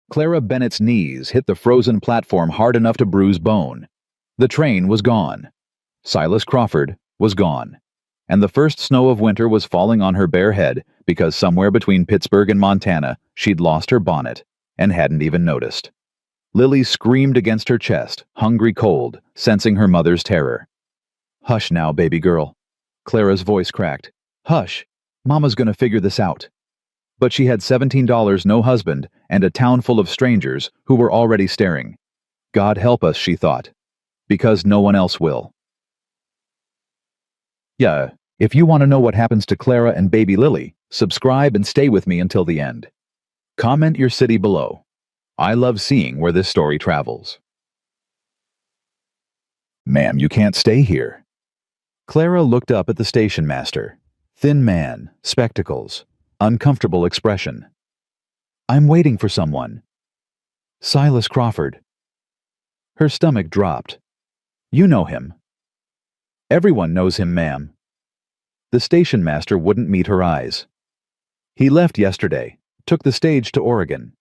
Clara Bennett's knees hit the frozen platform hard enough to bruise bone. The train was gone. Silas Crawford was gone. And the first snow of winter was falling on her bare head because somewhere between Pittsburgh and Montana she'd lost her bonnet and hadn't even noticed. Lily screamed against her chest, hungry cold, sensing her mother's terror. "Hush now, baby girl." Clara's voice cracked. "Hush. Mama's gonna figure this out." But she had $17, no husband, and a town full of strangers who were already staring. God help us, she thought. Because no one else will. Yeah, if you want to know what happens to Clara and baby Lily, subscribe and stay with me until the end. Comment your city below. I love seeing where this story travels. "Ma'am, you can't stay here." Clara looked up at the station master. Thin man, spectacles, uncomfortable expression. "I'm waiting for someone." "Silas Crawford." Her stomach dropped. "You know him." "Everyone knows him, ma'am." The station master wouldn't meet her eyes. "He left yesterday, took the stage to Oregon."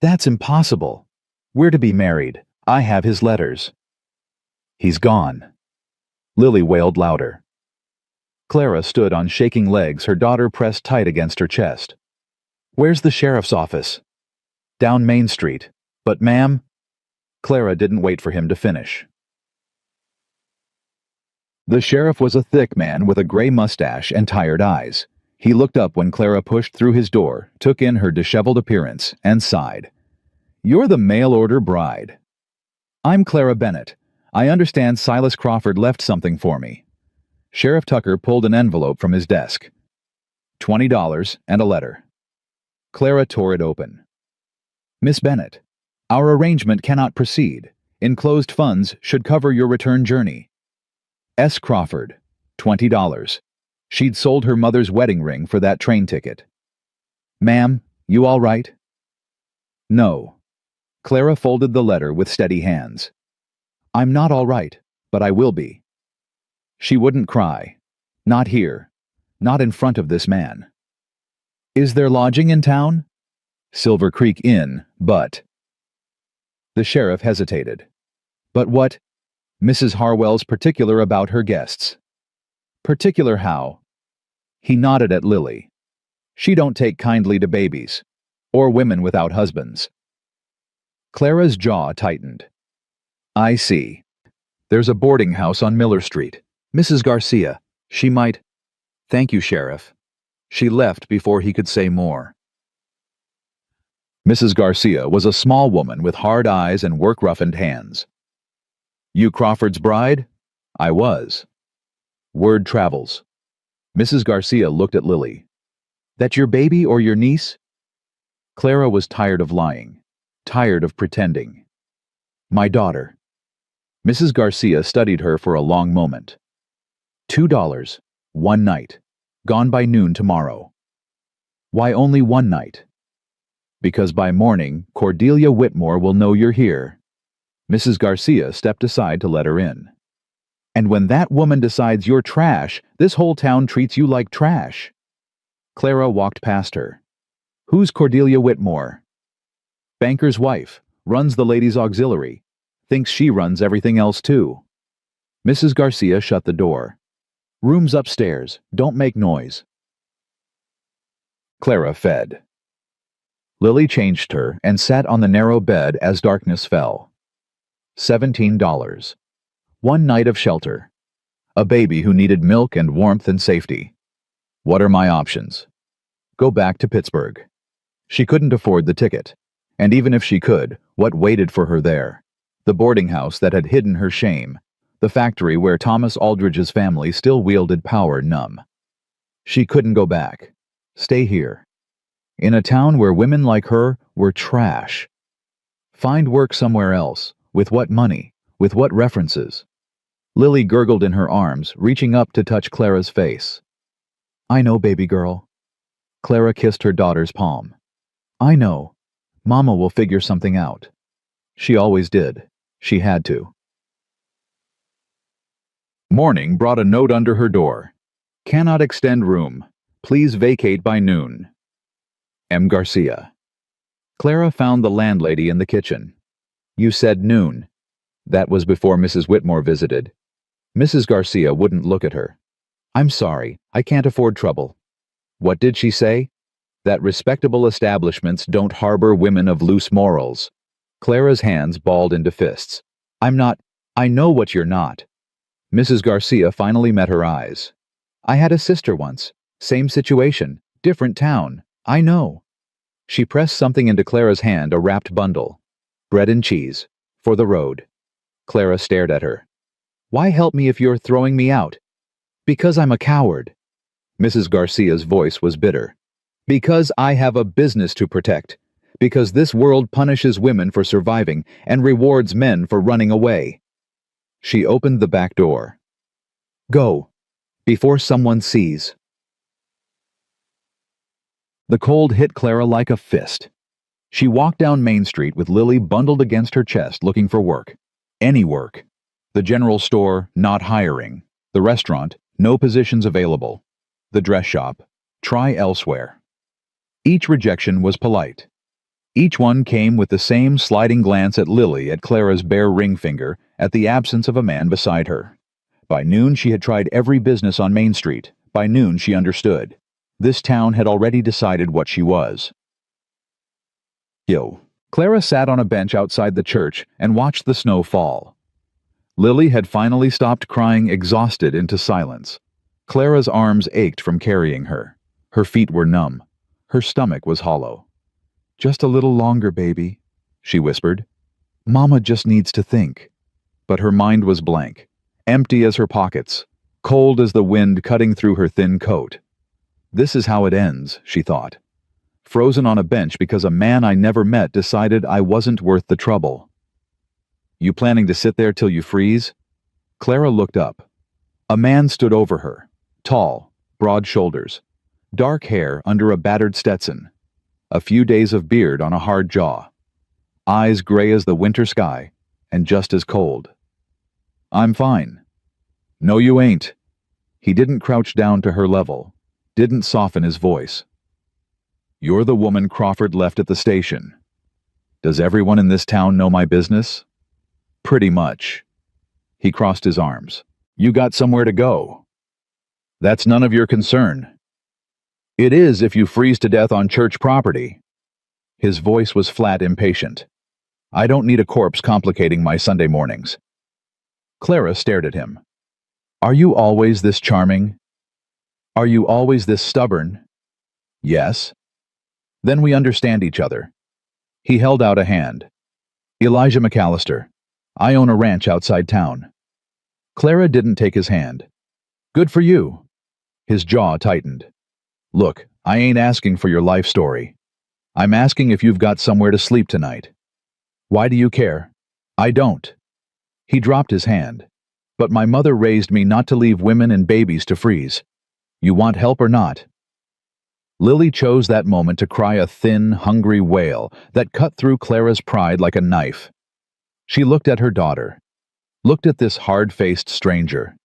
"That's impossible. We're to be married. I have his letters." "He's gone." Lily wailed louder. Clara stood on shaking legs, her daughter pressed tight against her chest. "Where's the sheriff's office?" "Down Main Street." "But ma'am—" Clara didn't wait for him to finish. The sheriff was a thick man with a gray mustache and tired eyes. He looked up when Clara pushed through his door, took in her disheveled appearance, and sighed. "You're the mail-order bride." "I'm Clara Bennett. I understand Silas Crawford left something for me." Sheriff Tucker pulled an envelope from his desk. $20 and a letter. Clara tore it open. "Miss Bennett, our arrangement cannot proceed. Enclosed funds should cover your return journey. S. Crawford, $20. She'd sold her mother's wedding ring for that train ticket." "Ma'am, you all right?" "No." Clara folded the letter with steady hands. "I'm not all right, but I will be." She wouldn't cry. Not here. Not in front of this man. "Is there lodging in town?" "Silver Creek Inn, but—" The sheriff hesitated. "But what—" "Mrs. Harwell's particular about her guests." "Particular how?" He nodded at Lily. "She don't take kindly to babies. Or women without husbands." Clara's jaw tightened. "I see. There's a boarding house on Miller Street. Mrs. Garcia. She might—" "Thank you, Sheriff." She left before he could say more. Mrs. Garcia was a small woman with hard eyes and work-roughened hands. "You Crawford's bride?" "I was." "Word travels." Mrs. Garcia looked at Lily. "That your baby or your niece?" Clara was tired of lying. Tired of pretending. "My daughter." Mrs. Garcia studied her for a long moment. $2, one night. Gone by noon tomorrow." "Why only one night?" "Because by morning, Cordelia Whitmore will know you're here." Mrs. Garcia stepped aside to let her in. "And when that woman decides you're trash, this whole town treats you like trash." Clara walked past her. "Who's Cordelia Whitmore?" "Banker's wife. Runs the ladies' auxiliary. Thinks she runs everything else too." Mrs. Garcia shut the door. "Room's upstairs. Don't make noise." Clara fed. Lily changed her and sat on the narrow bed as darkness fell. $17. One night of shelter. A baby who needed milk and warmth and safety. What are my options? Go back to Pittsburgh. She couldn't afford the ticket. And even if she could, what waited for her there? The boarding house that had hidden her shame. The factory where Thomas Aldridge's family still wielded power numb. She couldn't go back. Stay here. In a town where women like her were trash. Find work somewhere else. With what money? With what references? Lily gurgled in her arms, reaching up to touch Clara's face. "I know, baby girl." Clara kissed her daughter's palm. "I know. Mama will figure something out." She always did. She had to. Morning brought a note under her door. "Cannot extend room. Please vacate by noon. M. Garcia." Clara found the landlady in the kitchen. You said noon. That was before Mrs. Whitmore visited. Mrs. Garcia wouldn't look at her. I'm sorry, I can't afford trouble. What did she say? That respectable establishments don't harbor women of loose morals. Clara's hands balled into fists. I'm not. I know what you're not. Mrs. Garcia finally met her eyes. I had a sister once. Same situation. Different town. I know. She pressed something into Clara's hand, a wrapped bundle. Bread and cheese. For the road. Clara stared at her. Why help me if you're throwing me out? Because I'm a coward. Mrs. Garcia's voice was bitter. Because I have a business to protect. Because this world punishes women for surviving and rewards men for running away. She opened the back door. Go. Before someone sees. The cold hit Clara like a fist. She walked down Main Street with Lily bundled against her chest looking for work. Any work. The general store, not hiring. The restaurant, no positions available. The dress shop, try elsewhere. Each rejection was polite. Each one came with the same sliding glance at Lily, at Clara's bare ring finger, at the absence of a man beside her. By noon she had tried every business on Main Street. By noon she understood. This town had already decided what she was. Clara sat on a bench outside the church and watched the snow fall. Lily had finally stopped crying, exhausted into silence. Clara's arms ached from carrying her. Her feet were numb. Her stomach was hollow. Just a little longer, baby, she whispered. Mama just needs to think. But her mind was blank, empty as her pockets, cold as the wind cutting through her thin coat. This is how it ends, she thought. Frozen on a bench because a man I never met decided I wasn't worth the trouble. You planning to sit there till you freeze? Clara looked up. A man stood over her, tall, broad shoulders, dark hair under a battered Stetson, a few days of beard on a hard jaw, eyes gray as the winter sky, and just as cold. I'm fine. No, you ain't. He didn't crouch down to her level, didn't soften his voice. You're the woman Crawford left at the station. Does everyone in this town know my business? Pretty much. He crossed his arms. You got somewhere to go. That's none of your concern. It is if you freeze to death on church property. His voice was flat, impatient. I don't need a corpse complicating my Sunday mornings. Clara stared at him. Are you always this charming? Are you always this stubborn? Yes. Then we understand each other. He held out a hand. Elijah McAllister. I own a ranch outside town. Clara didn't take his hand. Good for you. His jaw tightened. Look, I ain't asking for your life story. I'm asking if you've got somewhere to sleep tonight. Why do you care? I don't. He dropped his hand. But my mother raised me not to leave women and babies to freeze. You want help or not? Lily chose that moment to cry a thin, hungry wail that cut through Clara's pride like a knife. She looked at her daughter, looked at this hard-faced stranger,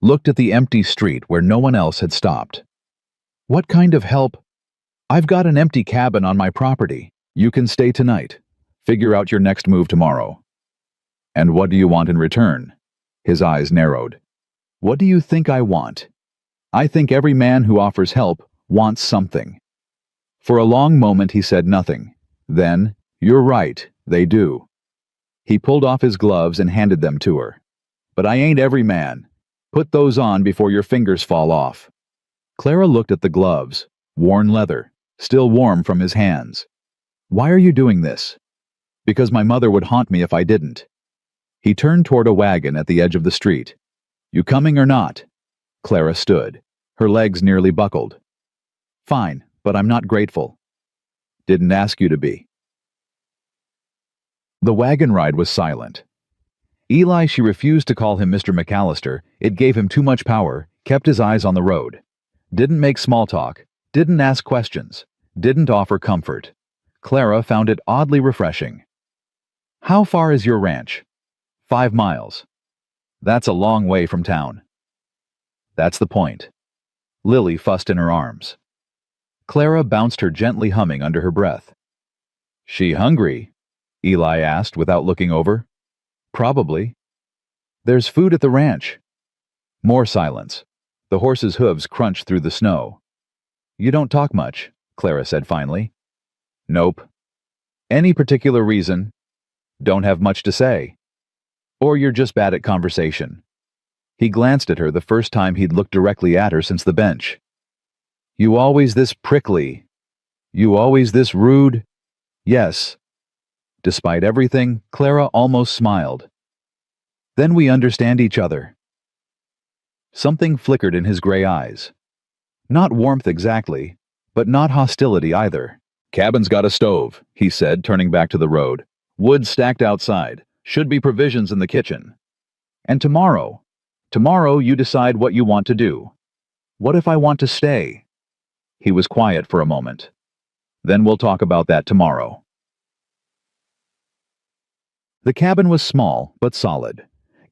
looked at the empty street where no one else had stopped. What kind of help? I've got an empty cabin on my property. You can stay tonight. Figure out your next move tomorrow. And what do you want in return? His eyes narrowed. What do you think I want? I think every man who offers help wants something. For a long moment he said nothing. Then, you're right, they do. He pulled off his gloves and handed them to her. But I ain't every man. Put those on before your fingers fall off. Clara looked at the gloves, worn leather, still warm from his hands. Why are you doing this? Because my mother would haunt me if I didn't. He turned toward a wagon at the edge of the street. You coming or not? Clara stood, her legs nearly buckled. Fine, but I'm not grateful. Didn't ask you to be. The wagon ride was silent. Eli, she refused to call him Mr. McAllister. It gave him too much power, kept his eyes on the road. Didn't make small talk, didn't ask questions, didn't offer comfort. Clara found it oddly refreshing. How far is your ranch? 5 miles. That's a long way from town. That's the point. Lily fussed in her arms. Clara bounced her gently humming under her breath. She hungry? Eli asked without looking over. Probably. There's food at the ranch. More silence. The horse's hooves crunched through the snow. You don't talk much, Clara said finally. Nope. Any particular reason? Don't have much to say. Or you're just bad at conversation. He glanced at her the first time he'd looked directly at her since the bench. You always this prickly. You always this rude. Yes. Despite everything, Clara almost smiled. Then we understand each other. Something flickered in his gray eyes. Not warmth exactly, but not hostility either. Cabin's got a stove, he said, turning back to the road. Wood stacked outside. Should be provisions in the kitchen. And tomorrow you decide what you want to do. What if I want to stay? He was quiet for a moment. Then we'll talk about that tomorrow. The cabin was small, but solid.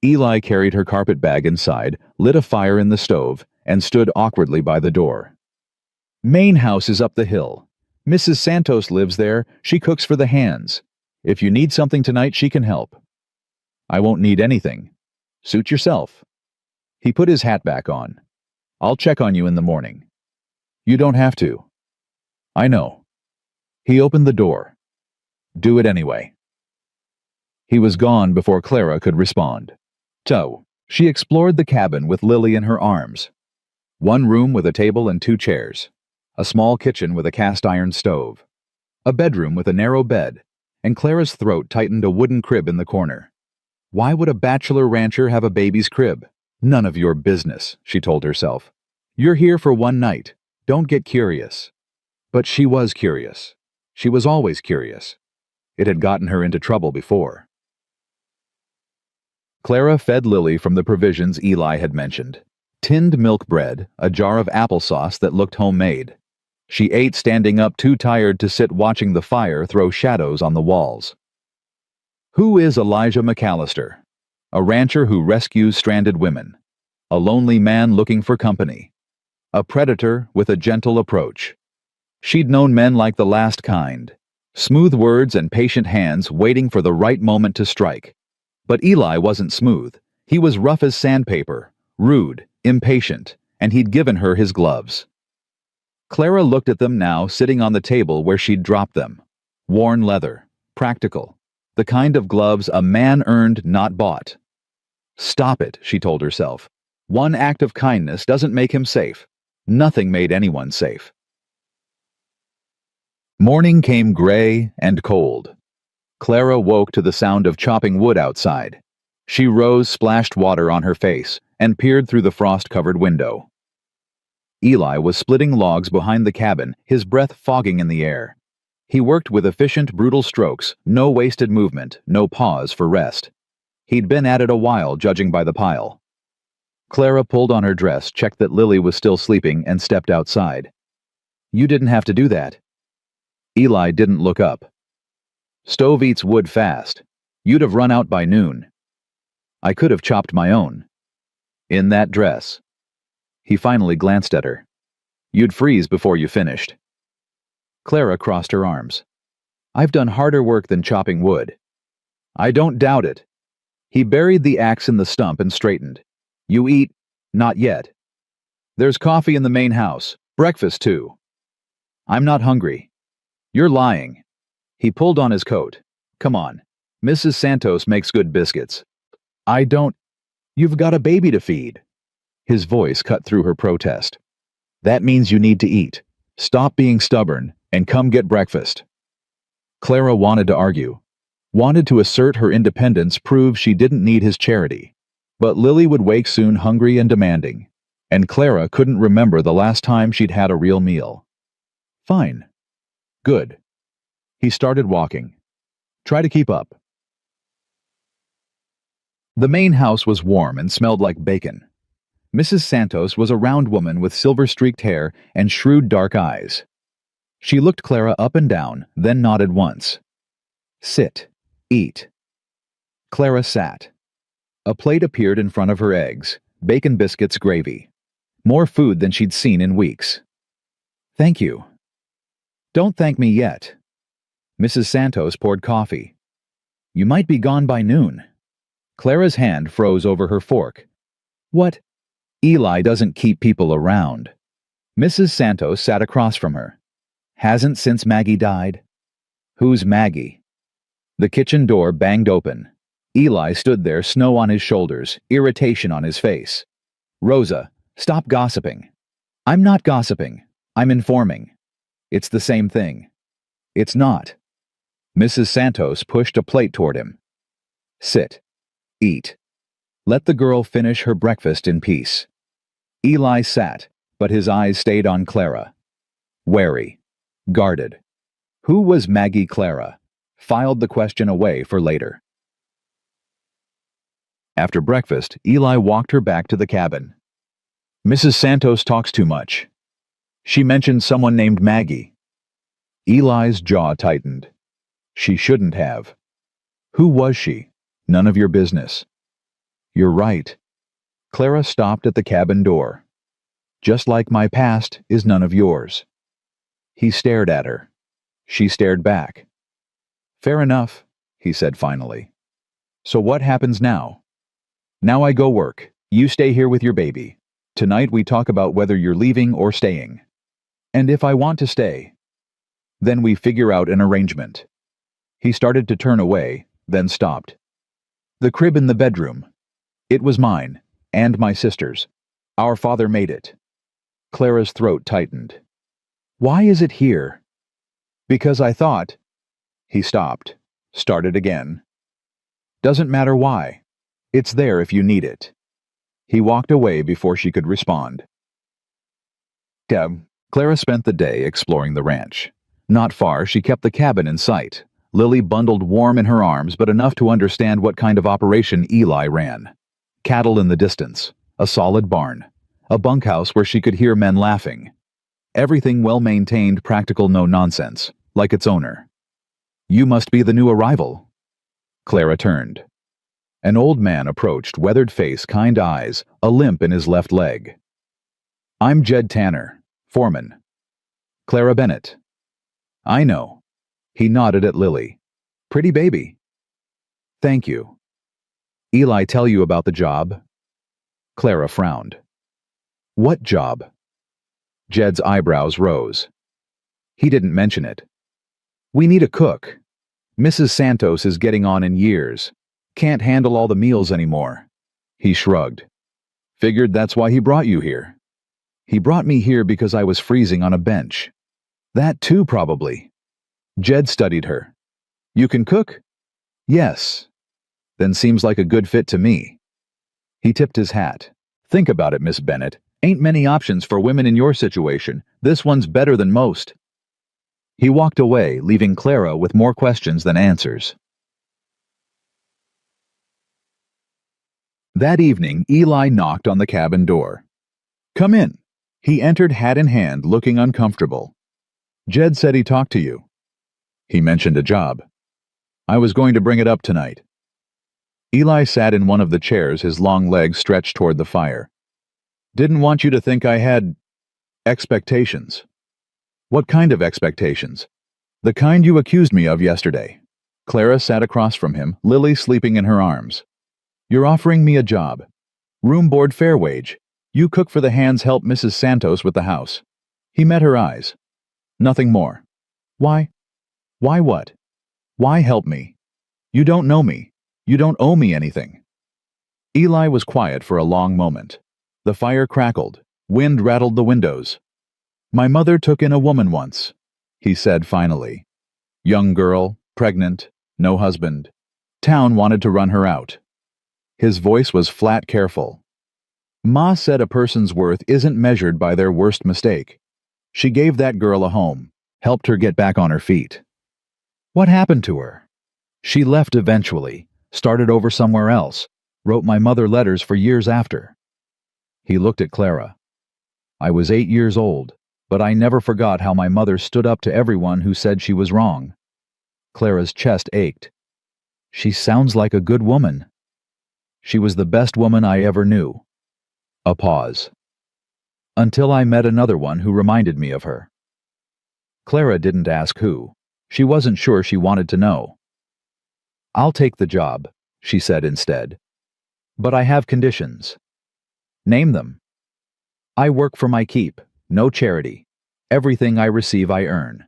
Eli carried her carpet bag inside, lit a fire in the stove, and stood awkwardly by the door. Main house is up the hill. Mrs. Santos lives there. She cooks for the hands. If you need something tonight, she can help. I won't need anything. Suit yourself. He put his hat back on. I'll check on you in the morning. You don't have to. I know. He opened the door. Do it anyway. He was gone before Clara could respond. She explored the cabin with Lily in her arms. One room with a table and 2 chairs. A small kitchen with a cast-iron stove. A bedroom with a narrow bed, and Clara's throat tightened a wooden crib in the corner. Why would a bachelor rancher have a baby's crib? None of your business, she told herself. You're here for one night. Don't get curious. But she was curious. She was always curious. It had gotten her into trouble before. Clara fed Lily from the provisions Eli had mentioned. Tinned milk bread, a jar of applesauce that looked homemade. She ate standing up, too tired to sit watching the fire throw shadows on the walls. Who is Elijah McAllister? A rancher who rescues stranded women. A lonely man looking for company. A predator with a gentle approach. She'd known men like the last kind. Smooth words and patient hands waiting for the right moment to strike. But Eli wasn't smooth. He was rough as sandpaper, rude, impatient, and he'd given her his gloves. Clara looked at them now, sitting on the table where she'd dropped them. Worn leather, practical, the kind of gloves a man earned, not bought. Stop it, she told herself. One act of kindness doesn't make him safe. Nothing made anyone safe. Morning came gray and cold. Clara woke to the sound of chopping wood outside. She rose, splashed water on her face, and peered through the frost-covered window. Eli was splitting logs behind the cabin, his breath fogging in the air. He worked with efficient, brutal strokes, no wasted movement, no pause for rest. He'd been at it a while, judging by the pile. Clara pulled on her dress, checked that Lily was still sleeping, and stepped outside. You didn't have to do that. Eli didn't look up. Stove eats wood fast. You'd have run out by noon. I could have chopped my own. In that dress. He finally glanced at her. You'd freeze before you finished. Clara crossed her arms. I've done harder work than chopping wood. I don't doubt it. He buried the axe in the stump and straightened. You eat? Not yet. There's coffee in the main house. Breakfast, too. I'm not hungry. You're lying. He pulled on his coat. Come on. Mrs. Santos makes good biscuits. I don't. You've got a baby to feed. His voice cut through her protest. That means you need to eat. Stop being stubborn and come get breakfast. Clara wanted to argue. Wanted to assert her independence, prove she didn't need his charity. But Lily would wake soon hungry and demanding. And Clara couldn't remember the last time she'd had a real meal. Fine. Good. He started walking. Try to keep up. The main house was warm and smelled like bacon. Mrs. Santos was a round woman with silver-streaked hair and shrewd dark eyes. She looked Clara up and down, then nodded once. Sit. Eat. Clara sat. A plate appeared in front of her: eggs, bacon biscuits, gravy. More food than she'd seen in weeks. Thank you. Don't thank me yet. Mrs. Santos poured coffee. You might be gone by noon. Clara's hand froze over her fork. What? Eli doesn't keep people around. Mrs. Santos sat across from her. Hasn't since Maggie died? Who's Maggie? The kitchen door banged open. Eli stood there, snow on his shoulders, irritation on his face. Rosa, stop gossiping. I'm not gossiping. I'm informing. It's the same thing. It's not. Mrs. Santos pushed a plate toward him. Sit. Eat. Let the girl finish her breakfast in peace. Eli sat, but his eyes stayed on Clara. Wary. Guarded. Who was Maggie Clara? Filed the question away for later. After breakfast, Eli walked her back to the cabin. Mrs. Santos talks too much. She mentioned someone named Maggie. Eli's jaw tightened. She shouldn't have. Who was she? None of your business. You're right. Clara stopped at the cabin door. Just like my past is none of yours. He stared at her. She stared back. Fair enough, he said finally. So what happens now? Now I go work. You stay here with your baby. Tonight we talk about whether you're leaving or staying. And if I want to stay, then we figure out an arrangement. He started to turn away, then stopped. The crib in the bedroom. It was mine, and my sister's. Our father made it. Clara's throat tightened. Why is it here? Because I thought. He stopped, started again. Doesn't matter why. It's there if you need it. He walked away before she could respond. Clara spent the day exploring the ranch. Not far, she kept the cabin in sight. Lily bundled warm in her arms, but enough to understand what kind of operation Eli ran. Cattle in the distance, a solid barn, a bunkhouse where she could hear men laughing. Everything well-maintained, practical, no nonsense, like its owner. You must be the new arrival. Clara turned. An old man approached, weathered face, kind eyes, a limp in his left leg. I'm Jed Tanner, foreman. Clara Bennett. I know. He nodded at Lily. Pretty baby. Thank you. Eli tell you about the job? Clara frowned. What job? Jed's eyebrows rose. He didn't mention it. We need a cook. Mrs. Santos is getting on in years. Can't handle all the meals anymore. He shrugged. Figured that's why he brought you here. He brought me here because I was freezing on a bench. That too, probably. Jed studied her. You can cook? Yes. Then seems like a good fit to me. He tipped his hat. Think about it, Miss Bennett. Ain't many options for women in your situation. This one's better than most. He walked away, leaving Clara with more questions than answers. That evening, Eli knocked on the cabin door. Come in. He entered hat in hand, looking uncomfortable. Jed said he talked to you. He mentioned a job. I was going to bring it up tonight. Eli sat in one of the chairs, his long legs stretched toward the fire. Didn't want you to think I had expectations. What kind of expectations? The kind you accused me of yesterday. Clara sat across from him, Lily sleeping in her arms. You're offering me a job. Room board, fair wage. You cook for the hands, help Mrs. Santos with the house. He met her eyes. Nothing more. Why? Why what? Why help me? You don't know me. You don't owe me anything. Eli was quiet for a long moment. The fire crackled. Wind rattled the windows. My mother took in a woman once, he said finally. Young girl, pregnant, no husband. Town wanted to run her out. His voice was flat, careful. Ma said a person's worth isn't measured by their worst mistake. She gave that girl a home, helped her get back on her feet. What happened to her? She left eventually, started over somewhere else, wrote my mother letters for years after. He looked at Clara. I was 8 years old, but I never forgot how my mother stood up to everyone who said she was wrong. Clara's chest ached. She sounds like a good woman. She was the best woman I ever knew. A pause. Until I met another one who reminded me of her. Clara didn't ask who. She wasn't sure she wanted to know. "I'll take the job," she said instead. "But I have conditions." "Name them." "I work for my keep, no charity. Everything I receive I earn.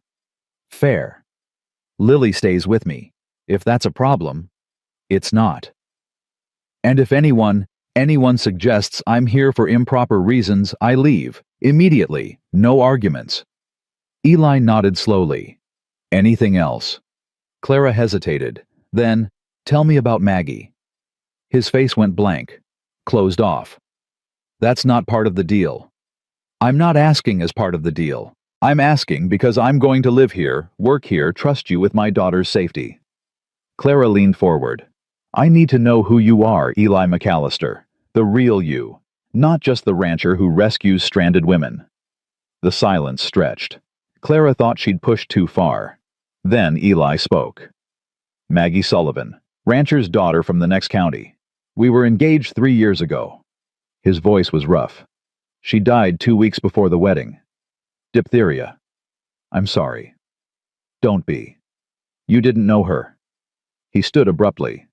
Fair. Lily stays with me. If that's a problem, it's not. And if anyone suggests I'm here for improper reasons, I leave. Immediately. No arguments." Eli nodded slowly. "Anything else?" Clara hesitated. Then, "Tell me about Maggie." His face went blank. Closed off. "That's not part of the deal." "I'm not asking as part of the deal. I'm asking because I'm going to live here, work here, trust you with my daughter's safety." Clara leaned forward. "I need to know who you are, Eli McAllister. The real you. Not just the rancher who rescues stranded women." The silence stretched. Clara thought she'd pushed too far. Then Eli spoke. "Maggie Sullivan, rancher's daughter from the next county. We were engaged 3 years ago." His voice was rough. "She died 2 weeks before the wedding. Diphtheria. I'm sorry." "Don't be. You didn't know her." He stood abruptly.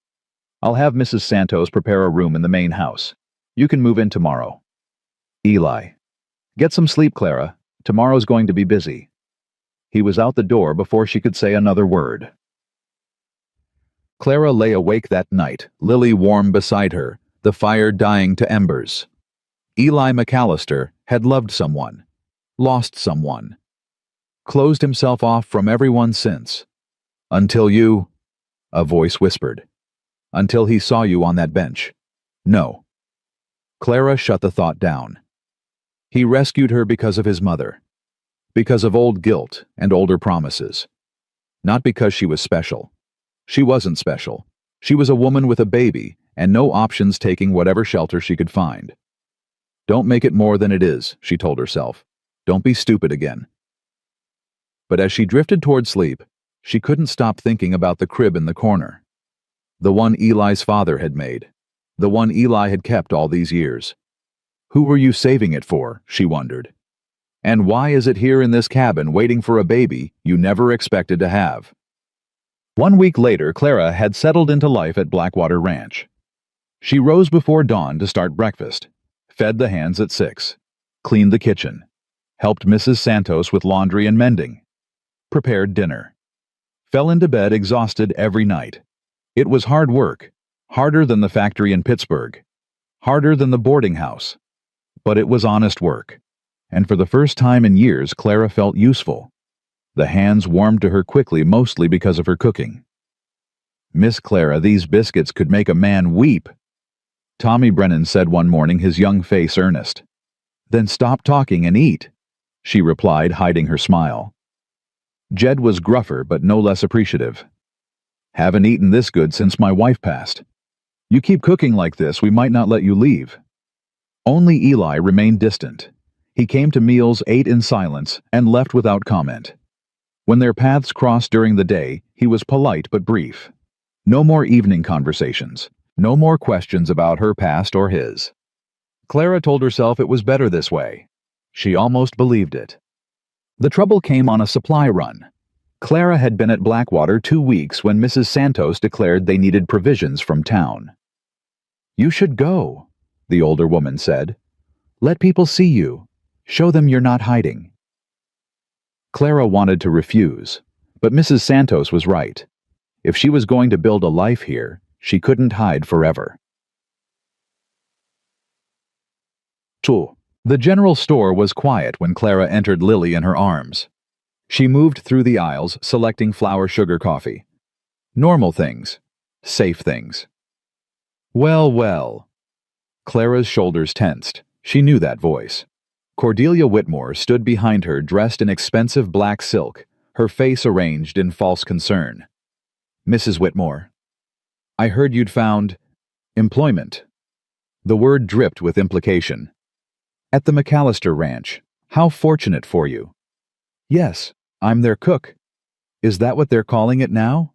"I'll have Mrs. Santos prepare a room in the main house. You can move in tomorrow." Eli. "Get some sleep, Clara. Tomorrow's going to be busy." He was out the door before she could say another word. Clara lay awake that night, Lily warm beside her, the fire dying to embers. Eli McAllister had loved someone, lost someone, closed himself off from everyone since. "Until you," a voice whispered. "Until he saw you on that bench. No." Clara shut the thought down. He rescued her because of his mother. Because of old guilt and older promises. Not because she was special. She wasn't special. She was a woman with a baby and no options, taking whatever shelter she could find. "Don't make it more than it is," she told herself. "Don't be stupid again." But as she drifted toward sleep, she couldn't stop thinking about the crib in the corner. The one Eli's father had made. The one Eli had kept all these years. Who were you saving it for, she wondered. And why is it here in this cabin waiting for a baby you never expected to have? 1 week later, Clara had settled into life at Blackwater Ranch. She rose before dawn to start breakfast, fed the hands at 6, cleaned the kitchen, helped Mrs. Santos with laundry and mending, prepared dinner, fell into bed exhausted every night. It was hard work, harder than the factory in Pittsburgh, harder than the boarding house. But it was honest work, and for the first time in years, Clara felt useful. The hands warmed to her quickly, mostly because of her cooking. "Miss Clara, these biscuits could make a man weep," Tommy Brennan said one morning, his young face earnest. "Then stop talking and eat," she replied, hiding her smile. Jed was gruffer but no less appreciative. "Haven't eaten this good since my wife passed. You keep cooking like this, we might not let you leave." Only Eli remained distant. He came to meals, ate in silence, and left without comment. When their paths crossed during the day, he was polite but brief. No more evening conversations. No more questions about her past or his. Clara told herself it was better this way. She almost believed it. The trouble came on a supply run. Clara had been at Blackwater 2 weeks when Mrs. Santos declared they needed provisions from town. "You should go," the older woman said. "Let people see you. Show them you're not hiding." Clara wanted to refuse, but Mrs. Santos was right. If she was going to build a life here, she couldn't hide forever. 2. The general store was quiet when Clara entered Lily in her arms. She moved through the aisles, selecting flour sugar coffee. Normal things. Safe things. Well, well. Clara's shoulders tensed. She knew that voice. Cordelia Whitmore stood behind her, dressed in expensive black silk, her face arranged in false concern. "Mrs. Whitmore, I heard you'd found employment." The word dripped with implication. "At the McAllister Ranch. How fortunate for you." "Yes, I'm their cook." "Is that what they're calling it now?"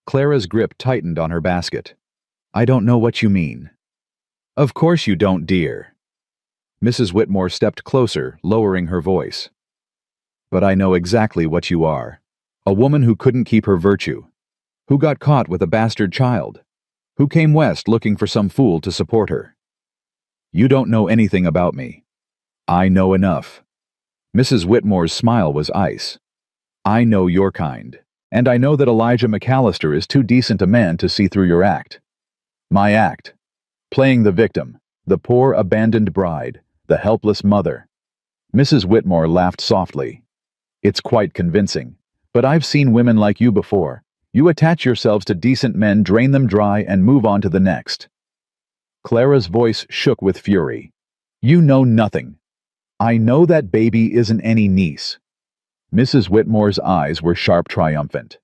Clara's grip tightened on her basket. "I don't know what you mean." "Of course you don't, dear." Mrs. Whitmore stepped closer, lowering her voice. "But I know exactly what you are. A woman who couldn't keep her virtue, who got caught with a bastard child, who came west looking for some fool to support her. You don't know anything about me. I know enough. Mrs. Whitmore's smile was ice. I know your kind, and I know that Elijah McAllister is too decent a man to see through your act. My act. Playing the victim, the poor abandoned bride, the helpless mother. Mrs. Whitmore laughed softly. It's quite convincing, but I've seen women like you before. You attach yourselves to decent men, drain them dry, and move on to the next. Clara's voice shook with fury. You know nothing. I know that baby isn't any niece. Mrs. Whitmore's eyes were sharp triumphant.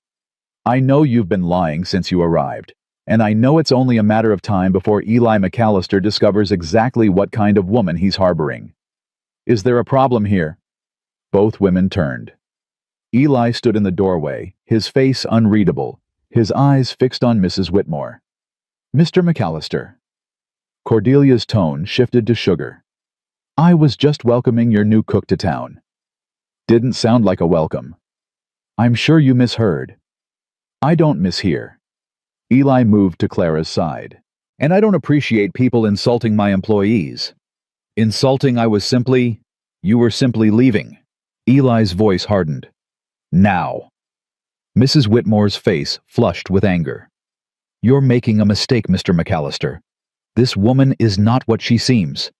I know you've been lying since you arrived, and I know it's only a matter of time before Eli McAllister discovers exactly what kind of woman he's harboring. Is there a problem here? Both women turned. Eli stood in the doorway, his face unreadable, his eyes fixed on Mrs. Whitmore. Mr. McAllister. Cordelia's tone shifted to sugar. I was just welcoming your new cook to town. Didn't sound like a welcome. I'm sure you misheard. I don't mishear. Eli moved to Clara's side. And I don't appreciate people insulting my employees. Insulting you were simply leaving. Eli's voice hardened. Now. Mrs. Whitmore's face flushed with anger. You're making a mistake, Mr. McAllister. This woman is not what she seems.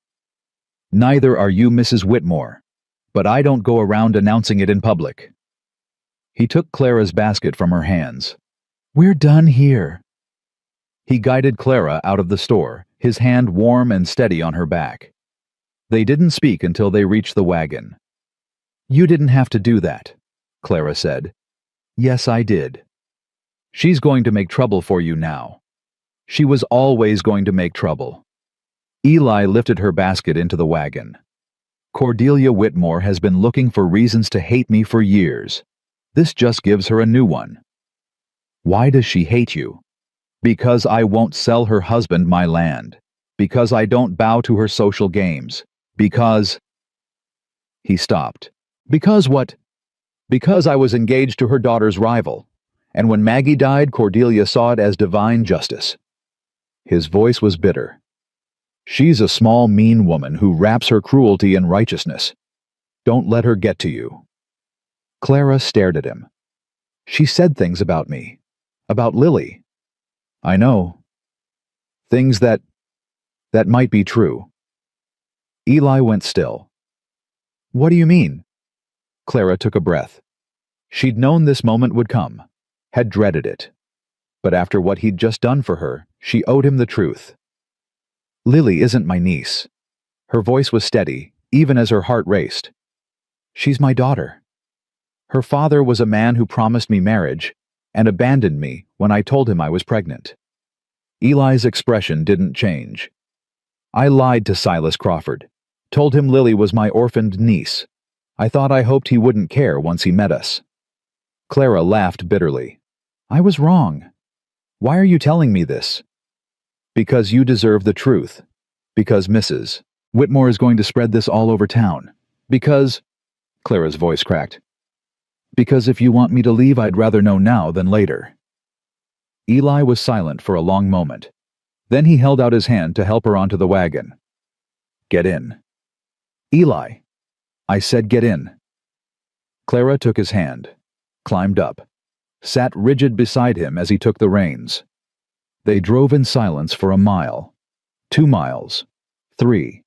Neither are you, Mrs. Whitmore, but I don't go around announcing it in public. He took Clara's basket from her hands. We're done here. He guided Clara out of the store, his hand warm and steady on her back. They didn't speak until they reached the wagon. You didn't have to do that, Clara said. Yes, I did. She's going to make trouble for you now. She was always going to make trouble. Eli lifted her basket into the wagon. Cordelia Whitmore has been looking for reasons to hate me for years. This just gives her a new one. Why does she hate you? Because I won't sell her husband my land. Because I don't bow to her social games. Because... He stopped. Because what? Because I was engaged to her daughter's rival. And when Maggie died, Cordelia saw it as divine justice. His voice was bitter. She's a small, mean woman who wraps her cruelty in righteousness. Don't let her get to you. Clara stared at him. She said things about me. About Lily. I know. Things that might be true. Eli went still. What do you mean? Clara took a breath. She'd known this moment would come, had dreaded it. But after what he'd just done for her, she owed him the truth. Lily isn't my niece. Her voice was steady, even as her heart raced. She's my daughter. Her father was a man who promised me marriage and abandoned me when I told him I was pregnant. Eli's expression didn't change. I lied to Silas Crawford, told him Lily was my orphaned niece. I hoped he wouldn't care once he met us. Clara laughed bitterly. I was wrong. Why are you telling me this? Because you deserve the truth. Because Mrs. Whitmore is going to spread this all over town. Because... Clara's voice cracked. Because if you want me to leave, I'd rather know now than later. Eli was silent for a long moment. Then he held out his hand to help her onto the wagon. Get in. Eli. I said get in. Clara took his hand, climbed up, sat rigid beside him as he took the reins. They drove in silence for a mile, 2 miles, 3.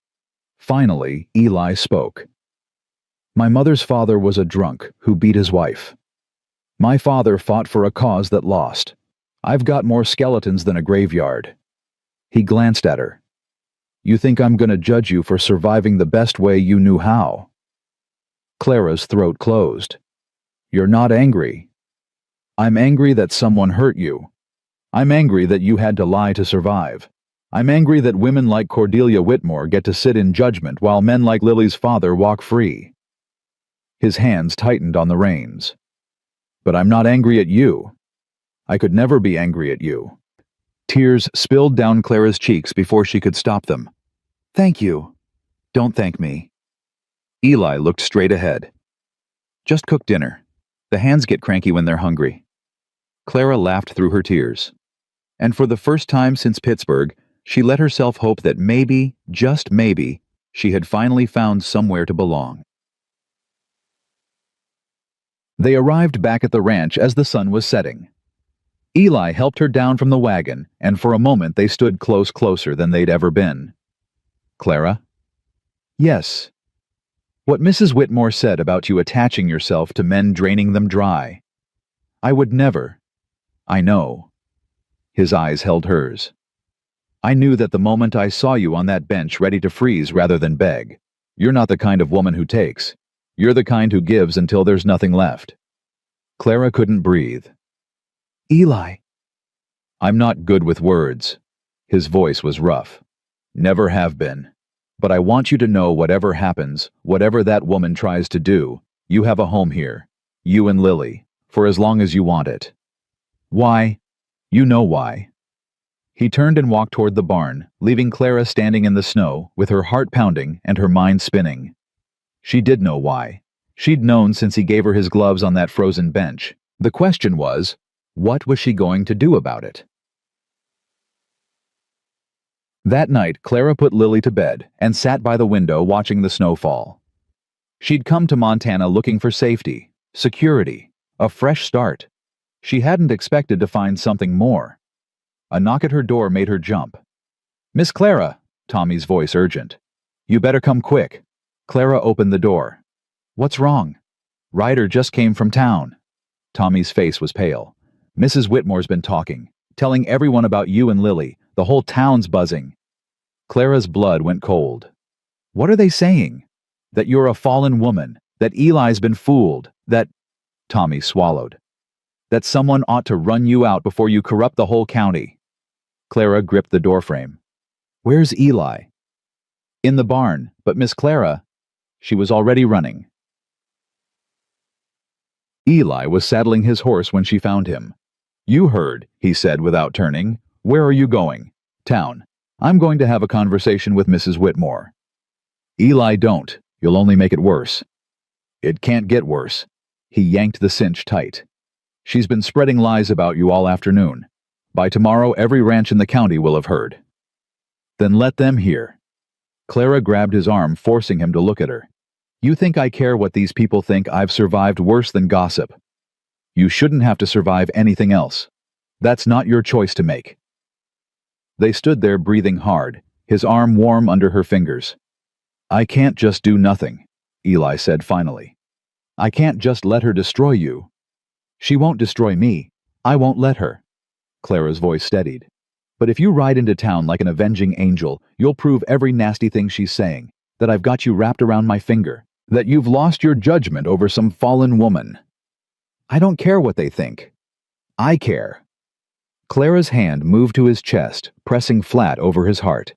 Finally, Eli spoke. My mother's father was a drunk who beat his wife. My father fought for a cause that lost. I've got more skeletons than a graveyard. He glanced at her. You think I'm going to judge you for surviving the best way you knew how? Clara's throat closed. You're not angry. I'm angry that someone hurt you. I'm angry that you had to lie to survive. I'm angry that women like Cordelia Whitmore get to sit in judgment while men like Lily's father walk free. His hands tightened on the reins. But I'm not angry at you. I could never be angry at you. Tears spilled down Clara's cheeks before she could stop them. Thank you. Don't thank me. Eli looked straight ahead. Just cook dinner. The hands get cranky when they're hungry. Clara laughed through her tears. And for the first time since Pittsburgh, she let herself hope that maybe, just maybe, she had finally found somewhere to belong. They arrived back at the ranch as the sun was setting. Eli helped her down from the wagon, and for a moment they stood closer than they'd ever been. Clara? Yes. What Mrs. Whitmore said about you attaching yourself to men draining them dry. I would never. I know. His eyes held hers. I knew that the moment I saw you on that bench ready to freeze rather than beg. You're not the kind of woman who takes. You're the kind who gives until there's nothing left. Clara couldn't breathe. Eli. I'm not good with words. His voice was rough. Never have been. But I want you to know whatever happens, whatever that woman tries to do, you have a home here. You and Lily, for as long as you want it. Why? You know why. He turned and walked toward the barn, leaving Clara standing in the snow, with her heart pounding and her mind spinning. She did know why. She'd known since he gave her his gloves on that frozen bench. The question was, what was she going to do about it? That night, Clara put Lily to bed and sat by the window watching the snow fall. She'd come to Montana looking for safety, security, a fresh start. She hadn't expected to find something more. A knock at her door made her jump. Miss Clara, Tommy's voice urgent. You better come quick. Clara opened the door. What's wrong? Ryder just came from town. Tommy's face was pale. Mrs. Whitmore's been talking, telling everyone about you and Lily. The whole town's buzzing. Clara's blood went cold. What are they saying? That you're a fallen woman, that Eli's been fooled, that... Tommy swallowed. That someone ought to run you out before you corrupt the whole county. Clara gripped the doorframe. Where's Eli? In the barn, but Miss Clara... She was already running. Eli was saddling his horse when she found him. You heard, he said without turning. Where are you going? Town. I'm going to have a conversation with Mrs. Whitmore. Eli, don't. You'll only make it worse. It can't get worse. He yanked the cinch tight. She's been spreading lies about you all afternoon. By tomorrow, every ranch in the county will have heard. Then let them hear. Clara grabbed his arm, forcing him to look at her. You think I care what these people think? I've survived worse than gossip. You shouldn't have to survive anything else. That's not your choice to make. They stood there breathing hard, his arm warm under her fingers. I can't just do nothing, Eli said finally. I can't just let her destroy you. She won't destroy me. I won't let her. Clara's voice steadied. But if you ride into town like an avenging angel, you'll prove every nasty thing she's saying, that I've got you wrapped around my finger, that you've lost your judgment over some fallen woman. I don't care what they think. I care. Clara's hand moved to his chest, pressing flat over his heart.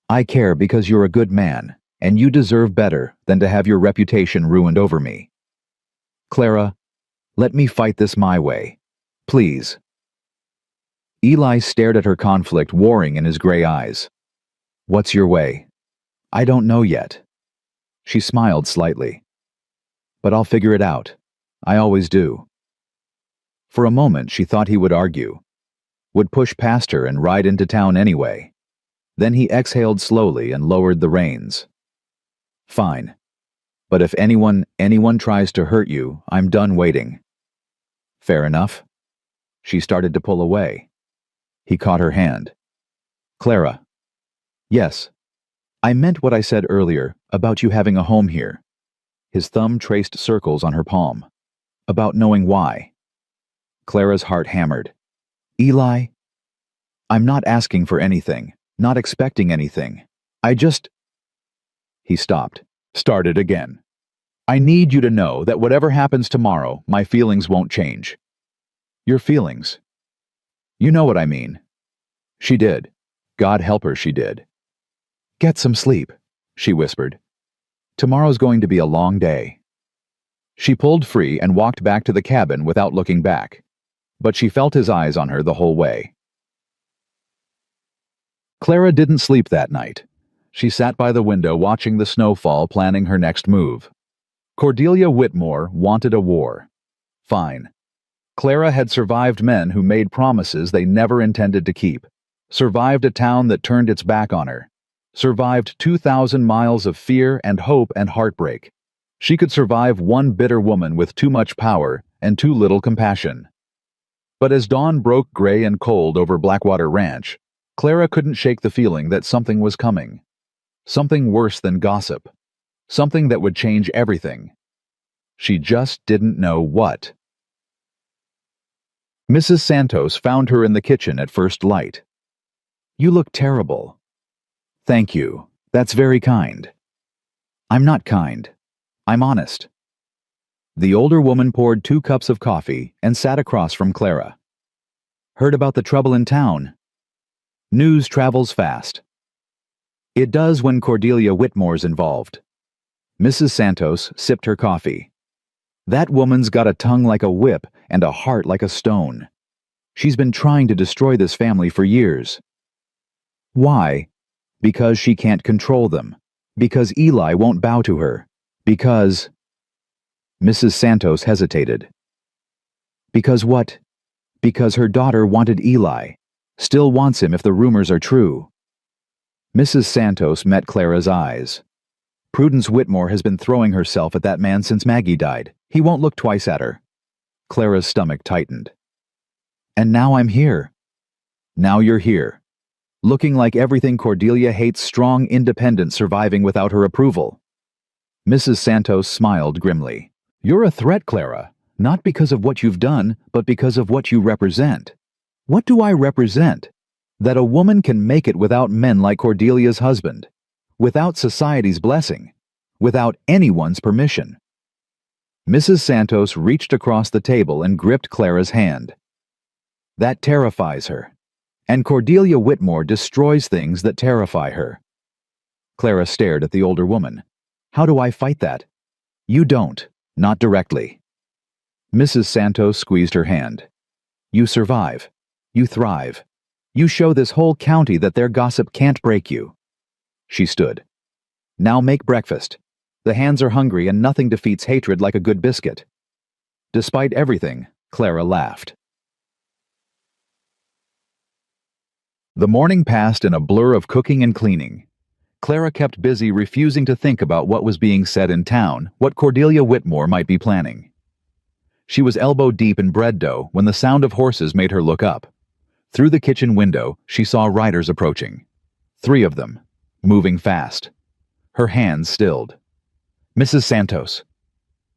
I care because you're a good man, and you deserve better than to have your reputation ruined over me. Clara, let me fight this my way. Please. Eli stared at her conflict warring in his gray eyes. What's your way? I don't know yet. She smiled slightly. But I'll figure it out. I always do. For a moment she thought he would argue, would push past her and ride into town anyway. Then he exhaled slowly and lowered the reins. Fine. But if anyone tries to hurt you, I'm done waiting. Fair enough. She started to pull away. He caught her hand. Clara. Yes. I meant what I said earlier about you having a home here. His thumb traced circles on her palm. About knowing why. Clara's heart hammered. Eli, I'm not asking for anything, not expecting anything. I just... He stopped, started again. I need you to know that whatever happens tomorrow, my feelings won't change. Your feelings. You know what I mean. She did. God help her, she did. Get some sleep, she whispered. Tomorrow's going to be a long day. She pulled free and walked back to the cabin without looking back. But she felt his eyes on her the whole way. Clara didn't sleep that night. She sat by the window watching the snowfall, planning her next move. Cordelia Whitmore wanted a war. Fine. Clara had survived men who made promises they never intended to keep, survived a town that turned its back on her, survived 2,000 miles of fear and hope and heartbreak. She could survive one bitter woman with too much power and too little compassion. But as dawn broke gray and cold over Blackwater Ranch, Clara couldn't shake the feeling that something was coming. Something worse than gossip. Something that would change everything. She just didn't know what. Mrs. Santos found her in the kitchen at first light. "You look terrible." "Thank you. That's very kind." "I'm not kind. I'm honest." The older woman poured 2 cups of coffee and sat across from Clara. "Heard about the trouble in town?" "News travels fast." "It does when Cordelia Whitmore's involved." Mrs. Santos sipped her coffee. "That woman's got a tongue like a whip and a heart like a stone. She's been trying to destroy this family for years." "Why?" "Because she can't control them. Because Eli won't bow to her. Because—" Mrs. Santos hesitated. "Because what?" "Because her daughter wanted Eli. Still wants him if the rumors are true." Mrs. Santos met Clara's eyes. "Prudence Whitmore has been throwing herself at that man since Maggie died. He won't look twice at her." Clara's stomach tightened. "And now I'm here." "Now you're here. Looking like everything Cordelia hates, strong, independent, surviving without her approval." Mrs. Santos smiled grimly. "You're a threat, Clara, not because of what you've done, but because of what you represent." "What do I represent?" "That a woman can make it without men like Cordelia's husband, without society's blessing, without anyone's permission." Mrs. Santos reached across the table and gripped Clara's hand. "That terrifies her. And Cordelia Whitmore destroys things that terrify her." Clara stared at the older woman. "How do I fight that?" "You don't. Not directly." Mrs. Santos squeezed her hand. "You survive. You thrive. You show this whole county that their gossip can't break you." She stood. "Now make breakfast. The hands are hungry and nothing defeats hatred like a good biscuit." Despite everything, Clara laughed. The morning passed in a blur of cooking and cleaning. Clara kept busy refusing to think about what was being said in town, what Cordelia Whitmore might be planning. She was elbow deep in bread dough when the sound of horses made her look up. Through the kitchen window, she saw riders approaching. 3 of them, moving fast. Her hands stilled. "Mrs. Santos."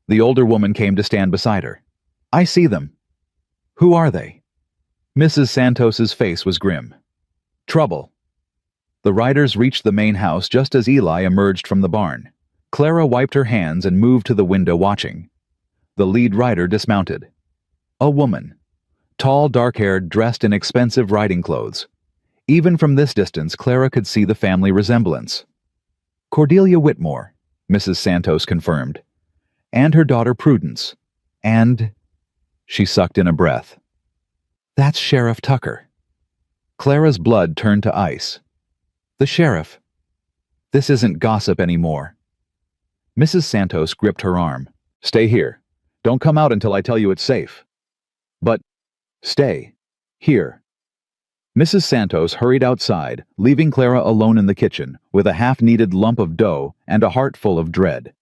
The older woman came to stand beside her. "I see them." "Who are they?" Mrs. Santos's face was grim. "Trouble." The riders reached the main house just as Eli emerged from the barn. Clara wiped her hands and moved to the window watching. The lead rider dismounted. A woman. Tall, dark-haired, dressed in expensive riding clothes. Even from this distance, Clara could see the family resemblance. "Cordelia Whitmore," Mrs. Santos confirmed. "And her daughter Prudence. And—" She sucked in a breath. "That's Sheriff Tucker." Clara's blood turned to ice. "The sheriff. This isn't gossip anymore." Mrs. Santos gripped her arm. "Stay here. Don't come out until I tell you it's safe." "But—" "Stay. Here." Mrs. Santos hurried outside, leaving Clara alone in the kitchen, with a half-kneaded lump of dough and a heart full of dread.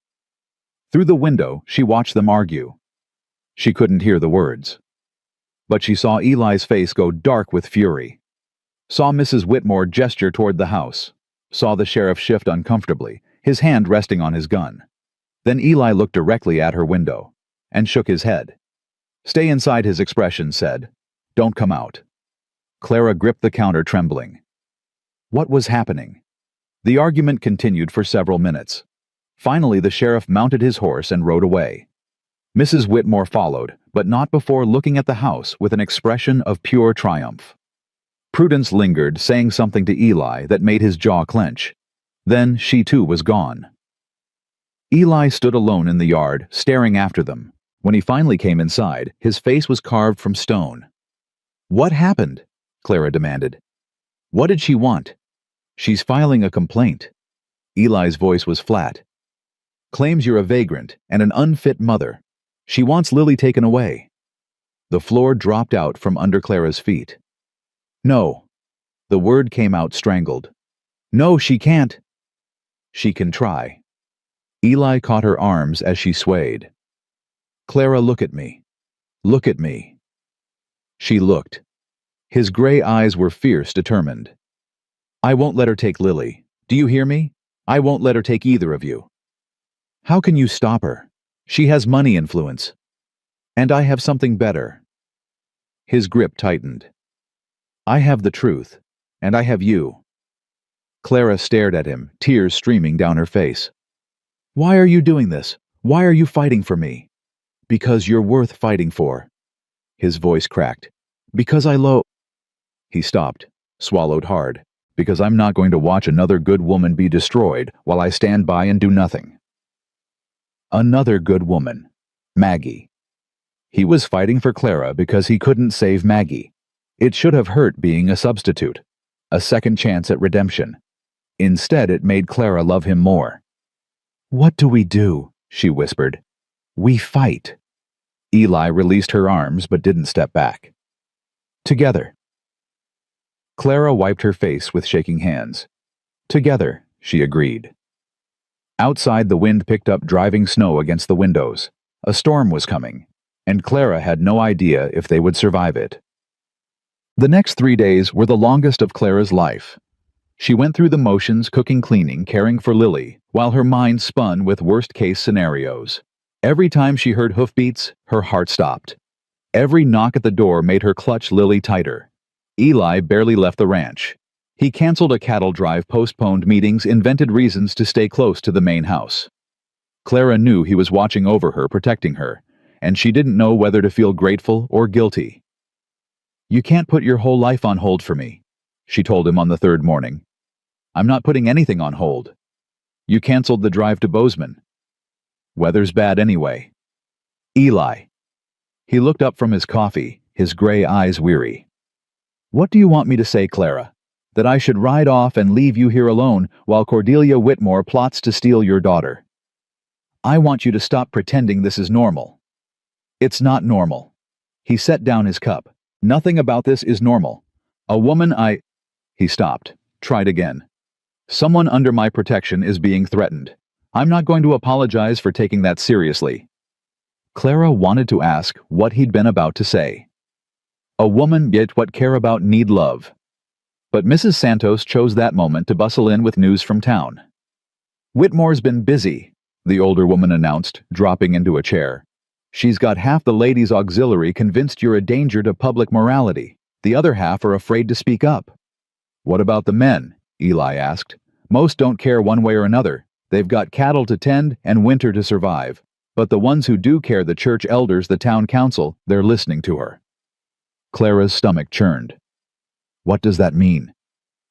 Through the window, she watched them argue. She couldn't hear the words. But she saw Eli's face go dark with fury. Saw Mrs. Whitmore gesture toward the house. Saw the sheriff shift uncomfortably, his hand resting on his gun. Then Eli looked directly at her window, and shook his head. "Stay inside," his expression said. "Don't come out." Clara gripped the counter, trembling. What was happening? The argument continued for several minutes. Finally, the sheriff mounted his horse and rode away. Mrs. Whitmore followed, but not before looking at the house with an expression of pure triumph. Prudence lingered, saying something to Eli that made his jaw clench. Then she too was gone. Eli stood alone in the yard, staring after them. When he finally came inside, his face was carved from stone. "What happened?" Clara demanded. "What did she want?" "She's filing a complaint." Eli's voice was flat. "Claims you're a vagrant and an unfit mother. She wants Lily taken away. The floor dropped out from under Clara's feet. No. The word came out strangled. No, she can't. She can try. Eli caught her arms as she swayed. Clara, look at me. Look at me. She looked. His gray eyes were fierce, determined. I won't let her take Lily. Do you hear me? I won't let her take either of you. How can you stop her? She has money influence. And I have something better. His grip tightened. I have the truth, and I have you. Clara stared at him, tears streaming down her face. Why are you doing this? Why are you fighting for me? Because you're worth fighting for. His voice cracked. Because He stopped, swallowed hard. Because I'm not going to watch another good woman be destroyed while I stand by and do nothing. Another good woman. Maggie. He was fighting for Clara because he couldn't save Maggie. It should have hurt being a substitute. A second chance at redemption. Instead, it made Clara love him more. What do we do? She whispered. We fight. Eli released her arms but didn't step back. Together. Clara wiped her face with shaking hands. Together, she agreed. Outside, the wind picked up driving snow against the windows. A storm was coming, and Clara had no idea if they would survive it. The next 3 days were the longest of Clara's life. She went through the motions, cooking, cleaning, caring for Lily, while her mind spun with worst-case scenarios. Every time she heard hoofbeats, her heart stopped. Every knock at the door made her clutch Lily tighter. Eli barely left the ranch. He canceled a cattle drive, postponed meetings, invented reasons to stay close to the main house. Clara knew he was watching over her, protecting her, and she didn't know whether to feel grateful or guilty. You can't put your whole life on hold for me, she told him on the third morning. I'm not putting anything on hold. You canceled the drive to Bozeman. Weather's bad anyway. Eli. He looked up from his coffee, his gray eyes weary. What do you want me to say, Clara? That I should ride off and leave you here alone while Cordelia Whitmore plots to steal your daughter? I want you to stop pretending this is normal. It's not normal. He set down his cup. Nothing about this is normal. A woman He stopped, tried again. Someone under my protection is being threatened. I'm not going to apologize for taking that seriously. Clara wanted to ask what he'd been about to say. A woman yet what care about need love. But Mrs. Santos chose that moment to bustle in with news from town. Whitmore's been busy, the older woman announced, dropping into a chair. She's got half the ladies' auxiliary convinced you're a danger to public morality. The other half are afraid to speak up. What about the men? Eli asked. Most don't care one way or another. They've got cattle to tend and winter to survive. But the ones who do care, the church elders, the town council, they're listening to her. Clara's stomach churned. What does that mean?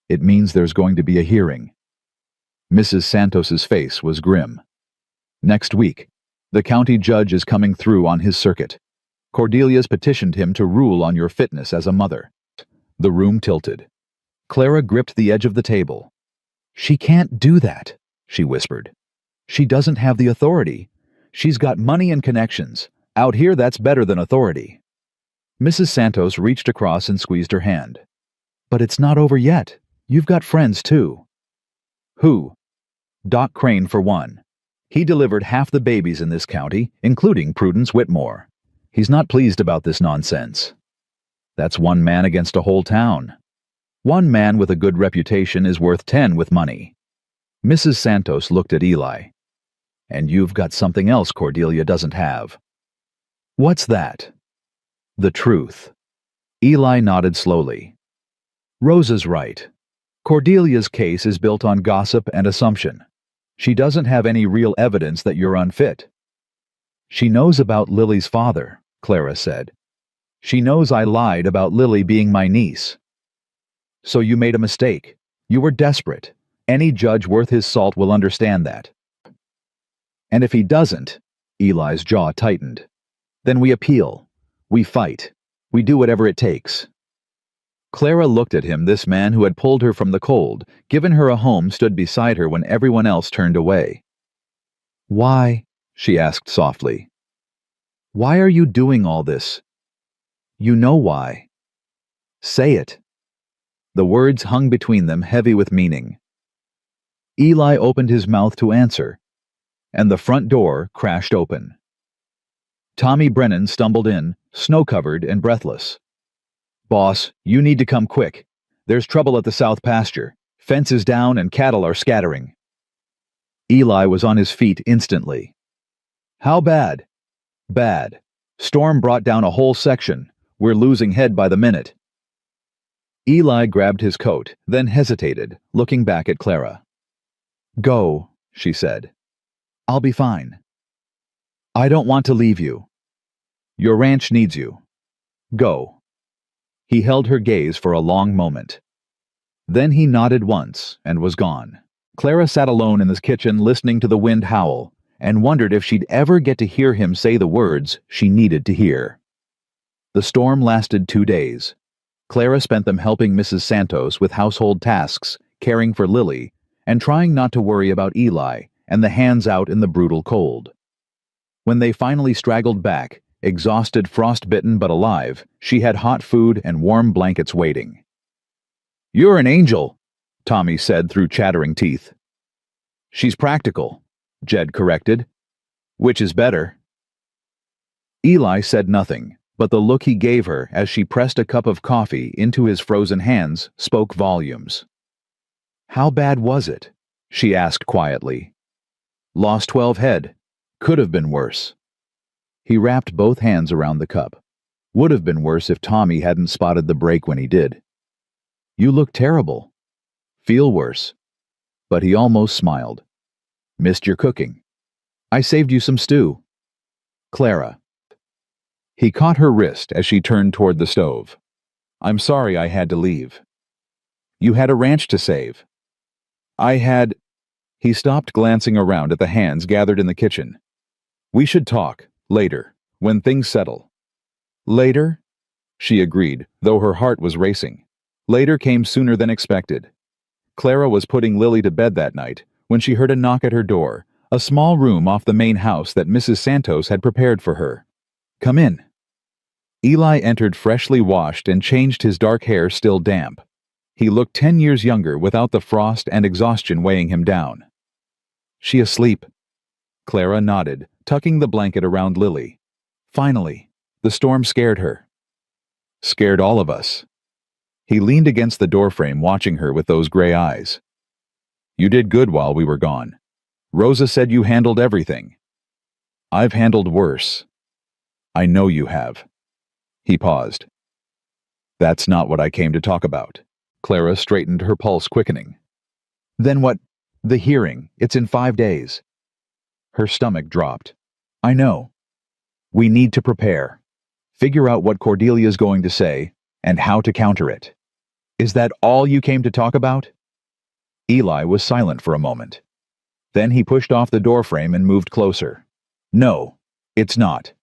It means there's going to be a hearing. Mrs. Santos's face was grim. Next week, the county judge is coming through on his circuit. Cordelia's petitioned him to rule on your fitness as a mother. The room tilted. Clara gripped the edge of the table. She can't do that, she whispered. She doesn't have the authority. She's got money and connections. Out here, that's better than authority. Mrs. Santos reached across and squeezed her hand. But it's not over yet. You've got friends, too. Who? Doc Crane, for one. He delivered half the babies in this county, including Prudence Whitmore. He's not pleased about this nonsense. That's one man against a whole town. One man with a good reputation is worth 10 with money. Mrs. Santos looked at Eli. And you've got something else Cordelia doesn't have. What's that? The truth. Eli nodded slowly. Rosa's right. Cordelia's case is built on gossip and assumption. She doesn't have any real evidence that you're unfit. She knows about Lily's father, Clara said. She knows I lied about Lily being my niece. So you made a mistake. You were desperate. Any judge worth his salt will understand that. And if he doesn't, Eli's jaw tightened, then we appeal. We fight. We do whatever it takes. Clara looked at him. This man who had pulled her from the cold, given her a home, stood beside her when everyone else turned away. Why? She asked softly. Why are you doing all this? You know why. Say it. The words hung between them, heavy with meaning. Eli opened his mouth to answer, and the front door crashed open. Tommy Brennan stumbled in, snow-covered and breathless. "Boss, you need to come quick. There's trouble at the south pasture. Fence is down and cattle are scattering." Eli was on his feet instantly. "How bad?" "Bad. Storm brought down a whole section. We're losing head by the minute." Eli grabbed his coat, then hesitated, looking back at Clara. "Go," she said. "I'll be fine." "I don't want to leave you. Your ranch needs you. Go." He held her gaze for a long moment. Then he nodded once and was gone. Clara sat alone in the kitchen listening to the wind howl and wondered if she'd ever get to hear him say the words she needed to hear. The storm lasted 2 days. Clara spent them helping Mrs. Santos with household tasks, caring for Lily, and trying not to worry about Eli and the hands out in the brutal cold. When they finally straggled back, exhausted, frostbitten but alive, she had hot food and warm blankets waiting. "You're an angel," Tommy said through chattering teeth. "She's practical," Jed corrected. "Which is better?" Eli said nothing, but the look he gave her as she pressed a cup of coffee into his frozen hands spoke volumes. "How bad was it?" she asked quietly. "Lost 12 head. Could have been worse." He wrapped both hands around the cup. Would have been worse if Tommy hadn't spotted the break when he did. "You look terrible. Feel worse." But he almost smiled. "Missed your cooking. I saved you some stew." "Clara." He caught her wrist as she turned toward the stove. "I'm sorry I had to leave." "You had a ranch to save." "I had—" He stopped, glancing around at the hands gathered in the kitchen. "We should talk, later, when things settle." "Later?" she agreed, though her heart was racing. Later came sooner than expected. Clara was putting Lily to bed that night when she heard a knock at her door, a small room off the main house that Mrs. Santos had prepared for her. "Come in." Eli entered freshly washed and changed, his dark hair still damp. He looked 10 years younger without the frost and exhaustion weighing him down. "She asleep?" Clara nodded, tucking the blanket around Lily. "Finally. The storm scared her." "Scared all of us." He leaned against the doorframe, watching her with those gray eyes. "You did good while we were gone. Rosa said you handled everything." "I've handled worse." "I know you have." He paused. "That's not what I came to talk about." Clara straightened, her pulse quickening. "Then what? The hearing. It's in 5 days." Her stomach dropped. "I know. We need to prepare. Figure out what Cordelia's going to say, and how to counter it." "Is that all you came to talk about?" Eli was silent for a moment. Then he pushed off the doorframe and moved closer. "No, it's not."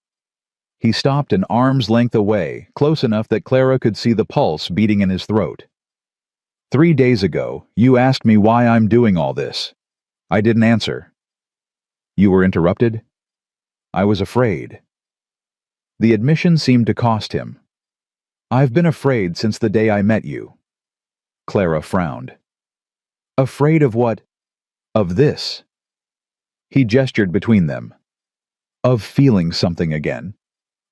He stopped an arm's length away, close enough that Clara could see the pulse beating in his throat. "3 days ago, you asked me why I'm doing all this. I didn't answer." "You were interrupted?" "I was afraid." The admission seemed to cost him. "I've been afraid since the day I met you." Clara frowned. "Afraid of what?" "Of this." He gestured between them. "Of feeling something again.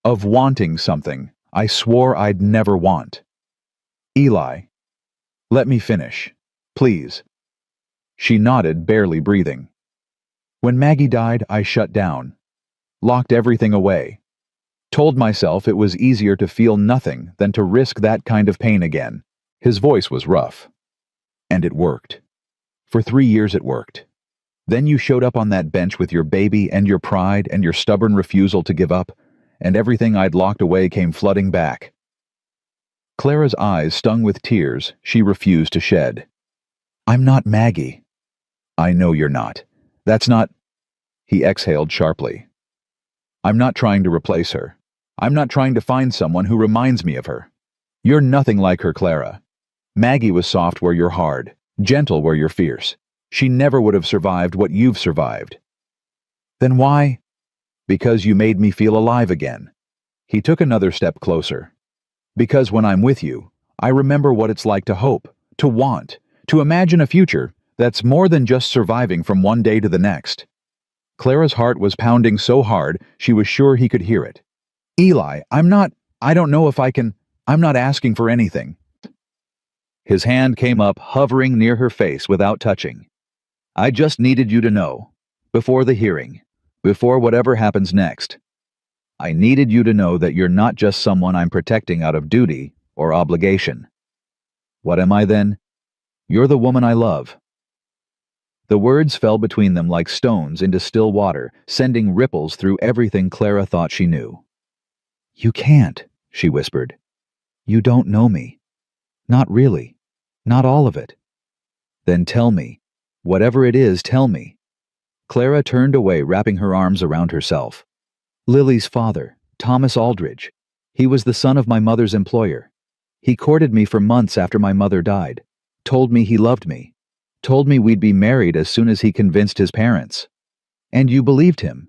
Of wanting something I swore I'd never want." "Eli, let me finish, please." She nodded, barely breathing. "When Maggie died, I shut down. Locked everything away. Told myself it was easier to feel nothing than to risk that kind of pain again." His voice was rough. "And it worked. For 3 years it worked. Then you showed up on that bench with your baby and your pride and your stubborn refusal to give up, and everything I'd locked away came flooding back." Clara's eyes stung with tears she refused to shed. "I'm not Maggie." "I know you're not. That's not—" He exhaled sharply. "I'm not trying to replace her. I'm not trying to find someone who reminds me of her. You're nothing like her, Clara. Maggie was soft where you're hard, gentle where you're fierce. She never would have survived what you've survived." "Then why—" Because you made me feel alive again. He took another step closer. Because when I'm with you, I remember what it's like to hope, to want, to imagine a future that's more than just surviving from one day to the next. Clara's heart was pounding so hard she was sure he could hear it. Eli, I don't know if I'm not asking for anything. His hand came up, hovering near her face without touching. I just needed you to know, before the hearing, before whatever happens next. I needed you to know that you're not just someone I'm protecting out of duty or obligation. What am I then? You're the woman I love. The words fell between them like stones into still water, sending ripples through everything Clara thought she knew. You can't, she whispered. You don't know me. Not really. Not all of it. Then tell me. Whatever it is, tell me. Clara turned away, wrapping her arms around herself. Lily's father, Thomas Aldridge. He was the son of my mother's employer. He courted me for months after my mother died, told me he loved me, told me we'd be married as soon as he convinced his parents. And you believed him.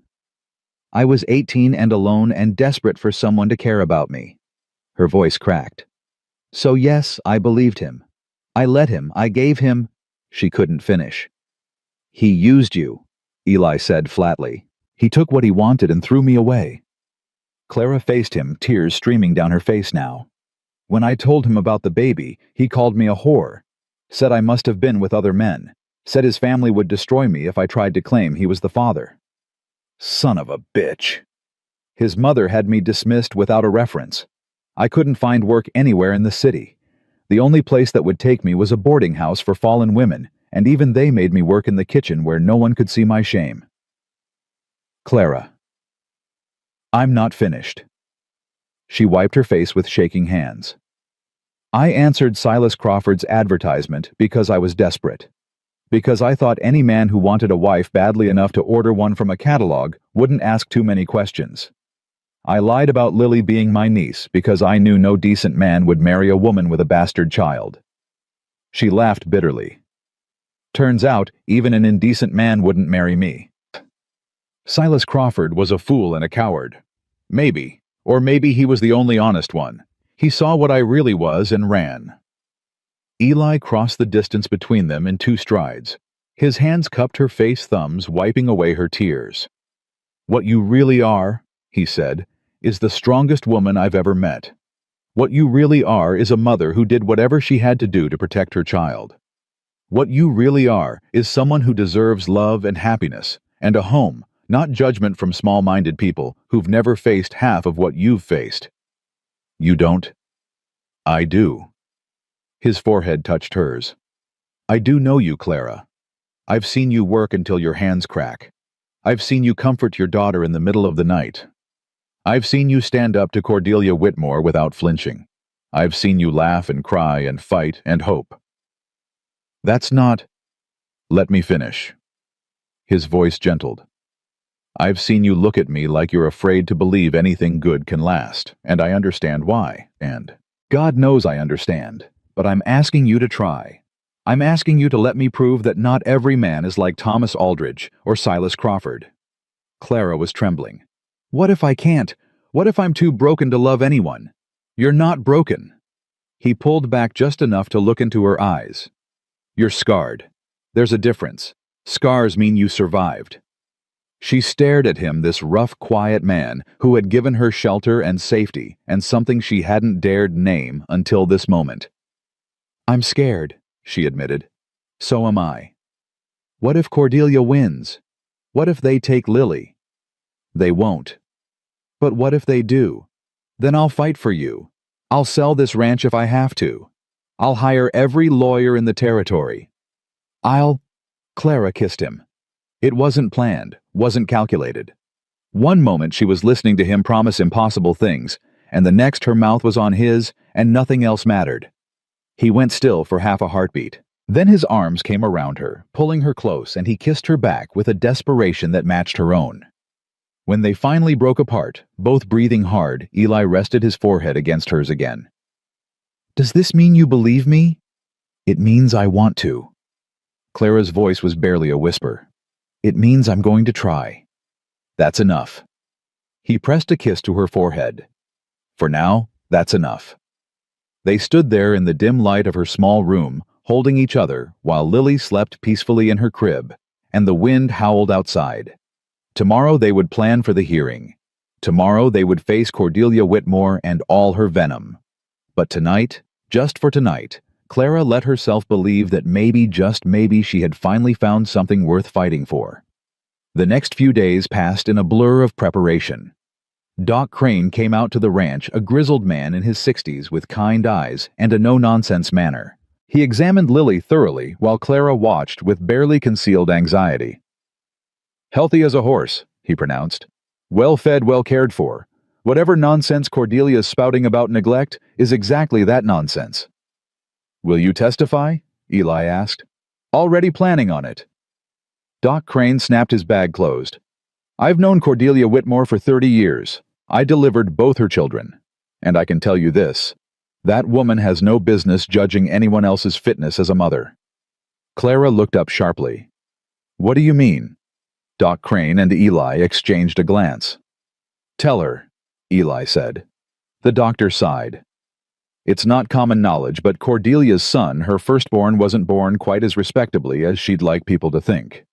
I was 18 and alone and desperate for someone to care about me. Her voice cracked. So yes, I believed him. I let him, I gave him. She couldn't finish. He used you, Eli said flatly. He took what he wanted and threw me away. Clara faced him, tears streaming down her face now. When I told him about the baby, he called me a whore, said I must have been with other men, said his family would destroy me if I tried to claim he was the father. Son of a bitch. His mother had me dismissed without a reference. I couldn't find work anywhere in the city. The only place that would take me was a boarding house for fallen women, and even they made me work in the kitchen where no one could see my shame. Clara. I'm not finished. She wiped her face with shaking hands. I answered Silas Crawford's advertisement because I was desperate. Because I thought any man who wanted a wife badly enough to order one from a catalog wouldn't ask too many questions. I lied about Lily being my niece because I knew no decent man would marry a woman with a bastard child. She laughed bitterly. Turns out, even an indecent man wouldn't marry me. Silas Crawford was a fool and a coward. Maybe, or maybe he was the only honest one. He saw what I really was and ran. Eli crossed the distance between them in 2 strides. His hands cupped her face thumbs, wiping away her tears. What you really are, he said, is the strongest woman I've ever met. What you really are is a mother who did whatever she had to do to protect her child. What you really are is someone who deserves love and happiness, and a home, not judgment from small-minded people who've never faced half of what you've faced. You don't? I do. His forehead touched hers. I do know you, Clara. I've seen you work until your hands crack. I've seen you comfort your daughter in the middle of the night. I've seen you stand up to Cordelia Whitmore without flinching. I've seen you laugh and cry and fight and hope. That's not... Let me finish. His voice gentled. I've seen you look at me like you're afraid to believe anything good can last, and I understand why, and God knows I understand, but I'm asking you to try. I'm asking you to let me prove that not every man is like Thomas Aldridge or Silas Crawford. Clara was trembling. What if I can't? What if I'm too broken to love anyone? You're not broken. He pulled back just enough to look into her eyes. You're scarred. There's a difference. Scars mean you survived. She stared at him, this rough, quiet man who had given her shelter and safety and something she hadn't dared name until this moment. I'm scared, she admitted. So am I. What if Cordelia wins? What if they take Lily? They won't. But what if they do? Then I'll fight for you. I'll sell this ranch if I have to. I'll hire every lawyer in the territory. Clara kissed him. It wasn't planned, wasn't calculated. One moment she was listening to him promise impossible things, and the next her mouth was on his, and nothing else mattered. He went still for half a heartbeat. Then his arms came around her, pulling her close, and he kissed her back with a desperation that matched her own. When they finally broke apart, both breathing hard, Eli rested his forehead against hers again. Does this mean you believe me? It means I want to. Clara's voice was barely a whisper. It means I'm going to try. That's enough. He pressed a kiss to her forehead. For now, that's enough. They stood there in the dim light of her small room, holding each other, while Lily slept peacefully in her crib, and the wind howled outside. Tomorrow they would plan for the hearing. Tomorrow they would face Cordelia Whitmore and all her venom. But tonight, just for tonight, Clara let herself believe that maybe, just maybe, she had finally found something worth fighting for. The next few days passed in a blur of preparation. Doc Crane came out to the ranch, a grizzled man in his 60s with kind eyes and a no-nonsense manner. He examined Lily thoroughly while Clara watched with barely concealed anxiety. "Healthy as a horse," he pronounced. "Well-fed, well-cared for. Whatever nonsense Cordelia's spouting about neglect is exactly that nonsense." "Will you testify?" Eli asked. "Already planning on it." Doc Crane snapped his bag closed. "I've known Cordelia Whitmore for 30 years. I delivered both her children. And I can tell you this. That woman has no business judging anyone else's fitness as a mother." Clara looked up sharply. "What do you mean?" Doc Crane and Eli exchanged a glance. "Tell her," Eli said. The doctor sighed. "It's not common knowledge, but Cordelia's son, her firstborn, wasn't born quite as respectably as she'd like people to think."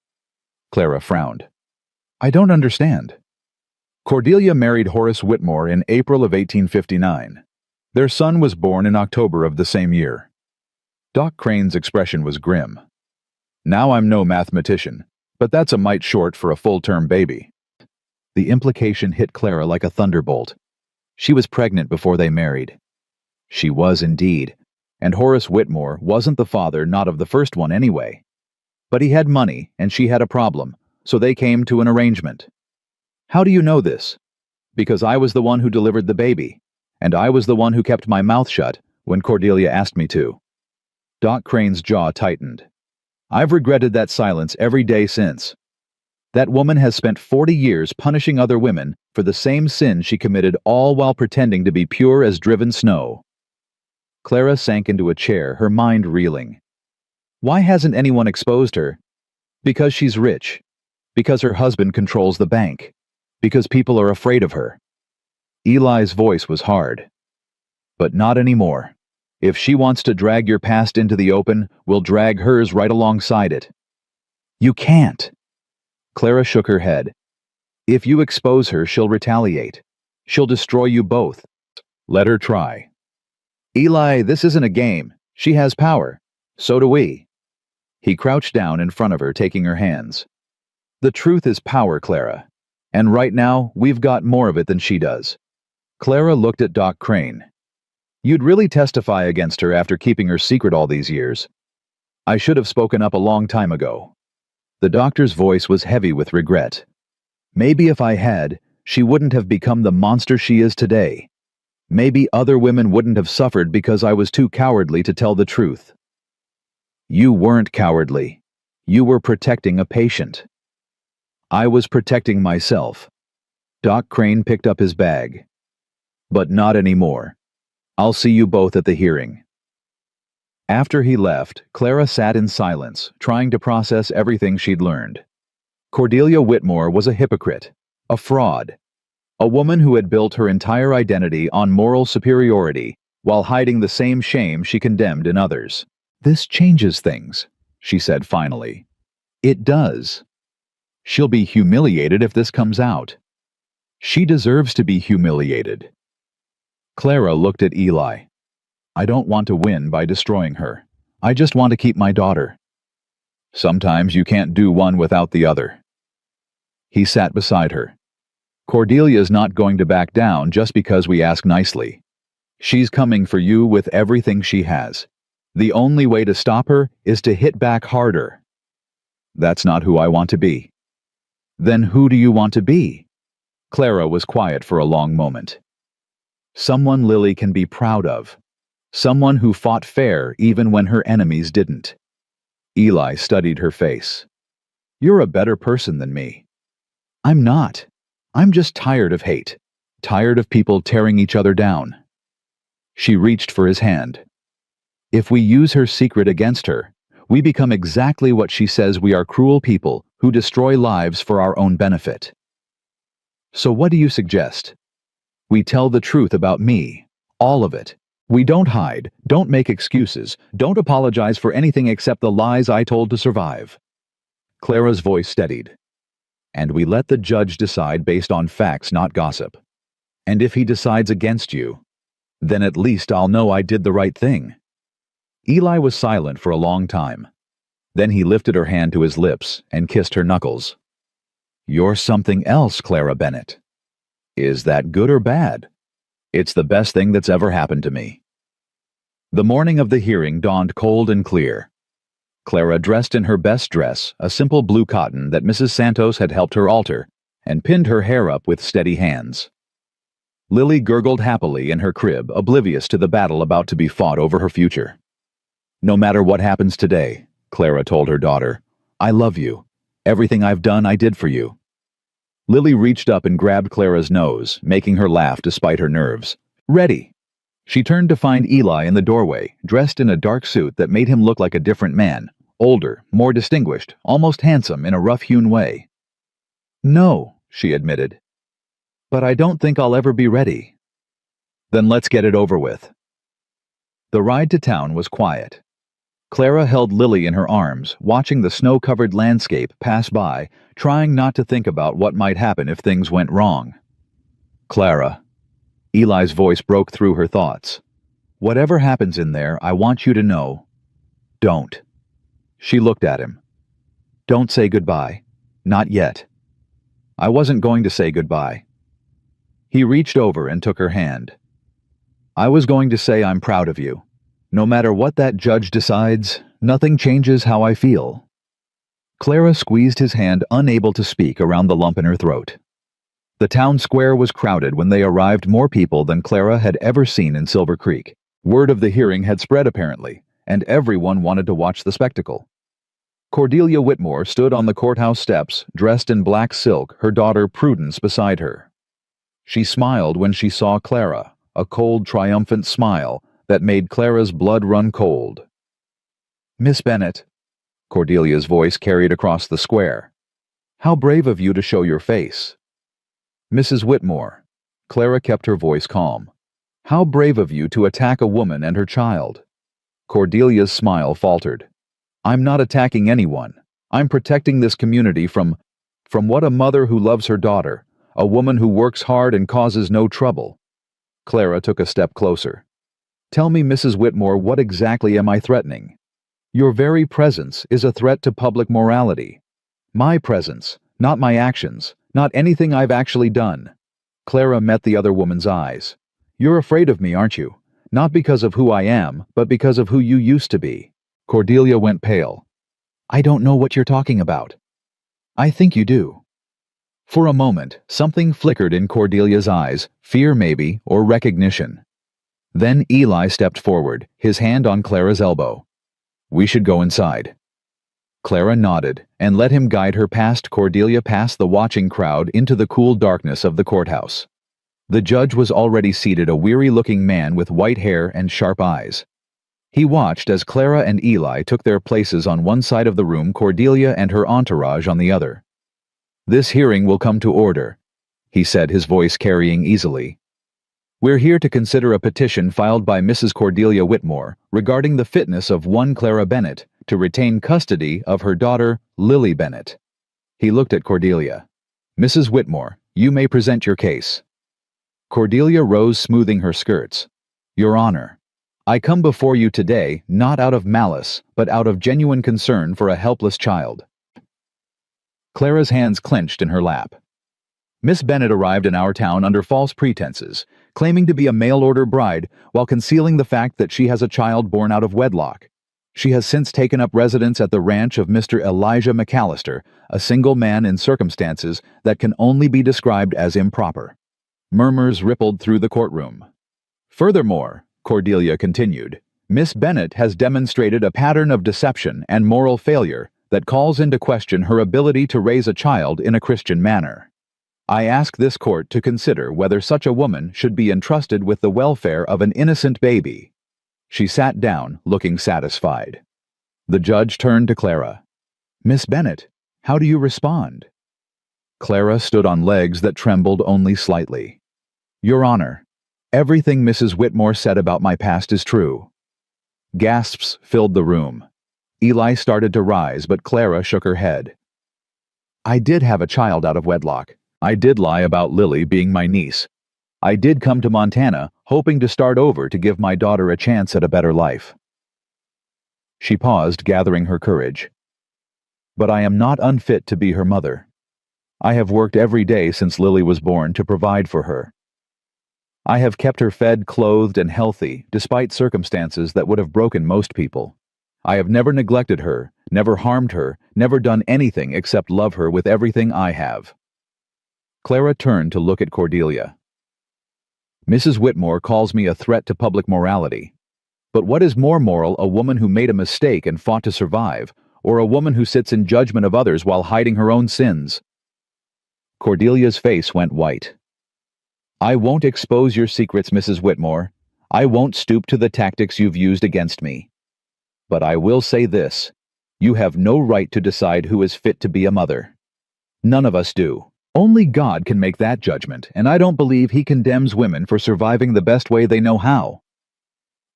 Clara frowned. "I don't understand." Cordelia married Horace Whitmore in April of 1859. Their son was born in October of the same year. Doc Crane's expression was grim. "Now I'm no mathematician, but that's a mite short for a full-term baby." The implication hit Clara like a thunderbolt. She was pregnant before they married. She was indeed, and Horace Whitmore wasn't the father, not of the first one anyway. But he had money, and she had a problem, so they came to an arrangement. "How do you know this?" "Because I was the one who delivered the baby, and I was the one who kept my mouth shut when Cordelia asked me to." Doc Crane's jaw tightened. "I've regretted that silence every day since. That woman has spent 40 years punishing other women for the same sin she committed, all while pretending to be pure as driven snow." Clara sank into a chair, her mind reeling. Why hasn't anyone exposed her? Because she's rich. Because her husband controls the bank. Because people are afraid of her. Eli's voice was hard. "But not anymore. If she wants to drag your past into the open, we'll drag hers right alongside it." "You can't." Clara shook her head. "If you expose her, she'll retaliate. She'll destroy you both. Let her try." "Eli, this isn't a game. She has power. So do we." He crouched down in front of her, taking her hands. "The truth is power, Clara. And right now, we've got more of it than she does." Clara looked at Doc Crane. "You'd really testify against her after keeping her secret all these years. I should have spoken up a long time ago." The doctor's voice was heavy with regret. "Maybe if I had, she wouldn't have become the monster she is today. Maybe other women wouldn't have suffered because I was too cowardly to tell the truth." "You weren't cowardly. You were protecting a patient." "I was protecting myself." Doc Crane picked up his bag. "But not anymore. I'll see you both at the hearing." After he left, Clara sat in silence, trying to process everything she'd learned. Cordelia Whitmore was a hypocrite, a fraud, a woman who had built her entire identity on moral superiority while hiding the same shame she condemned in others. "This changes things," she said finally. "It does. She'll be humiliated if this comes out. She deserves to be humiliated." Clara looked at Eli. "I don't want to win by destroying her. I just want to keep my daughter." "Sometimes you can't do one without the other." He sat beside her. "Cordelia's not going to back down just because we ask nicely. She's coming for you with everything she has. The only way to stop her is to hit back harder." "That's not who I want to be." "Then who do you want to be?" Clara was quiet for a long moment. "Someone Lily can be proud of. Someone who fought fair even when her enemies didn't." Eli studied her face. "You're a better person than me." "I'm not. I'm just tired of hate. Tired of people tearing each other down." She reached for his hand. "If we use her secret against her, we become exactly what she says we are: cruel people who destroy lives for our own benefit." So what do you suggest? We tell the truth about me. All of it. We don't hide, don't make excuses, don't apologize for anything except the lies I told to survive. Clara's voice steadied. And we let the judge decide based on facts, not gossip. And if he decides against you, then at least I'll know I did the right thing. Eli was silent for a long time. Then he lifted her hand to his lips and kissed her knuckles. You're something else, Clara Bennett. Is that good or bad? It's the best thing that's ever happened to me. The morning of the hearing dawned cold and clear. Clara, dressed in her best dress, a simple blue cotton that Mrs. Santos had helped her alter, and pinned her hair up with steady hands. Lily gurgled happily in her crib, oblivious to the battle about to be fought over her future. No matter what happens today, Clara told her daughter, I love you. Everything I've done, I did for you. Lily reached up and grabbed Clara's nose, making her laugh despite her nerves. Ready. She turned to find Eli in the doorway, dressed in a dark suit that made him look like a different man, older, more distinguished, almost handsome in a rough-hewn way. No, she admitted. But I don't think I'll ever be ready. Then let's get it over with. The ride to town was quiet. Clara held Lily in her arms, watching the snow-covered landscape pass by, trying not to think about what might happen if things went wrong. Clara. Eli's voice broke through her thoughts. Whatever happens in there, I want you to know. Don't. She looked at him. Don't say goodbye. Not yet. I wasn't going to say goodbye. He reached over and took her hand. I was going to say I'm proud of you. No matter what that judge decides, nothing changes how I feel. Clara squeezed his hand, unable to speak around the lump in her throat. The town square was crowded when they arrived, more people than Clara had ever seen in Silver Creek. Word of the hearing had spread apparently, and everyone wanted to watch the spectacle. Cordelia Whitmore stood on the courthouse steps, dressed in black silk, her daughter Prudence beside her. She smiled when she saw Clara, a cold, triumphant smile that made Clara's blood run cold. Miss Bennett, Cordelia's voice carried across the square. How brave of you to show your face. Mrs. Whitmore, Clara kept her voice calm. How brave of you to attack a woman and her child. Cordelia's smile faltered. I'm not attacking anyone. I'm protecting this community from what a mother who loves her daughter, a woman who works hard and causes no trouble. Clara took a step closer. Tell me, Mrs. Whitmore, what exactly am I threatening? Your very presence is a threat to public morality. My presence, not my actions, not anything I've actually done. Clara met the other woman's eyes. You're afraid of me, aren't you? Not because of who I am, but because of who you used to be. Cordelia went pale. I don't know what you're talking about. I think you do. For a moment, something flickered in Cordelia's eyes, fear maybe, or recognition. Then Eli stepped forward, his hand on Clara's elbow. We should go inside. Clara nodded and let him guide her past Cordelia, past the watching crowd, into the cool darkness of the courthouse. The judge was already seated, a weary-looking man with white hair and sharp eyes. He watched as Clara and Eli took their places on one side of the room, Cordelia and her entourage on the other. This hearing will come to order, he said, his voice carrying easily. We're here to consider a petition filed by Mrs. Cordelia Whitmore regarding the fitness of one Clara Bennett to retain custody of her daughter, Lily Bennett. He looked at Cordelia. Mrs. Whitmore, you may present your case. Cordelia rose, smoothing her skirts. Your Honor, I come before you today not out of malice, but out of genuine concern for a helpless child. Clara's hands clenched in her lap. Miss Bennett arrived in our town under false pretenses, claiming to be a mail-order bride while concealing the fact that she has a child born out of wedlock. She has since taken up residence at the ranch of Mr. Elijah McAllister, a single man in circumstances that can only be described as improper. Murmurs rippled through the courtroom. Furthermore, Cordelia continued, Miss Bennett has demonstrated a pattern of deception and moral failure that calls into question her ability to raise a child in a Christian manner. I ask this court to consider whether such a woman should be entrusted with the welfare of an innocent baby. She sat down, looking satisfied. The judge turned to Clara. Miss Bennett, how do you respond? Clara stood on legs that trembled only slightly. Your Honor, everything Mrs. Whitmore said about my past is true. Gasps filled the room. Eli started to rise, but Clara shook her head. I did have a child out of wedlock. I did lie about Lily being my niece. I did come to Montana, hoping to start over to give my daughter a chance at a better life. She paused, gathering her courage. But I am not unfit to be her mother. I have worked every day since Lily was born to provide for her. I have kept her fed, clothed, and healthy, despite circumstances that would have broken most people. I have never neglected her, never harmed her, never done anything except love her with everything I have. Clara turned to look at Cordelia. Mrs. Whitmore calls me a threat to public morality. But what is more moral, a woman who made a mistake and fought to survive, or a woman who sits in judgment of others while hiding her own sins? Cordelia's face went white. I won't expose your secrets, Mrs. Whitmore. I won't stoop to the tactics you've used against me. But I will say this. You have no right to decide who is fit to be a mother. None of us do. Only God can make that judgment, and I don't believe he condemns women for surviving the best way they know how.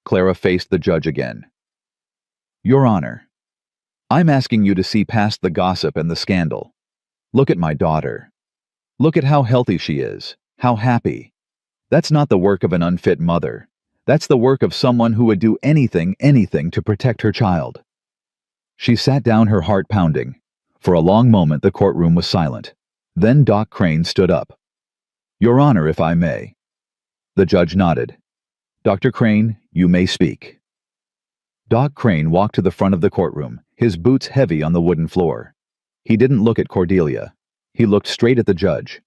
Clara faced the judge again. Your Honor, I'm asking you to see past the gossip and the scandal. Look at my daughter. Look at how healthy she is, how happy. That's not the work of an unfit mother. That's the work of someone who would do anything to protect her child. She sat down, her heart pounding. For a long moment the courtroom was silent. Then Doc Crane stood up. Your Honor, if I may. The judge nodded. Dr. Crane, you may speak. Doc Crane walked to the front of the courtroom, his boots heavy on the wooden floor. He didn't look at Cordelia. He looked straight at the judge.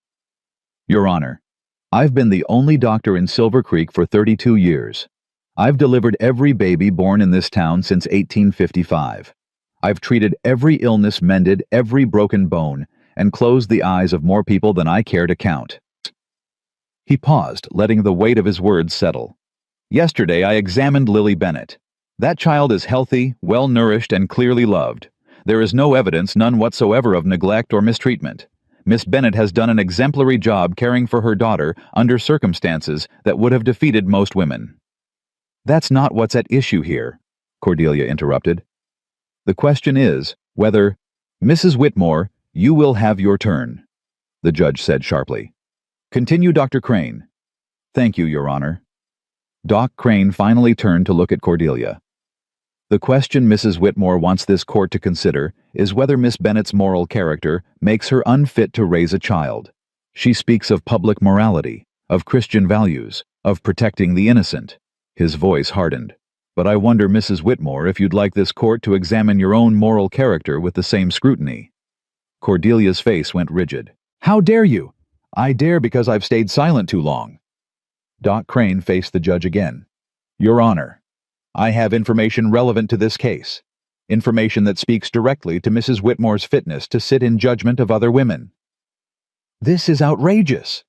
Your Honor, I've been the only doctor in Silver Creek for 32 years. I've delivered every baby born in this town since 1855. I've treated every illness, mended every broken bone, and closed the eyes of more people than I care to count. He paused, letting the weight of his words settle. Yesterday I examined Lily Bennett. That child is healthy, well-nourished, and clearly loved. There is no evidence, none whatsoever, of neglect or mistreatment. Miss Bennett has done an exemplary job caring for her daughter under circumstances that would have defeated most women. That's not what's at issue here, Cordelia interrupted. The question is whether, Mrs. Whitmore, you will have your turn, the judge said sharply. Continue, Dr. Crane. Thank you, Your Honor. Doc Crane finally turned to look at Cordelia. The question Mrs. Whitmore wants this court to consider is whether Miss Bennett's moral character makes her unfit to raise a child. She speaks of public morality, of Christian values, of protecting the innocent. His voice hardened. But I wonder, Mrs. Whitmore, if you'd like this court to examine your own moral character with the same scrutiny. Cordelia's face went rigid. How dare you? I dare because I've stayed silent too long. Doc Crane faced the judge again. Your Honor, I have information relevant to this case. Information that speaks directly to Mrs. Whitmore's fitness to sit in judgment of other women. This is outrageous.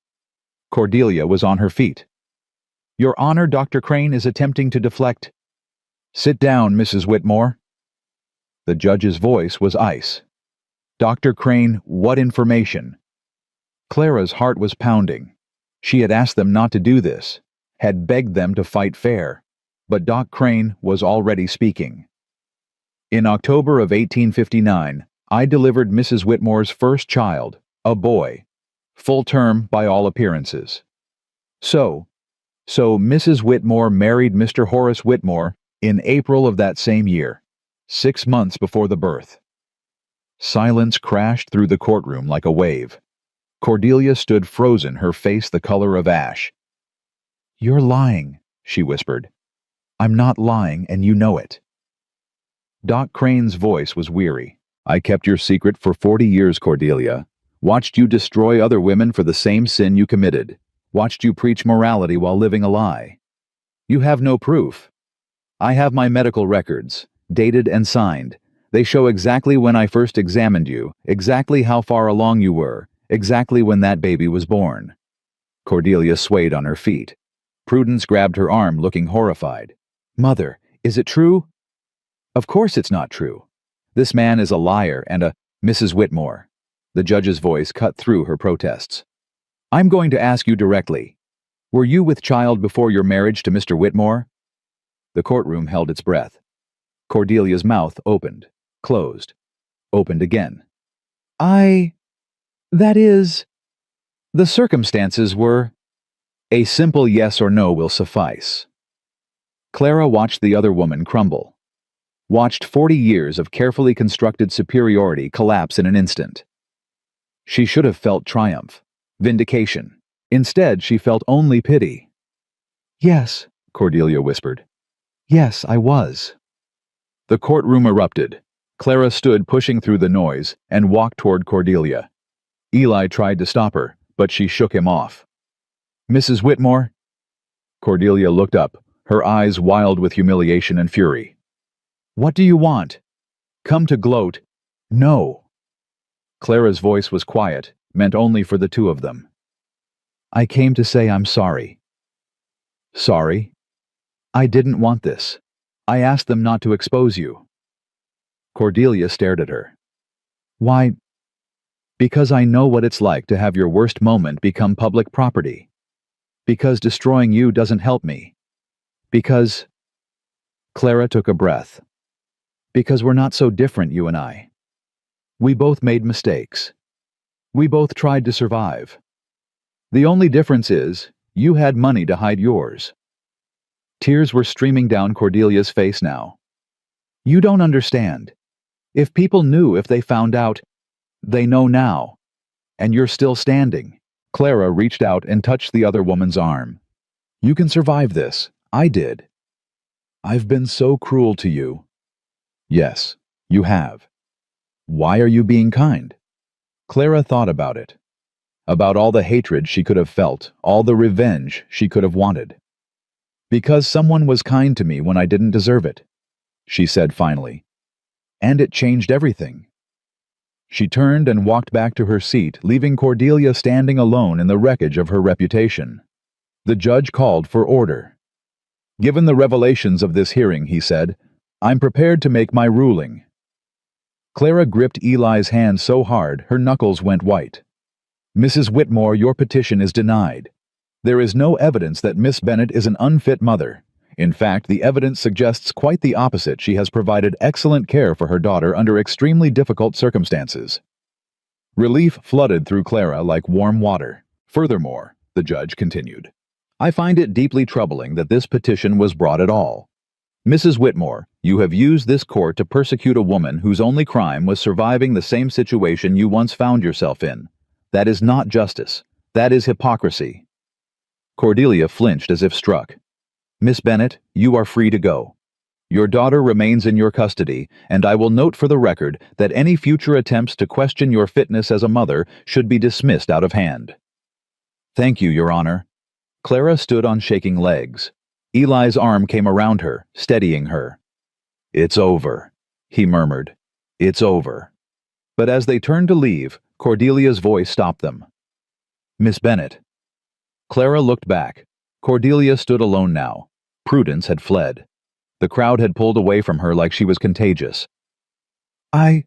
Cordelia was on her feet. Your Honor, Dr. Crane is attempting to deflect. Sit down, Mrs. Whitmore. The judge's voice was ice. Dr. Crane, what information? Clara's heart was pounding. She had asked them not to do this, had begged them to fight fair. But Doc Crane was already speaking. In October of 1859, I delivered Mrs. Whitmore's first child, a boy, full term by all appearances. So Mrs. Whitmore married Mr. Horace Whitmore in April of that same year, 6 months before the birth. Silence crashed through the courtroom like a wave. Cordelia stood frozen, her face the color of ash. You're lying, she whispered. I'm not lying, and you know it. Doc Crane's voice was weary. I kept your secret for 40 years, Cordelia. Watched you destroy other women for the same sin you committed. Watched you preach morality while living a lie. You have no proof. I have my medical records, dated and signed. They show exactly when I first examined you, exactly how far along you were, exactly when that baby was born. Cordelia swayed on her feet. Prudence grabbed her arm, looking horrified. Mother, is it true? Of course it's not true. This man is a liar and a Mrs. Whitmore. The judge's voice cut through her protests. I'm going to ask you directly. Were you with child before your marriage to Mr. Whitmore? The courtroom held its breath. Cordelia's mouth opened, closed, opened again. That is... The circumstances were... A simple yes or no will suffice. Clara watched the other woman crumble. Watched 40 years of carefully constructed superiority collapse in an instant. She should have felt triumph, vindication. Instead, she felt only pity. Yes, Cordelia whispered. Yes, I was. The courtroom erupted. Clara stood pushing through the noise and walked toward Cordelia. Eli tried to stop her, but she shook him off. Mrs. Whitmore? Cordelia looked up, her eyes wild with humiliation and fury. What do you want? Come to gloat? No. Clara's voice was quiet, meant only for the two of them. I came to say I'm sorry. Sorry? I didn't want this. I asked them not to expose you. Cordelia stared at her. Why? Because I know what it's like to have your worst moment become public property. Because destroying you doesn't help me. Because... Clara took a breath. Because we're not so different, you and I. We both made mistakes. We both tried to survive. The only difference is, you had money to hide yours. Tears were streaming down Cordelia's face now. You don't understand. If people knew, if they found out, they know now. And you're still standing. Clara reached out and touched the other woman's arm. You can survive this. I did. I've been so cruel to you. Yes, you have. Why are you being kind? Clara thought about it. About all the hatred she could have felt, all the revenge she could have wanted. Because someone was kind to me when I didn't deserve it, she said finally. And it changed everything. She turned and walked back to her seat, leaving Cordelia standing alone in the wreckage of her reputation. The judge called for order. Given the revelations of this hearing, he said, I'm prepared to make my ruling. Clara gripped Eli's hand so hard her knuckles went white. Mrs. Whitmore, your petition is denied. There is no evidence that Miss Bennet is an unfit mother. In fact, the evidence suggests quite the opposite. She has provided excellent care for her daughter under extremely difficult circumstances. Relief flooded through Clara like warm water. Furthermore, the judge continued, I find it deeply troubling that this petition was brought at all. Mrs. Whitmore, you have used this court to persecute a woman whose only crime was surviving the same situation you once found yourself in. That is not justice. That is hypocrisy. Cordelia flinched as if struck. Miss Bennet, you are free to go. Your daughter remains in your custody, and I will note for the record that any future attempts to question your fitness as a mother should be dismissed out of hand. Thank you, Your Honor. Clara stood on shaking legs. Eli's arm came around her, steadying her. It's over, he murmured. It's over. But as they turned to leave, Cordelia's voice stopped them. Miss Bennet. Clara looked back. Cordelia stood alone now. Prudence had fled. The crowd had pulled away from her like she was contagious. I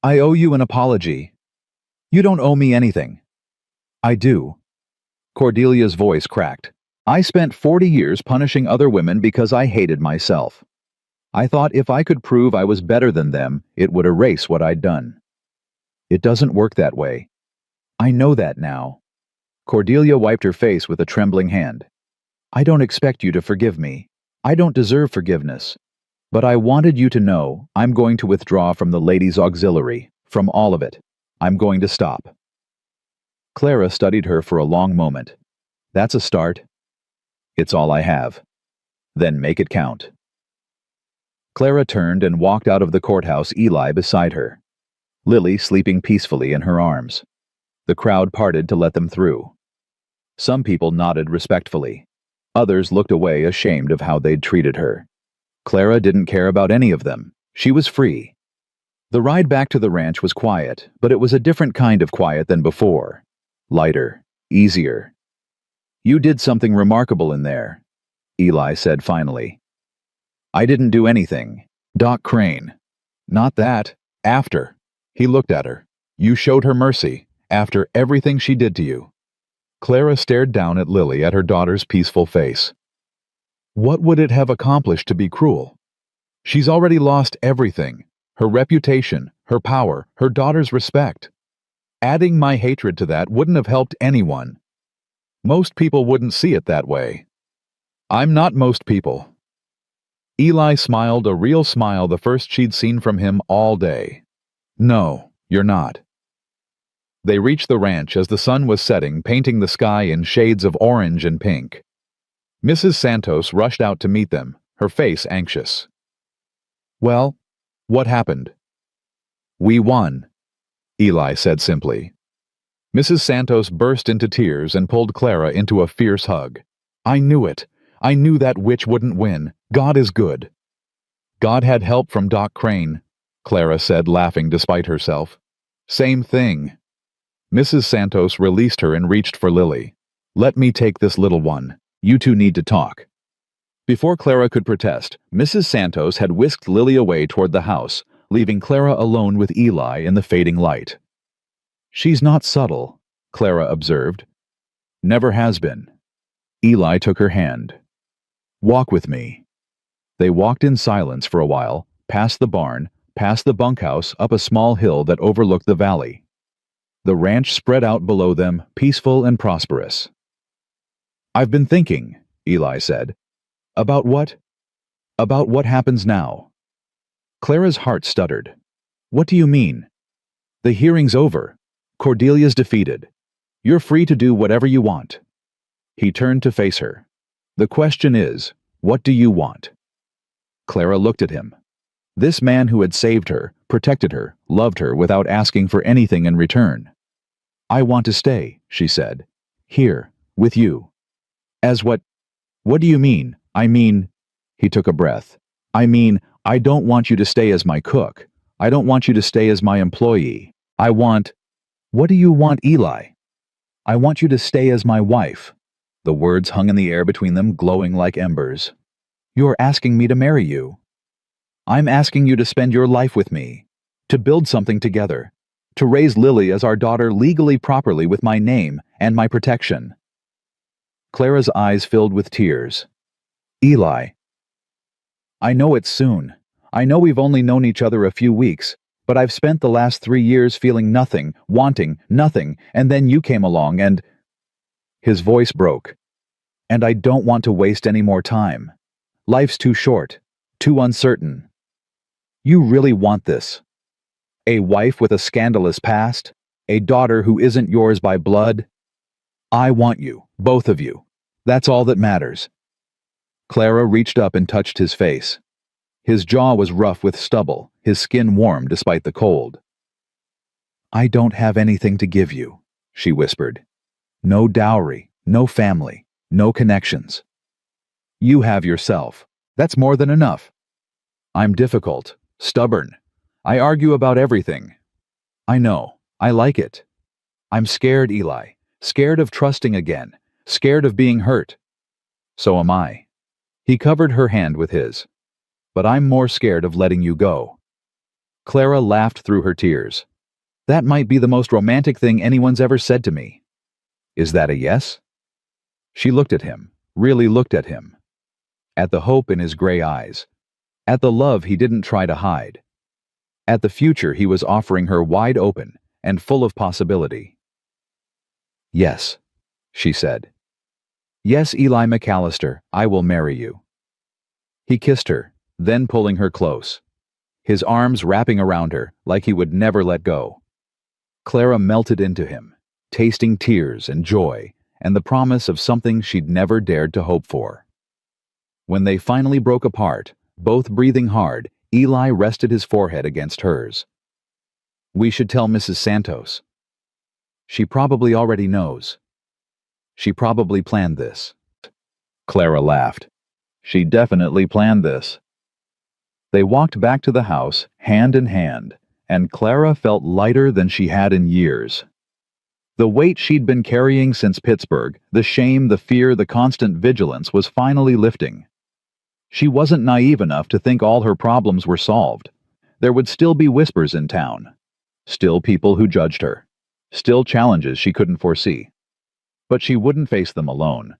owe you an apology. You don't owe me anything. I do. Cordelia's voice cracked. I spent 40 years punishing other women because I hated myself. I thought if I could prove I was better than them, it would erase what I'd done. It doesn't work that way. I know that now. Cordelia wiped her face with a trembling hand. I don't expect you to forgive me. I don't deserve forgiveness. But I wanted you to know I'm going to withdraw from the Ladies' Auxiliary, from all of it. I'm going to stop. Clara studied her for a long moment. That's a start. It's all I have. Then make it count. Clara turned and walked out of the courthouse, Eli beside her. Lily sleeping peacefully in her arms. The crowd parted to let them through. Some people nodded respectfully. Others looked away, ashamed of how they'd treated her. Clara didn't care about any of them. She was free. The ride back to the ranch was quiet, but it was a different kind of quiet than before. Lighter, easier. You did something remarkable in there, Eli said finally. I didn't do anything. Doc Crane. Not that. After. He looked at her. You showed her mercy, after everything she did to you. Clara stared down at Lily at her daughter's peaceful face. What would it have accomplished to be cruel? She's already lost everything. Her reputation, her power, her daughter's respect. Adding my hatred to that wouldn't have helped anyone. Most people wouldn't see it that way. I'm not most people. Eli smiled a real smile, the first she'd seen from him all day. No, you're not. They reached the ranch as the sun was setting, painting the sky in shades of orange and pink. Mrs. Santos rushed out to meet them, her face anxious. Well, what happened? We won, Eli said simply. Mrs. Santos burst into tears and pulled Clara into a fierce hug. I knew it. I knew that witch wouldn't win. God is good. God had help from Doc Crane, Clara said, laughing despite herself. Same thing. Mrs. Santos released her and reached for Lily. Let me take this little one. You two need to talk. Before Clara could protest, Mrs. Santos had whisked Lily away toward the house, leaving Clara alone with Eli in the fading light. She's not subtle, Clara observed. Never has been. Eli took her hand. Walk with me. They walked in silence for a while, past the barn, past the bunkhouse, up a small hill that overlooked the valley. The ranch spread out below them, peaceful and prosperous. I've been thinking, Eli said. About what? About what happens now. Clara's heart stuttered. What do you mean? The hearing's over. Cordelia's defeated. You're free to do whatever you want. He turned to face her. The question is, what do you want? Clara looked at him. This man who had saved her, protected her, loved her without asking for anything in return. I want to stay, she said. Here, with you. As what? What do you mean? I mean, he took a breath. I mean, I don't want you to stay as my cook. I don't want you to stay as my employee. I want... What do you want, Eli? I want you to stay as my wife. The words hung in the air between them, glowing like embers. You're asking me to marry you. I'm asking you to spend your life with me, to build something together, to raise Lily as our daughter legally properly with my name and my protection. Clara's eyes filled with tears. Eli. I know it's soon. I know we've only known each other a few weeks, but I've spent the last 3 years feeling nothing, wanting nothing, and then you came along and... His voice broke. And I don't want to waste any more time. Life's too short, too uncertain. You really want this? A wife with a scandalous past? A daughter who isn't yours by blood? I want you, both of you. That's all that matters. Clara reached up and touched his face. His jaw was rough with stubble, his skin warm despite the cold. I don't have anything to give you, she whispered. No dowry, no family, no connections. You have yourself. That's more than enough. I'm difficult, stubborn. I argue about everything. I know. I like it. I'm scared, Eli. Scared of trusting again. Scared of being hurt. So am I. He covered her hand with his. But I'm more scared of letting you go. Clara laughed through her tears. That might be the most romantic thing anyone's ever said to me. Is that a yes? She looked at him, really looked at him. At the hope in his gray eyes. At the love he didn't try to hide. At the future he was offering her wide open and full of possibility. Yes, she said. Yes, Eli McAllister, I will marry you. He kissed her, then pulling her close. His arms wrapping around her like he would never let go. Clara melted into him, tasting tears and joy and the promise of something she'd never dared to hope for. When they finally broke apart, both breathing hard, Eli rested his forehead against hers. We should tell Mrs. Santos. She probably already knows. She probably planned this. Clara laughed. She definitely planned this. They walked back to the house, hand in hand, and Clara felt lighter than she had in years. The weight she'd been carrying since Pittsburgh, the shame, the fear, the constant vigilance was finally lifting. She wasn't naive enough to think all her problems were solved. There would still be whispers in town. Still people who judged her. Still challenges she couldn't foresee. But she wouldn't face them alone.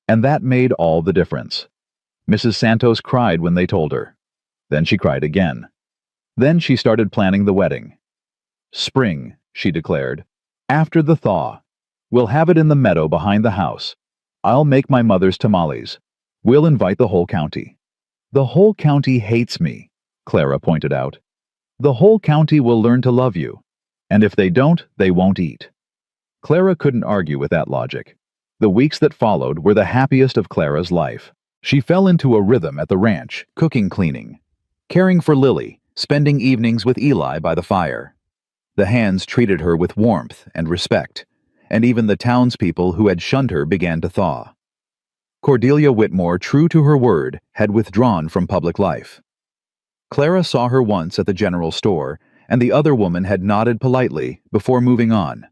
And that made all the difference. Mrs. Santos cried when they told her. Then she cried again. Then she started planning the wedding. Spring, she declared. After the thaw. We'll have it in the meadow behind the house. I'll make my mother's tamales. We'll invite the whole county. The whole county hates me, Clara pointed out. The whole county will learn to love you. And if they don't, they won't eat. Clara couldn't argue with that logic. The weeks that followed were the happiest of Clara's life. She fell into a rhythm at the ranch, cooking, cleaning, caring for Lily, spending evenings with Eli by the fire. The hands treated her with warmth and respect, and even the townspeople who had shunned her began to thaw. Cordelia Whitmore, true to her word, had withdrawn from public life. Clara saw her once at the general store, and the other woman had nodded politely before moving on.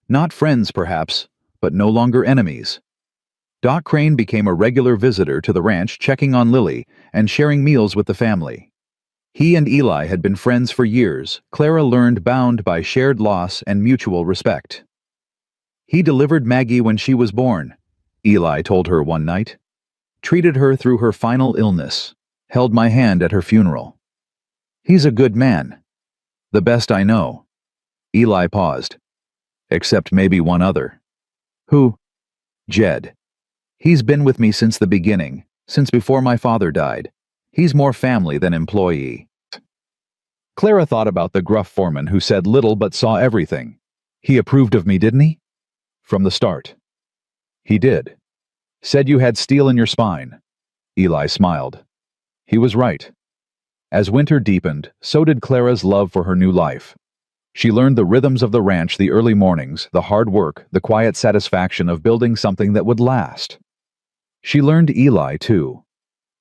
Not friends, perhaps, but no longer enemies. Doc Crane became a regular visitor to the ranch, checking on Lily and sharing meals with the family. He and Eli had been friends for years, Clara learned, bound by shared loss and mutual respect. He delivered Maggie when she was born, Eli told her one night. Treated her through her final illness, held my hand at her funeral. He's a good man. The best I know. Eli paused. Except maybe one other. Who? Jed. He's been with me since the beginning, since before my father died. He's more family than employee. Clara thought about the gruff foreman who said little but saw everything. He approved of me, didn't he? From the start. He did. Said you had steel in your spine. Eli smiled. He was right. As winter deepened, so did Clara's love for her new life. She learned the rhythms of the ranch, the early mornings, the hard work, the quiet satisfaction of building something that would last. She learned Eli, too.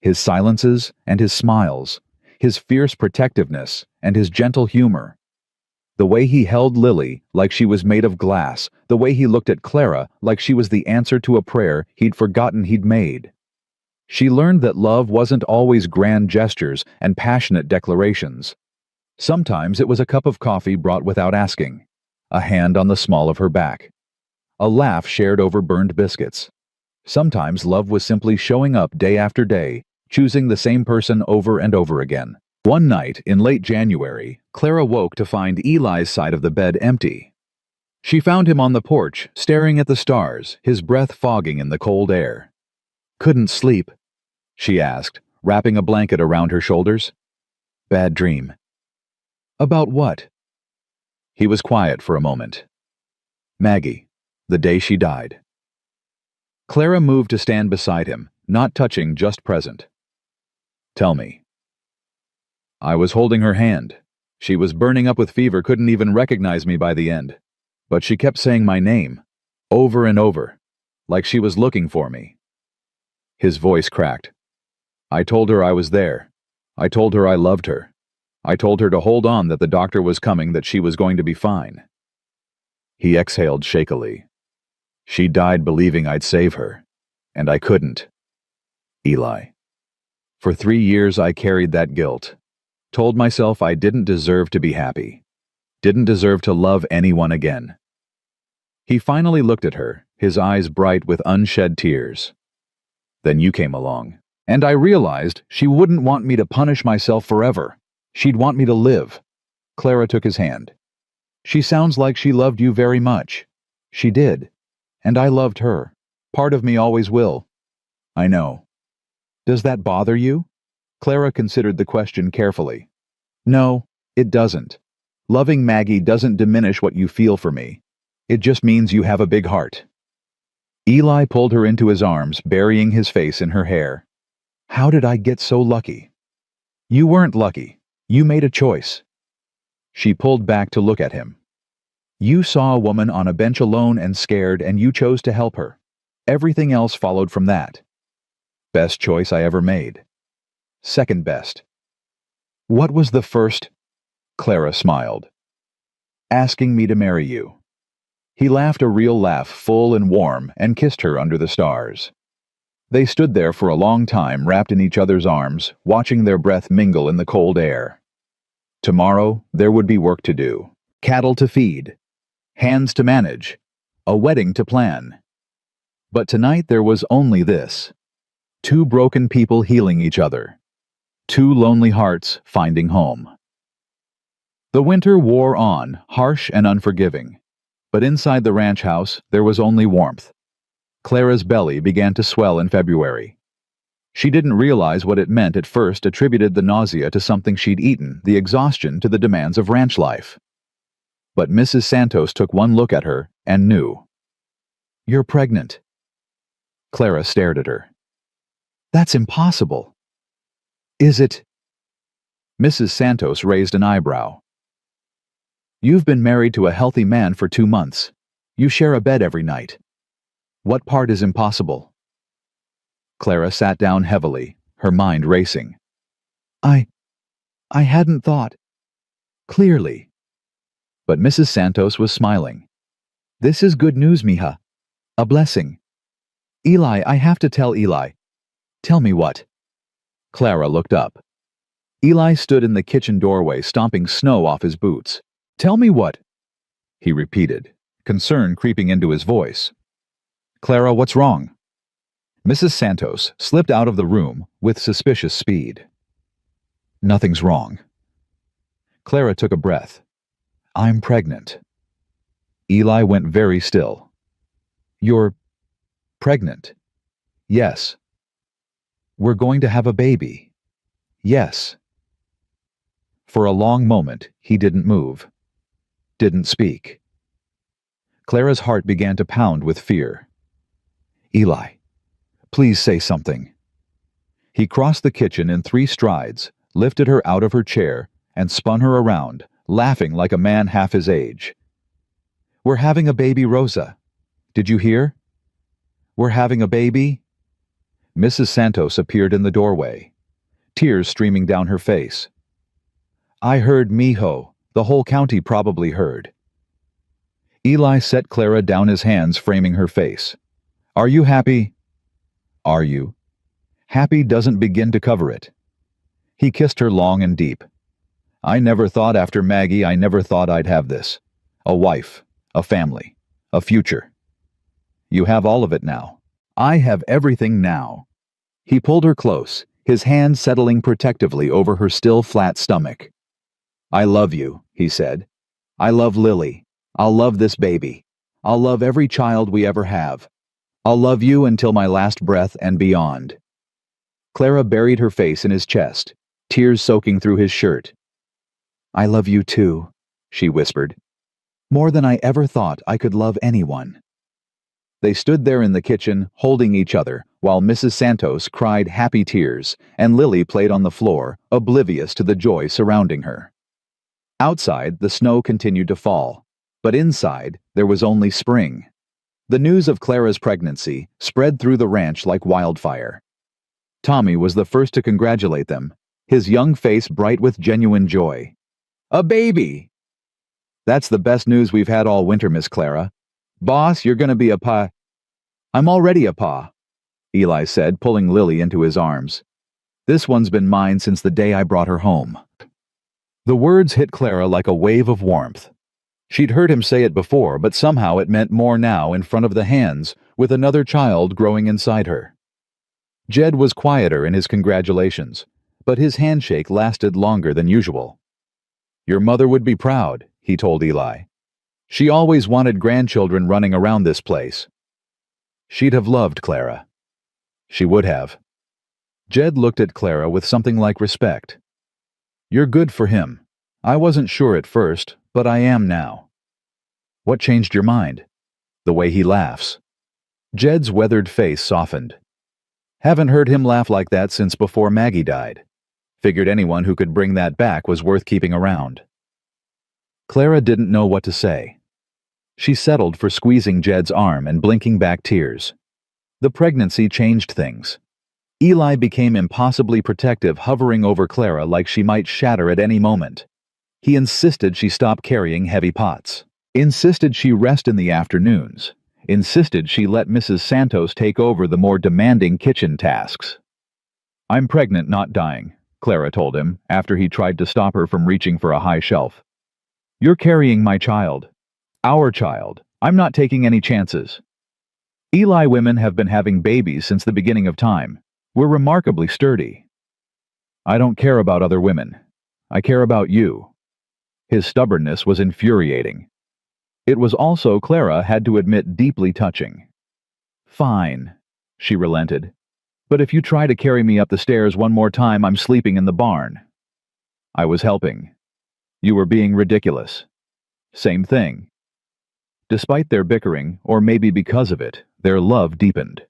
His silences and his smiles, his fierce protectiveness and his gentle humor. The way he held Lily like she was made of glass, the way he looked at Clara like she was the answer to a prayer he'd forgotten he'd made. She learned that love wasn't always grand gestures and passionate declarations. Sometimes it was a cup of coffee brought without asking, a hand on the small of her back, a laugh shared over burned biscuits. Sometimes love was simply showing up day after day, choosing the same person over and over again. One night, in late January, Clara woke to find Eli's side of the bed empty. She found him on the porch, staring at the stars, his breath fogging in the cold air. Couldn't sleep, she asked, wrapping a blanket around her shoulders. Bad dream. About what? He was quiet for a moment. Maggie, the day she died. Clara moved to stand beside him, not touching, just present. Tell me. I was holding her hand. She was burning up with fever, couldn't even recognize me by the end. But she kept saying my name, over and over, like she was looking for me. His voice cracked. I told her I was there. I told her I loved her. I told her to hold on, that the doctor was coming, that she was going to be fine. He exhaled shakily. She died believing I'd save her, and I couldn't. Eli. For 3 years I carried that guilt. Told myself I didn't deserve to be happy. Didn't deserve to love anyone again. He finally looked at her, his eyes bright with unshed tears. Then you came along, and I realized she wouldn't want me to punish myself forever. She'd want me to live. Clara took his hand. She sounds like she loved you very much. She did. And I loved her. Part of me always will. I know. Does that bother you? Clara considered the question carefully. No, it doesn't. Loving Maggie doesn't diminish what you feel for me. It just means you have a big heart. Eli pulled her into his arms, burying his face in her hair. How did I get so lucky? You weren't lucky. You made a choice. She pulled back to look at him. You saw a woman on a bench alone and scared, and you chose to help her. Everything else followed from that. Best choice I ever made. Second best. What was the first? Clara smiled. Asking me to marry you. He laughed a real laugh, full and warm, and kissed her under the stars. They stood there for a long time, wrapped in each other's arms, watching their breath mingle in the cold air. Tomorrow, there would be work to do. cattle to feed, hands to manage, a wedding to plan. But tonight there was only this: two broken people healing each other, two lonely hearts finding home. The winter wore on, harsh and unforgiving, but inside the ranch house there was only warmth. Clara's belly began to swell in February. She didn't realize what it meant at first, attributed the nausea to something she'd eaten, the exhaustion to the demands of ranch life. But Mrs. Santos took one look at her and knew. "You're pregnant." Clara stared at her. "That's impossible." "Is it?" Mrs. Santos raised an eyebrow. "You've been married to a healthy man for 2 months. You share a bed every night. What part is impossible?" Clara sat down heavily, her mind racing. I hadn't thought. Clearly. But Mrs. Santos was smiling. "This is good news, mija. A blessing. Eli, I have to tell Eli." "Tell me what?" Clara looked up. Eli stood in the kitchen doorway, stomping snow off his boots. "Tell me what?" he repeated, concern creeping into his voice. "Clara, what's wrong?" Mrs. Santos slipped out of the room with suspicious speed. "Nothing's wrong." Clara took a breath. "I'm pregnant." Eli went very still. "You're pregnant?" "Yes." "We're going to have a baby?" "Yes." For a long moment, he didn't move, didn't speak. Clara's heart began to pound with fear. "Eli, please say something." He crossed the kitchen in 3 strides, lifted her out of her chair, and spun her around, laughing like a man half his age. "We're having a baby, Rosa. Did you hear? We're having a baby." Mrs. Santos appeared in the doorway, tears streaming down her face. "I heard, mijo. The whole county probably heard." Eli set Clara down, his hands framing her face. "Are you happy?" "Are you?" "Happy doesn't begin to cover it." He kissed her long and deep. "I never thought after Maggie, I never thought I'd have this. A wife, a family, a future. You have all of it now. I have everything now." He pulled her close, his hand settling protectively over her still flat stomach. "I love you," he said. "I love Lily. I'll love this baby. I'll love every child we ever have. I'll love you until my last breath and beyond." Clara buried her face in his chest, tears soaking through his shirt. "I love you too," she whispered. "More than I ever thought I could love anyone." They stood there in the kitchen, holding each other, while Mrs. Santos cried happy tears, and Lily played on the floor, oblivious to the joy surrounding her. Outside, the snow continued to fall, but inside, there was only spring. The news of Clara's pregnancy spread through the ranch like wildfire. Tommy was the first to congratulate them, his young face bright with genuine joy. "A baby!" "That's the best news we've had all winter, Miss Clara. Boss, you're gonna be a pa." "I'm already a pa," Eli said, pulling Lily into his arms. "This one's been mine since the day I brought her home." The words hit Clara like a wave of warmth. She'd heard him say it before, but somehow it meant more now in front of the hands, with another child growing inside her. Jed was quieter in his congratulations, but his handshake lasted longer than usual. "Your mother would be proud," he told Eli. "She always wanted grandchildren running around this place." She'd have loved Clara. She would have. Jed looked at Clara with something like respect. "You're good for him. I wasn't sure at first, but I am now." "What changed your mind?" "The way he laughs." Jed's weathered face softened. "Haven't heard him laugh like that since before Maggie died. Figured anyone who could bring that back was worth keeping around." Clara didn't know what to say. She settled for squeezing Jed's arm and blinking back tears. The pregnancy changed things. Eli became impossibly protective, hovering over Clara like she might shatter at any moment. He insisted she stop carrying heavy pots. Insisted she rest in the afternoons. Insisted she let Mrs. Santos take over the more demanding kitchen tasks. "I'm pregnant, not dying," Clara told him after he tried to stop her from reaching for a high shelf. You're carrying my child. Our child. I'm not taking any chances. Eli women have been having babies since the beginning of time. We're remarkably sturdy. I don't care about other women. I care about you. His stubbornness was infuriating. It was also, Clara had to admit, deeply touching. Fine, she relented. But if you try to carry me up the stairs one more time, I'm sleeping in the barn. I was helping. You were being ridiculous. Same thing. Despite their bickering, or maybe because of it, their love deepened.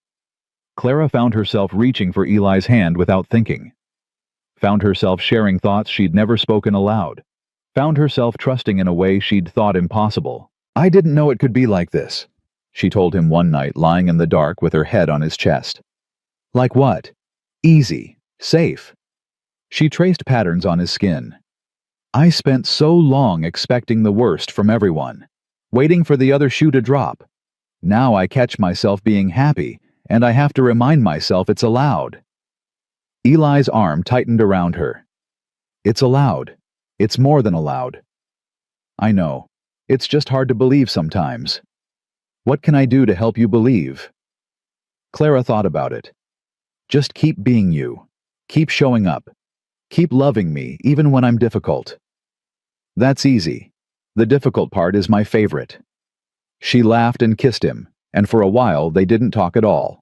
Clara found herself reaching for Eli's hand without thinking. Found herself sharing thoughts she'd never spoken aloud. Found herself trusting in a way she'd thought impossible. I didn't know it could be like this, she told him one night, lying in the dark with her head on his chest. Like what? Easy. Safe. She traced patterns on his skin. I spent so long expecting the worst from everyone, waiting for the other shoe to drop. Now I catch myself being happy, and I have to remind myself it's allowed. Eli's arm tightened around her. It's allowed. It's more than allowed. I know. It's just hard to believe sometimes. What can I do to help you believe? Clara thought about it. Just keep being you. Keep showing up. Keep loving me, even when I'm difficult. That's easy. The difficult part is my favorite. She laughed and kissed him, and for a while they didn't talk at all.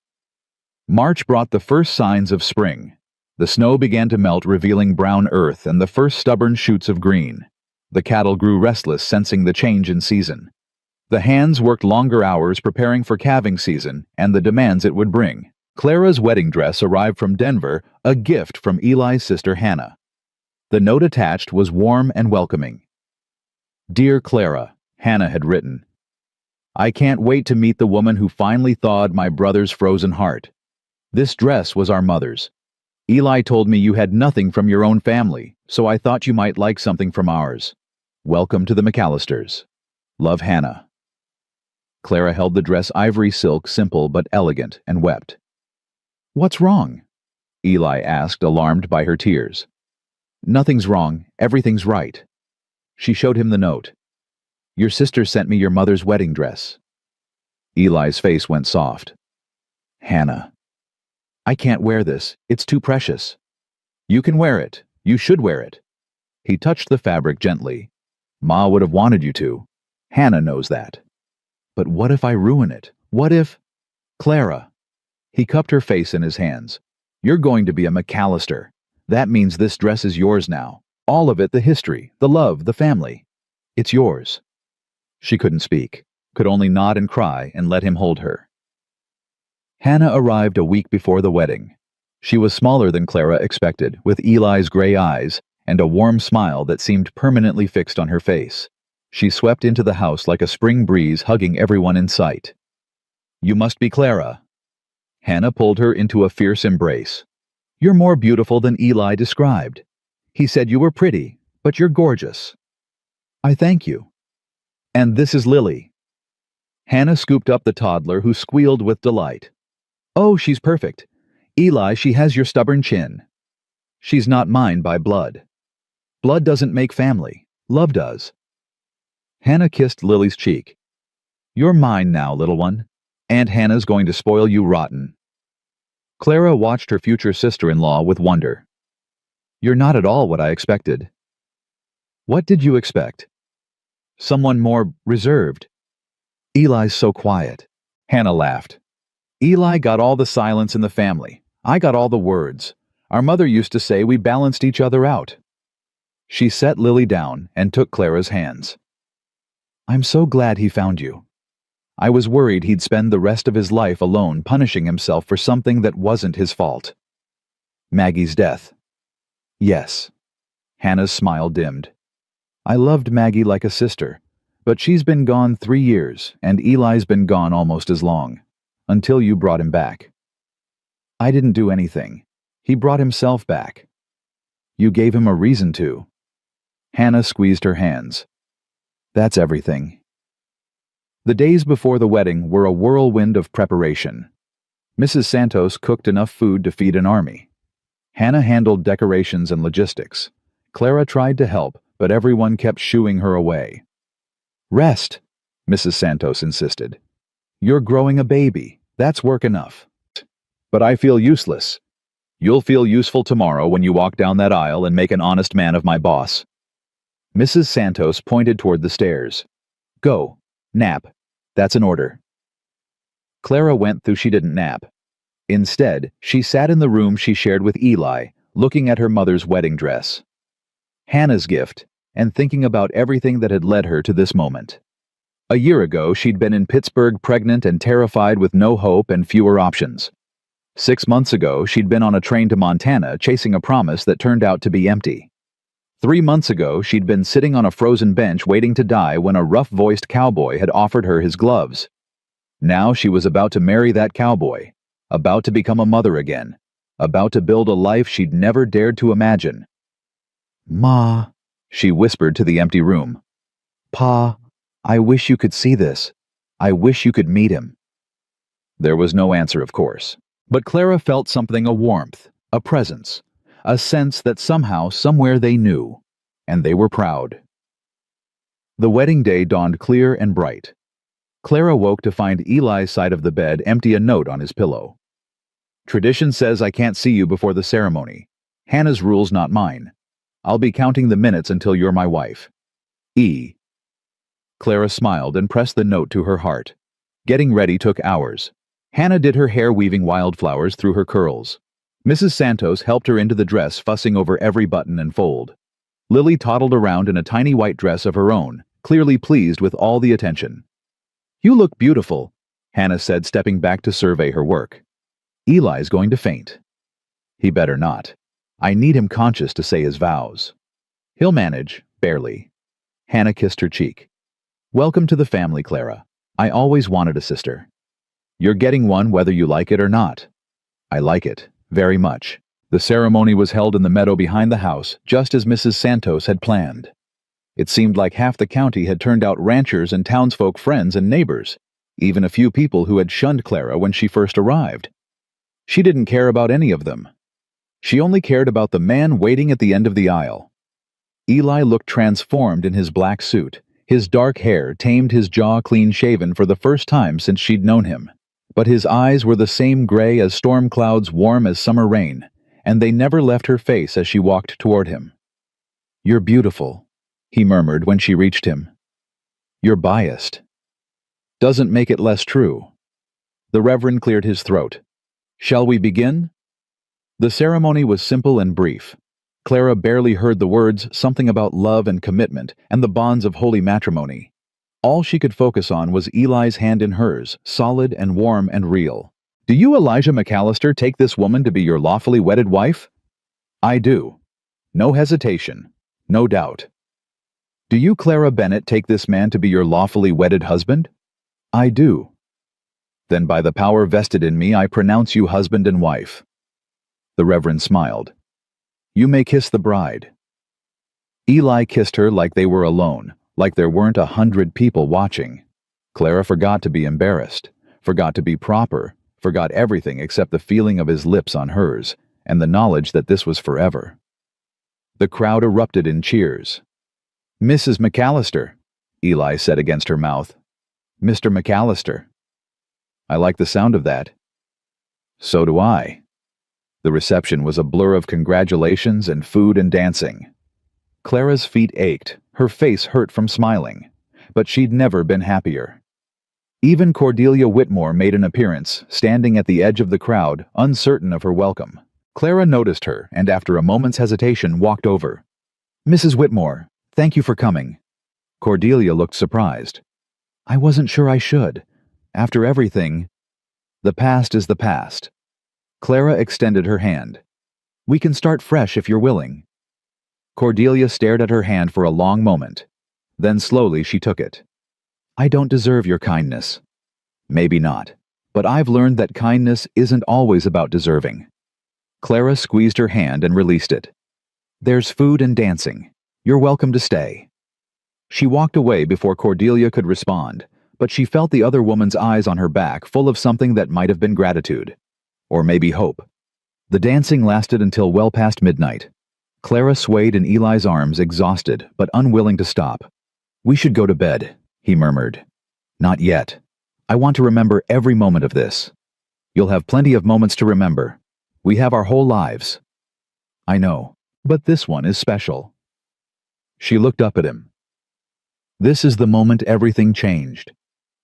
March brought the first signs of spring. The snow began to melt, revealing brown earth and the first stubborn shoots of green. The cattle grew restless, sensing the change in season. The hands worked longer hours preparing for calving season and the demands it would bring. Clara's wedding dress arrived from Denver, a gift from Eli's sister Hannah. The note attached was warm and welcoming. Dear Clara, Hannah had written, I can't wait to meet the woman who finally thawed my brother's frozen heart. This dress was our mother's. Eli told me you had nothing from your own family, so I thought you might like something from ours. Welcome to the McAllisters. Love, Hannah. Clara held the dress, ivory silk, simple but elegant, and wept. What's wrong? Eli asked, alarmed by her tears. Nothing's wrong. Everything's right. She showed him the note. Your sister sent me your mother's wedding dress. Eli's face went soft. Hannah. I can't wear this. It's too precious. You can wear it. You should wear it. He touched the fabric gently. Ma would have wanted you to. Hannah knows that. But what if I ruin it? What if... Clara. He cupped her face in his hands. You're going to be a McAllister. That means this dress is yours now. All of it, the history, the love, the family. It's yours. She couldn't speak, could only nod and cry and let him hold her. Hannah arrived a week before the wedding. She was smaller than Clara expected, with Eli's gray eyes and a warm smile that seemed permanently fixed on her face. She swept into the house like a spring breeze, hugging everyone in sight. You must be Clara. Hannah pulled her into a fierce embrace. You're more beautiful than Eli described. He said you were pretty, but you're gorgeous. I thank you. And this is Lily. Hannah scooped up the toddler, who squealed with delight. Oh, she's perfect. Eli, she has your stubborn chin. She's not mine by blood. Blood doesn't make family. Love does. Hannah kissed Lily's cheek. You're mine now, little one. Aunt Hannah's going to spoil you rotten. Clara watched her future sister-in-law with wonder. You're not at all what I expected. What did you expect? Someone more reserved. Eli's so quiet. Hannah laughed. Eli got all the silence in the family. I got all the words. Our mother used to say we balanced each other out. She set Lily down and took Clara's hands. I'm so glad he found you. I was worried he'd spend the rest of his life alone, punishing himself for something that wasn't his fault. Maggie's death. Yes. Hannah's smile dimmed. I loved Maggie like a sister, but she's been gone 3 years, and Eli's been gone almost as long, until you brought him back. I didn't do anything. He brought himself back. You gave him a reason to. Hannah squeezed her hands. That's everything. The days before the wedding were a whirlwind of preparation. Mrs. Santos cooked enough food to feed an army. Hannah handled decorations and logistics. Clara tried to help, but everyone kept shooing her away. "Rest," Mrs. Santos insisted. "You're growing a baby. That's work enough." "But I feel useless." "You'll feel useful tomorrow when you walk down that aisle and make an honest man of my boss." Mrs. Santos pointed toward the stairs. "Go. Nap. That's an order." Clara went though she didn't nap. Instead, she sat in the room she shared with Eli, looking at her mother's wedding dress. Hannah's gift, and thinking about everything that had led her to this moment. A year ago, she'd been in Pittsburgh pregnant and terrified with no hope and fewer options. 6 months ago, she'd been on a train to Montana chasing a promise that turned out to be empty. 3 months ago, she'd been sitting on a frozen bench waiting to die when a rough-voiced cowboy had offered her his gloves. Now she was about to marry that cowboy, about to become a mother again, about to build a life she'd never dared to imagine. "Ma," she whispered to the empty room. "Pa, I wish you could see this. I wish you could meet him." There was no answer, of course. But Clara felt something, a warmth, a presence, a sense that somehow, somewhere they knew, and they were proud. The wedding day dawned clear and bright. Clara woke to find Eli's side of the bed empty, a note on his pillow. "Tradition says I can't see you before the ceremony. Hannah's rules, not mine. I'll be counting the minutes until you're my wife. E." Clara smiled and pressed the note to her heart. Getting ready took hours. Hannah did her hair, weaving wildflowers through her curls. Mrs. Santos helped her into the dress, fussing over every button and fold. Lily toddled around in a tiny white dress of her own, clearly pleased with all the attention. "You look beautiful," Hannah said, stepping back to survey her work. "Eli's going to faint." "He better not. I need him conscious to say his vows." "He'll manage, barely." Hannah kissed her cheek. "Welcome to the family, Clara. I always wanted a sister." "You're getting one whether you like it or not." "I like it, very much." The ceremony was held in the meadow behind the house, just as Mrs. Santos had planned. It seemed like half the county had turned out ranchers and townsfolk, friends and neighbors, even a few people who had shunned Clara when she first arrived. She didn't care about any of them. She only cared about the man waiting at the end of the aisle. Eli looked transformed in his black suit. His dark hair tamed, his jaw clean-shaven for the first time since she'd known him. But his eyes were the same gray as storm clouds, warm as summer rain, and they never left her face as she walked toward him. "You're beautiful," he murmured when she reached him. "You're biased." "Doesn't make it less true." The Reverend cleared his throat. "Shall we begin?" The ceremony was simple and brief. Clara barely heard the words, something about love and commitment and the bonds of holy matrimony. All she could focus on was Eli's hand in hers, solid and warm and real. "Do you, Elijah McAllister, take this woman to be your lawfully wedded wife?" "I do." No hesitation. No doubt. "Do you, Clara Bennett, take this man to be your lawfully wedded husband?" "I do." "Then by the power vested in me, I pronounce you husband and wife." The Reverend smiled. "You may kiss the bride." Eli kissed her like they were alone, like there weren't 100 people watching. Clara forgot to be embarrassed, forgot to be proper, forgot everything except the feeling of his lips on hers, and the knowledge that this was forever. The crowd erupted in cheers. "Mrs. McAllister," Eli said against her mouth. "Mr. McAllister." "I like the sound of that." "So do I." The reception was a blur of congratulations and food and dancing. Clara's feet ached, her face hurt from smiling, but she'd never been happier. Even Cordelia Whitmore made an appearance, standing at the edge of the crowd, uncertain of her welcome. Clara noticed her, and after a moment's hesitation walked over. "Mrs. Whitmore, thank you for coming." Cordelia looked surprised. "I wasn't sure I should. After everything—" "The past is the past." Clara extended her hand. "We can start fresh if you're willing." Cordelia stared at her hand for a long moment. Then slowly she took it. "I don't deserve your kindness." "Maybe not. But I've learned that kindness isn't always about deserving." Clara squeezed her hand and released it. "There's food and dancing. You're welcome to stay." She walked away before Cordelia could respond, but she felt the other woman's eyes on her back, full of something that might have been gratitude. Or maybe hope. The dancing lasted until well past midnight. Clara swayed in Eli's arms, exhausted but unwilling to stop. "We should go to bed," he murmured. "Not yet. I want to remember every moment of this." "You'll have plenty of moments to remember. We have our whole lives." "I know, but this one is special." She looked up at him. "This is the moment everything changed.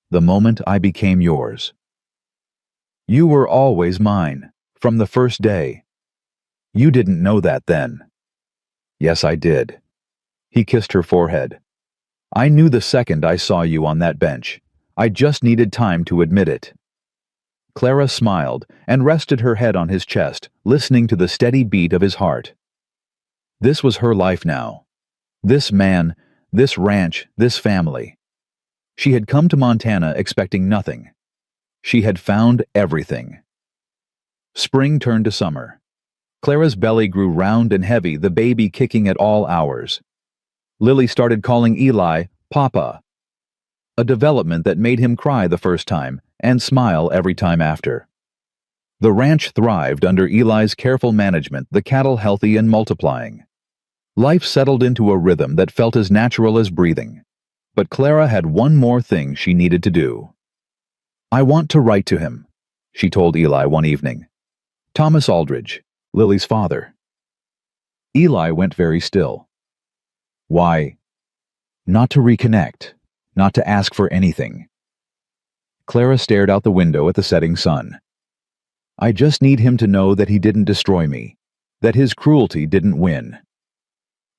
The moment I became yours. You were always mine, from the first day. You didn't know that then." "Yes, I did." He kissed her forehead. "I knew the second I saw you on that bench. I just needed time to admit it." Clara smiled and rested her head on his chest, listening to the steady beat of his heart. This was her life now. This man, this ranch, this family. She had come to Montana expecting nothing. She had found everything. Spring turned to summer. Clara's belly grew round and heavy, the baby kicking at all hours. Lily started calling Eli Papa, a development that made him cry the first time and smile every time after. The ranch thrived under Eli's careful management, the cattle healthy and multiplying. Life settled into a rhythm that felt as natural as breathing. But Clara had one more thing she needed to do. "I want to write to him," she told Eli one evening. "Thomas Aldridge, Lily's father." Eli went very still. "Why?" "Not to reconnect, not to ask for anything." Clara stared out the window at the setting sun. "I just need him to know that he didn't destroy me, that his cruelty didn't win."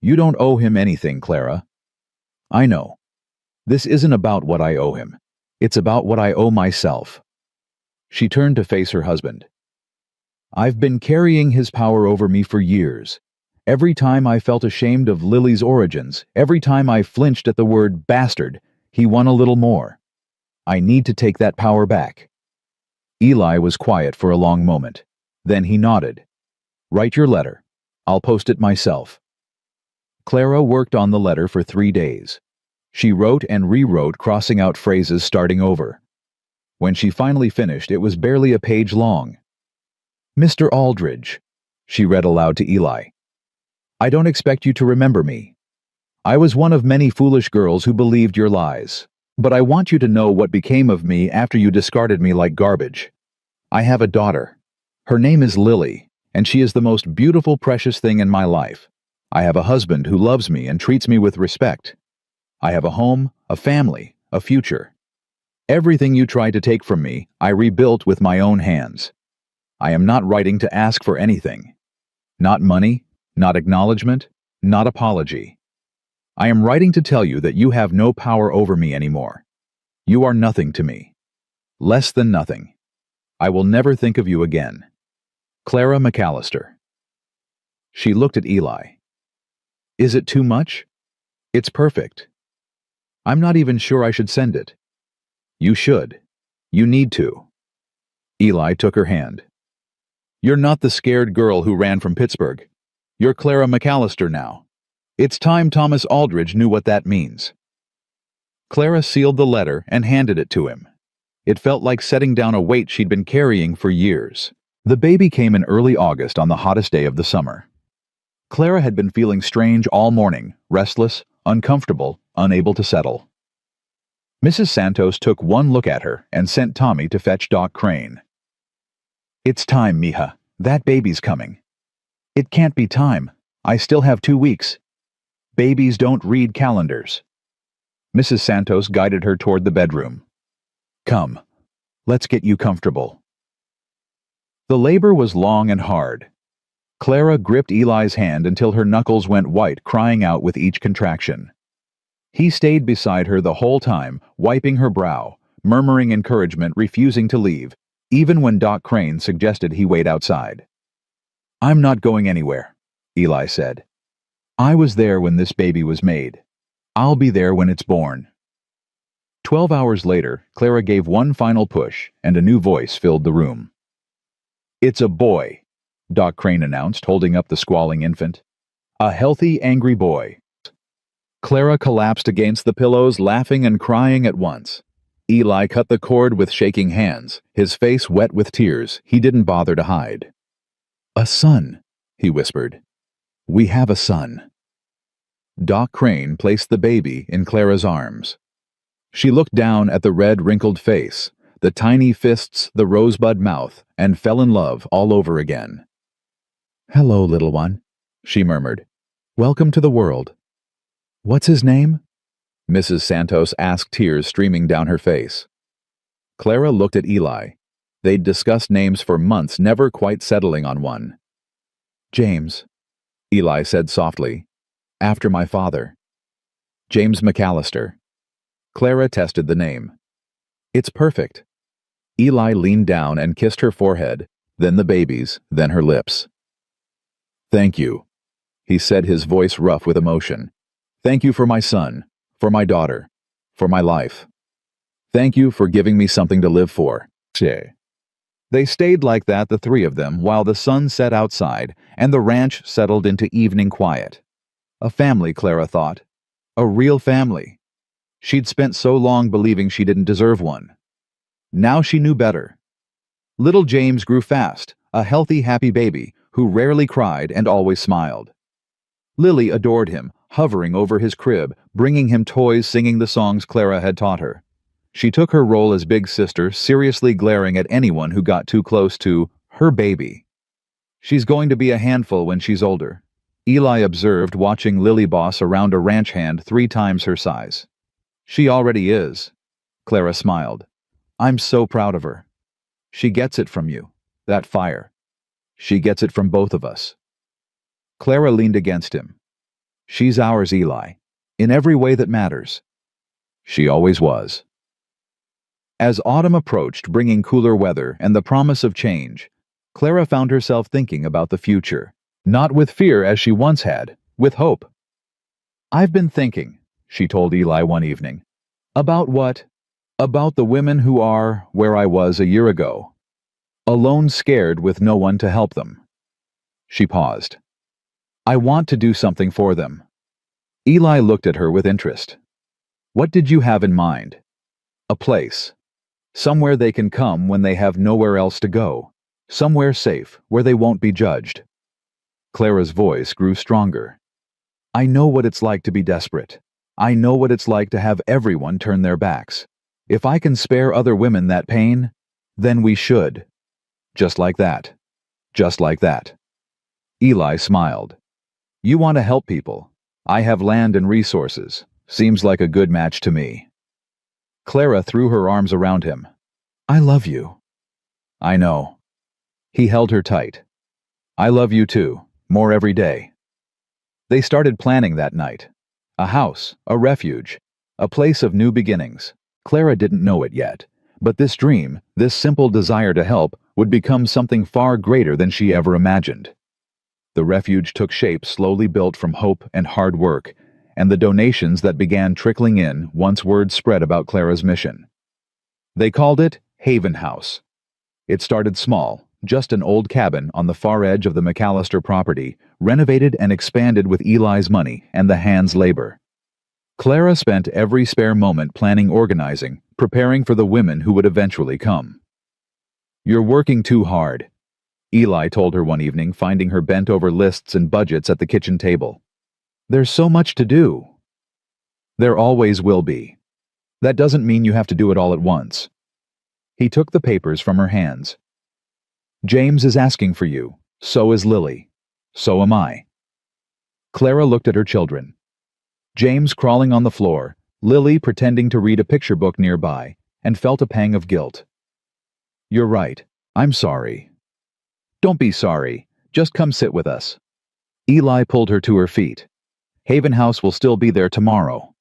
"You don't owe him anything, Clara." "I know. This isn't about what I owe him. It's about what I owe myself." She turned to face her husband. "I've been carrying his power over me for years. Every time I felt ashamed of Lily's origins, every time I flinched at the word bastard, he won a little more. I need to take that power back." Eli was quiet for a long moment. Then he nodded. "Write your letter. I'll post it myself." Clara worked on the letter for 3 days. She wrote and rewrote, crossing out phrases, starting over. When she finally finished, it was barely a page long. "Mr. Aldridge," she read aloud to Eli. "I don't expect you to remember me. I was one of many foolish girls who believed your lies. But I want you to know what became of me after you discarded me like garbage. I have a daughter. Her name is Lily, and she is the most beautiful, precious thing in my life. I have a husband who loves me and treats me with respect. I have a home, a family, a future. Everything you tried to take from me, I rebuilt with my own hands. I am not writing to ask for anything. Not money, not acknowledgement, not apology. I am writing to tell you that you have no power over me anymore. You are nothing to me. Less than nothing. I will never think of you again. Clara McAllister." She looked at Eli. "Is it too much?" "It's perfect. I'm not even sure I should send it." "You should. You need to." Eli took her hand. "You're not the scared girl who ran from Pittsburgh. You're Clara McAllister now. It's time Thomas Aldridge knew what that means." Clara sealed the letter and handed it to him. It felt like setting down a weight she'd been carrying for years. The baby came in early August on the hottest day of the summer. Clara had been feeling strange all morning, restless, uncomfortable, unable to settle. Mrs. Santos took one look at her and sent Tommy to fetch Doc Crane. "It's time, mija. That baby's coming." "It can't be time. I still have 2 weeks. Babies don't read calendars." Mrs. Santos guided her toward the bedroom. "Come, let's get you comfortable." The labor was long and hard. Clara gripped Eli's hand until her knuckles went white, crying out with each contraction. He stayed beside her the whole time, wiping her brow, murmuring encouragement, refusing to leave, even when Doc Crane suggested he wait outside. "I'm not going anywhere," Eli said. "I was there when this baby was made. I'll be there when it's born." 12 hours later, Clara gave one final push, and a new voice filled the room. "It's a boy," Doc Crane announced, holding up the squalling infant. "A healthy, angry boy." Clara collapsed against the pillows, laughing and crying at once. Eli cut the cord with shaking hands, his face wet with tears he didn't bother to hide. "A son," he whispered. We have a son. Doc Crane placed the baby in Clara's arms. She looked down at the red, wrinkled face, the tiny fists, the rosebud mouth, and fell in love all over again. "Hello, little one," she murmured. "Welcome to the world." "What's his name?" Mrs. Santos asked, tears streaming down her face. Clara looked at Eli. They'd discussed names for months, never quite settling on one. "James," Eli said softly, "after my father." "James McAllister." Clara tested the name. "It's perfect." Eli leaned down and kissed her forehead, then the baby's, then her lips. "Thank you," he said, his voice rough with emotion. "Thank you for my son, for my daughter, for my life. Thank you for giving me something to live for." They stayed like that, the three of them, while the sun set outside and the ranch settled into evening quiet. A family, Clara thought. A real family. She'd spent so long believing she didn't deserve one. Now she knew better. Little James grew fast, a healthy, happy baby who rarely cried and always smiled. Lily adored him, hovering over his crib, bringing him toys, singing the songs Clara had taught her. She took her role as big sister, seriously glaring at anyone who got too close to her baby. "She's going to be a handful when she's older," Eli observed, watching Lily boss around a ranch hand 3 times her size. "She already is," Clara smiled. "I'm so proud of her. She gets it from you, that fire. She gets it from both of us." Clara leaned against him. "She's ours, Eli, in every way that matters." She always was. As autumn approached, bringing cooler weather and the promise of change, Clara found herself thinking about the future, not with fear as she once had, with hope. "I've been thinking," she told Eli one evening. "About what? About the women who are where I was a year ago. Alone, scared, with no one to help them." She paused. "I want to do something for them." Eli looked at her with interest. "What did you have in mind?" "A place. Somewhere they can come when they have nowhere else to go. Somewhere safe, where they won't be judged." Clara's voice grew stronger. "I know what it's like to be desperate. I know what it's like to have everyone turn their backs. If I can spare other women that pain, then we should. Just like that. Just like that." Eli smiled. "You want to help people. I have land and resources. Seems like a good match to me." Clara threw her arms around him. "I love you." "I know." He held her tight. "I love you too, more every day." They started planning that night. A house, a refuge, a place of new beginnings. Clara didn't know it yet, but this dream, this simple desire to help, would become something far greater than she ever imagined. The refuge took shape, slowly built from hope and hard work, and the donations that began trickling in once word spread about Clara's mission. They called it Haven House. It started small, just an old cabin on the far edge of the McAllister property, renovated and expanded with Eli's money and the hands' labor. Clara spent every spare moment planning, organizing, preparing for the women who would eventually come. "You're working too hard," Eli told her one evening, finding her bent over lists and budgets at the kitchen table. "There's so much to do." "There always will be. That doesn't mean you have to do it all at once." He took the papers from her hands. "James is asking for you. So is Lily. So am I." Clara looked at her children. James crawling on the floor, Lily pretending to read a picture book nearby, and felt a pang of guilt. "You're right. I'm sorry." "Don't be sorry. Just come sit with us." Eli pulled her to her feet. "Haven House will still be there tomorrow.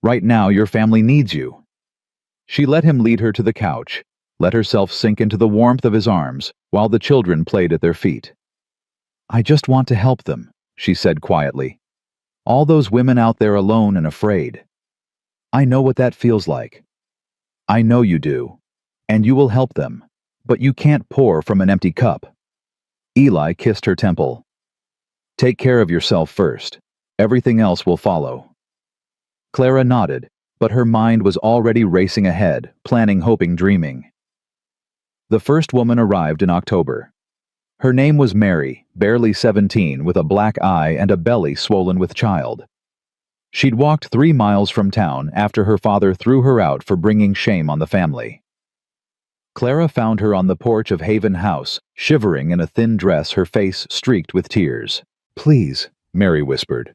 Right now your family needs you." She let him lead her to the couch, let herself sink into the warmth of his arms while the children played at their feet. "I just want to help them," she said quietly. "All those women out there alone and afraid. I know what that feels like. I know you do. And you will help them. But you can't pour from an empty cup." Eli kissed her temple. "Take care of yourself first. Everything else will follow." Clara nodded, but her mind was already racing ahead, planning, hoping, dreaming. The first woman arrived in October. Her name was Mary, barely 17, with a black eye and a belly swollen with child. She'd walked 3 miles from town after her father threw her out for bringing shame on the family. Clara found her on the porch of Haven House, shivering in a thin dress, her face streaked with tears. "Please," Mary whispered.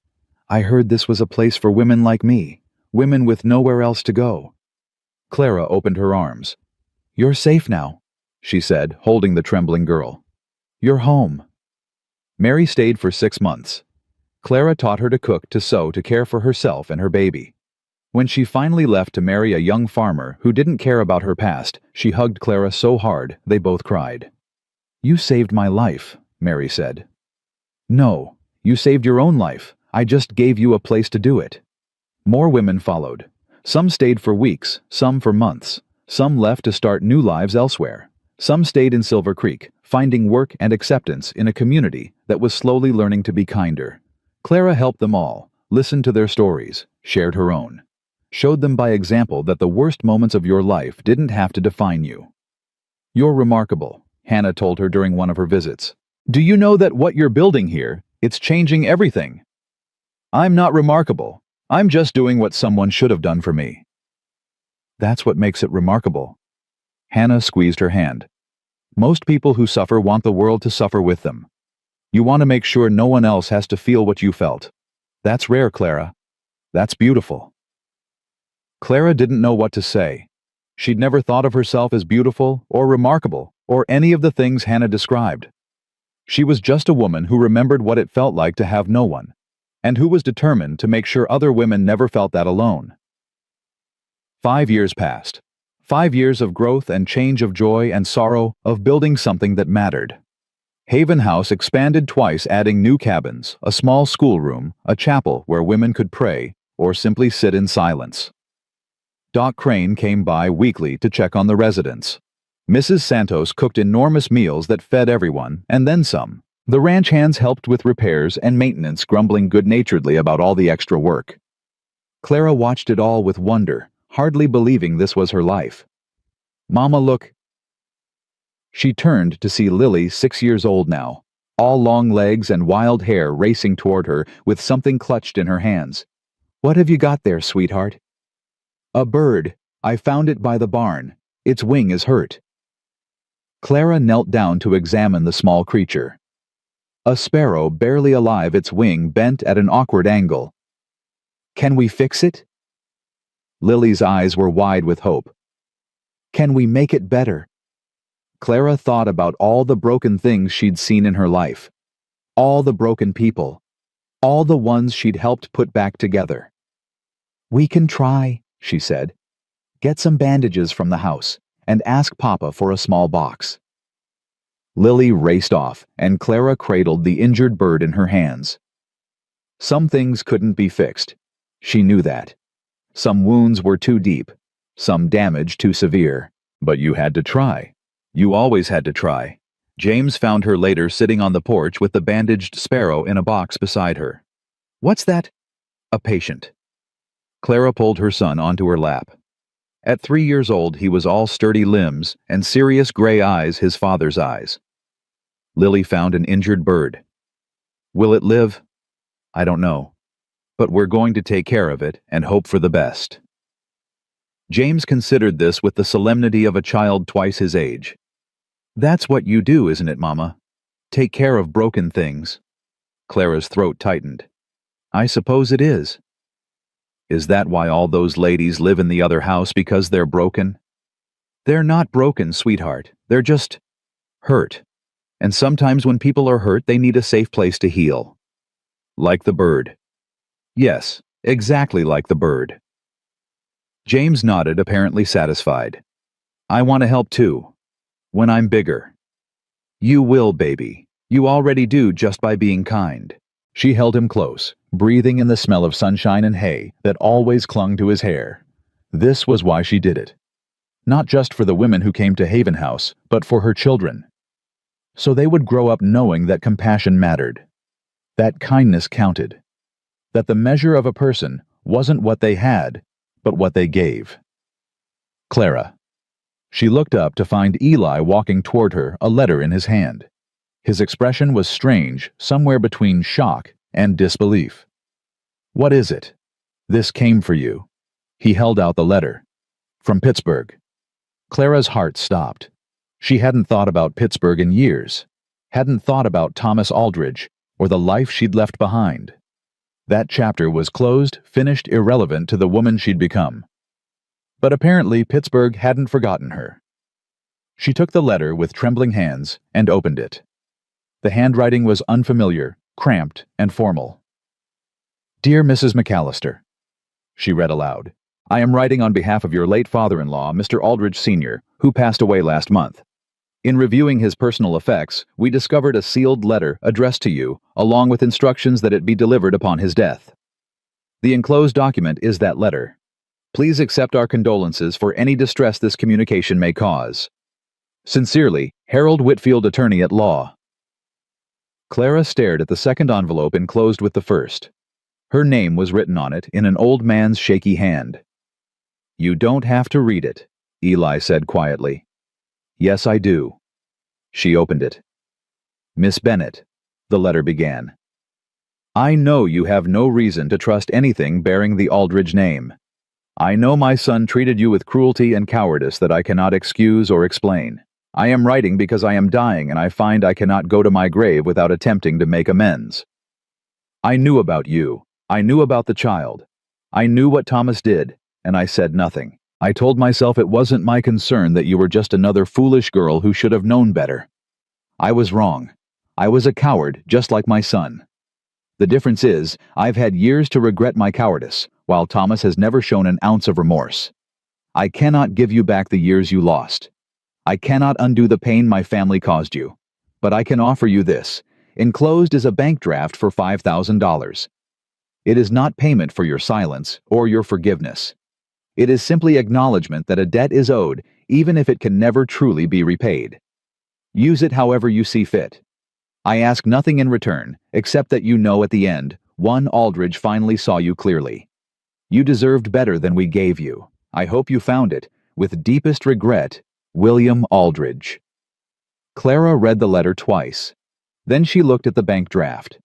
"I heard this was a place for women like me, women with nowhere else to go." Clara opened her arms. "You're safe now," she said, holding the trembling girl. "You're home." Mary stayed for 6 months. Clara taught her to cook, to sew, to care for herself and her baby. When she finally left to marry a young farmer who didn't care about her past, she hugged Clara so hard they both cried. "You saved my life," Mary said. "No, you saved your own life. I just gave you a place to do it." More women followed. Some stayed for weeks, some for months. Some left to start new lives elsewhere. Some stayed in Silver Creek, finding work and acceptance in a community that was slowly learning to be kinder. Clara helped them all, listened to their stories, shared her own. Showed them by example that the worst moments of your life didn't have to define you. "You're remarkable," Hannah told her during one of her visits. "Do you know that what you're building here, it's changing everything?" "I'm not remarkable. I'm just doing what someone should have done for me." "That's what makes it remarkable." Hannah squeezed her hand. "Most people who suffer want the world to suffer with them. You want to make sure no one else has to feel what you felt. That's rare, Clara. That's beautiful." Clara didn't know what to say. She'd never thought of herself as beautiful or remarkable or any of the things Hannah described. She was just a woman who remembered what it felt like to have no one, and who was determined to make sure other women never felt that alone. 5 years passed. 5 years of growth and change, of joy and sorrow, of building something that mattered. Haven House expanded twice, adding new cabins, a small schoolroom, a chapel where women could pray or simply sit in silence. Doc Crane came by weekly to check on the residents. Mrs. Santos cooked enormous meals that fed everyone, and then some. The ranch hands helped with repairs and maintenance, grumbling good-naturedly about all the extra work. Clara watched it all with wonder, hardly believing this was her life. "Mama, look." She turned to see Lily, 6 years old now, all long legs and wild hair, racing toward her with something clutched in her hands. "What have you got there, sweetheart?" "A bird. I found it by the barn. Its wing is hurt." Clara knelt down to examine the small creature. A sparrow, barely alive, its wing bent at an awkward angle. "Can we fix it?" Lily's eyes were wide with hope. "Can we make it better?" Clara thought about all the broken things she'd seen in her life. All the broken people. All the ones she'd helped put back together. "We can try," she said. "Get some bandages from the house, and ask Papa for a small box." Lily raced off, and Clara cradled the injured bird in her hands. Some things couldn't be fixed. She knew that. Some wounds were too deep, some damage too severe. But you had to try. You always had to try. James found her later sitting on the porch with the bandaged sparrow in a box beside her. "What's that?" "A patient." Clara pulled her son onto her lap. At 3 years old, he was all sturdy limbs and serious gray eyes, his father's eyes. Lily found an injured bird. "Will it live?" "I don't know. But we're going to take care of it and hope for the best." James considered this with the solemnity of a child twice his age. "That's what you do, isn't it, Mama? Take care of broken things." Clara's throat tightened. "I suppose it is." "Is that why all those ladies live in the other house, because they're broken?" "They're not broken, sweetheart. They're just hurt. And sometimes when people are hurt, they need a safe place to heal." "Like the bird." "Yes, exactly like the bird." James nodded, apparently satisfied. "I want to help too. When I'm bigger." "You will, baby. You already do, just by being kind." She held him close, breathing in the smell of sunshine and hay that always clung to his hair. This was why she did it. Not just for the women who came to Haven House, but for her children. So they would grow up knowing that compassion mattered. That kindness counted. That the measure of a person wasn't what they had, but what they gave. Clara. She looked up to find Eli walking toward her, a letter in his hand. His expression was strange, somewhere between shock and disbelief. "What is it?" "This came for you." He held out the letter. "From Pittsburgh." Clara's heart stopped. She hadn't thought about Pittsburgh in years, hadn't thought about Thomas Aldridge or the life she'd left behind. That chapter was closed, finished, irrelevant to the woman she'd become. But apparently Pittsburgh hadn't forgotten her. She took the letter with trembling hands and opened it. The handwriting was unfamiliar, cramped, and formal. "Dear Mrs. McAllister," she read aloud, "I am writing on behalf of your late father-in-law, Mr. Aldridge Sr., who passed away last month. In reviewing his personal effects, we discovered a sealed letter addressed to you, along with instructions that it be delivered upon his death. The enclosed document is that letter. Please accept our condolences for any distress this communication may cause. Sincerely, Harold Whitfield, Attorney at Law." Clara stared at the second envelope enclosed with the first. Her name was written on it in an old man's shaky hand. "You don't have to read it," Eli said quietly. "Yes, I do." She opened it. "Miss Bennett," the letter began. "I know you have no reason to trust anything bearing the Aldridge name. I know my son treated you with cruelty and cowardice that I cannot excuse or explain. I am writing because I am dying and I find I cannot go to my grave without attempting to make amends. I knew about you. I knew about the child. I knew what Thomas did, and I said nothing. I told myself it wasn't my concern, that you were just another foolish girl who should have known better. I was wrong. I was a coward, just like my son. The difference is, I've had years to regret my cowardice, while Thomas has never shown an ounce of remorse. I cannot give you back the years you lost. I cannot undo the pain my family caused you. But I can offer you this. Enclosed is a bank draft for $5,000. It is not payment for your silence or your forgiveness. It is simply acknowledgement that a debt is owed, even if it can never truly be repaid. Use it however you see fit. I ask nothing in return, except that you know at the end, one Aldridge finally saw you clearly. You deserved better than we gave you. I hope you found it. With deepest regret, William Aldridge." Clara read the letter twice. Then she looked at the bank draft.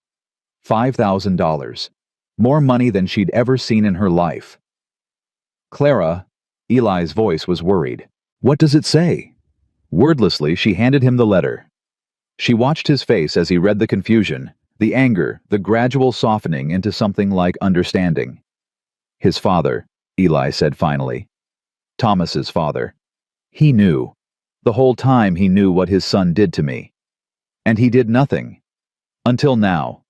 $5,000. More money than she'd ever seen in her life. "Clara," Eli's voice was worried. "What does it say?" Wordlessly, she handed him the letter. She watched his face as he read the confusion, the anger, the gradual softening into something like understanding. "His father," Eli said finally. "Thomas's father. He knew. The whole time he knew what his son did to me. And he did nothing. Until now."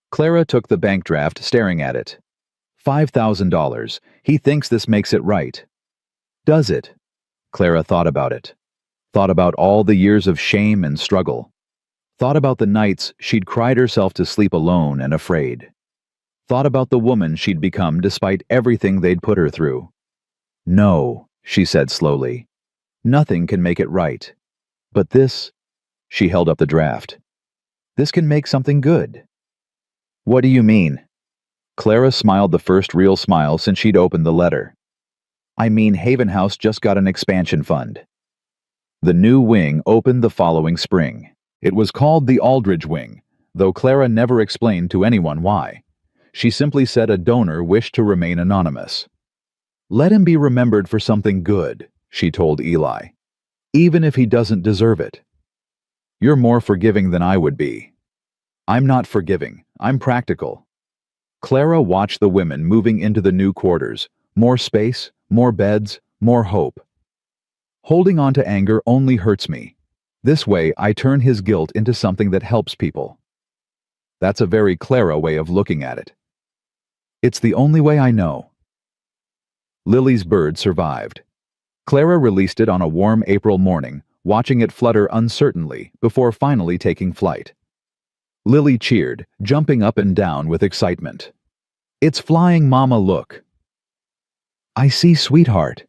Clara took the bank draft, staring at it. $5,000. He thinks this makes it right. Does it? Clara thought about it. Thought about all the years of shame and struggle. Thought about the nights she'd cried herself to sleep alone and afraid. Thought about the woman she'd become despite everything they'd put her through. "No," she said slowly. "Nothing can make it right. But this," she held up the draft, "this can make something good." "What do you mean?" Clara smiled, the first real smile since she'd opened the letter. "I mean, Haven House just got an expansion fund." The new wing opened the following spring. It was called the Aldridge Wing, though Clara never explained to anyone why. She simply said a donor wished to remain anonymous. "Let him be remembered for something good," she told Eli, "even if he doesn't deserve it." "You're more forgiving than I would be." "I'm not forgiving. I'm practical." Clara watched the women moving into the new quarters. More space, more beds, more hope. "Holding on to anger only hurts me. This way, I turn his guilt into something that helps people." That's a very Clara way of looking at it. "It's the only way I know." Lily's bird survived. Clara released it on a warm April morning, watching it flutter uncertainly before finally taking flight. Lily cheered, jumping up and down with excitement. "It's flying, Mama, look." "I see, sweetheart.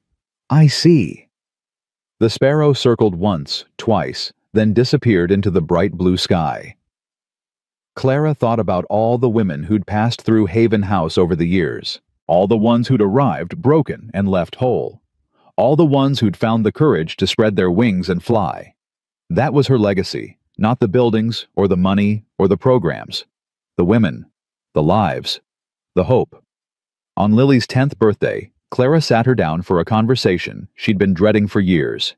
I see." The sparrow circled once, twice, then disappeared into the bright blue sky. Clara thought about all the women who'd passed through Haven House over the years, all the ones who'd arrived broken and left whole, all the ones who'd found the courage to spread their wings and fly. That was her legacy, Not the buildings, or the money, or the programs. The women. The lives. The hope. On Lily's 10th birthday, Clara sat her down for a conversation she'd been dreading for years.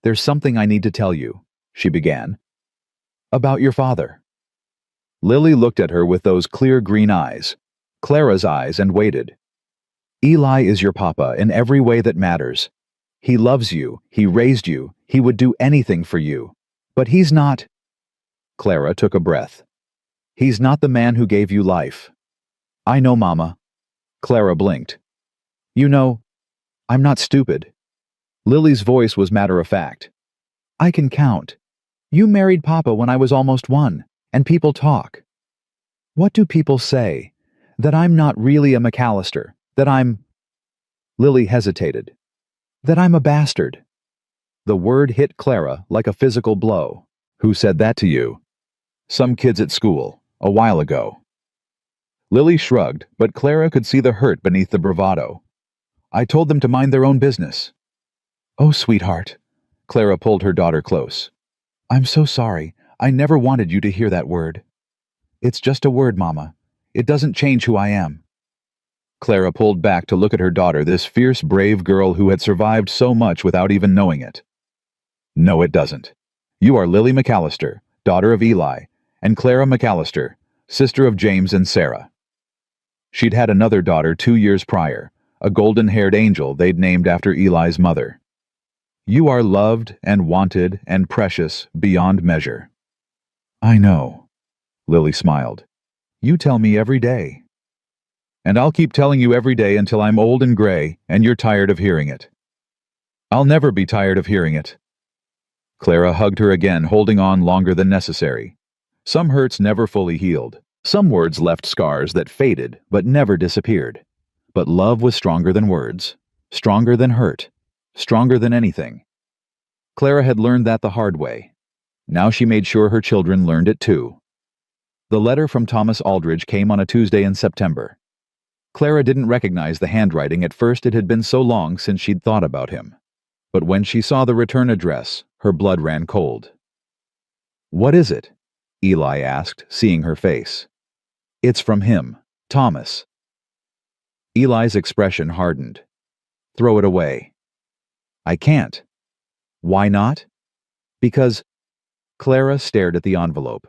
"There's something I need to tell you," she began. "About your father." Lily looked at her with those clear green eyes, Clara's eyes, and waited. "Eli is your papa in every way that matters. He loves you, he raised you, he would do anything for you. But he's not—" Clara took a breath. "He's not the man who gave you life." "I know, Mama." Clara blinked. "You know, I'm not stupid." Lily's voice was matter-of-fact. "I can count. You married Papa when I was almost 1, and people talk." "What do people say? That I'm not really a McAllister, that I'm—" Lily hesitated. "That I'm a bastard." The word hit Clara like a physical blow. "Who said that to you?" "Some kids at school, a while ago." Lily shrugged, but Clara could see the hurt beneath the bravado. "I told them to mind their own business." "Oh, sweetheart." Clara pulled her daughter close. "I'm so sorry. I never wanted you to hear that word." "It's just a word, Mama. It doesn't change who I am." Clara pulled back to look at her daughter, this fierce, brave girl who had survived so much without even knowing it. "No, it doesn't. You are Lily McAllister, daughter of Eli, and Clara McAllister, sister of James and Sarah." She'd had another daughter 2 years prior, a golden-haired angel they'd named after Eli's mother. "You are loved and wanted and precious beyond measure." "I know," Lily smiled. "You tell me every day." "And I'll keep telling you every day until I'm old and gray and you're tired of hearing it." "I'll never be tired of hearing it." Clara hugged her again, holding on longer than necessary. Some hurts never fully healed. Some words left scars that faded but never disappeared. But love was stronger than words, stronger than hurt, stronger than anything. Clara had learned that the hard way. Now she made sure her children learned it too. The letter from Thomas Aldridge came on a Tuesday in September. Clara didn't recognize the handwriting at first. It had been so long since she'd thought about him. But when she saw the return address, her blood ran cold. "What is it?" Eli asked, seeing her face. "It's from him, Thomas." Eli's expression hardened. "Throw it away." "I can't." "Why not?" "Because—" Clara stared at the envelope.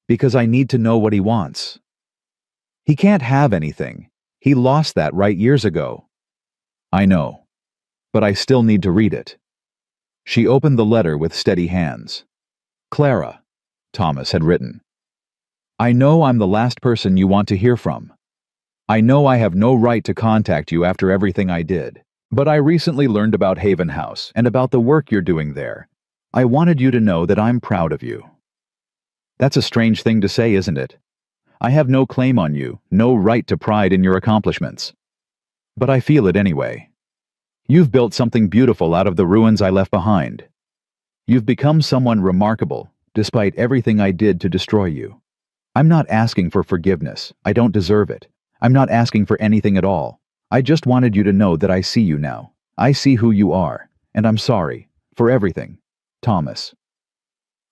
"Because I need to know what he wants." "He can't have anything. He lost that right years ago." "I know. But I still need to read it." She opened the letter with steady hands. "Clara," Thomas had written. "I know I'm the last person you want to hear from. I know I have no right to contact you after everything I did. But I recently learned about Haven House and about the work you're doing there. I wanted you to know that I'm proud of you." That's a strange thing to say, isn't it? I have no claim on you, no right to pride in your accomplishments. But I feel it anyway. You've built something beautiful out of the ruins I left behind. You've become someone remarkable, despite everything I did to destroy you. I'm not asking for forgiveness. I don't deserve it. I'm not asking for anything at all. I just wanted you to know that I see you now. I see who you are, and I'm sorry for everything. Thomas.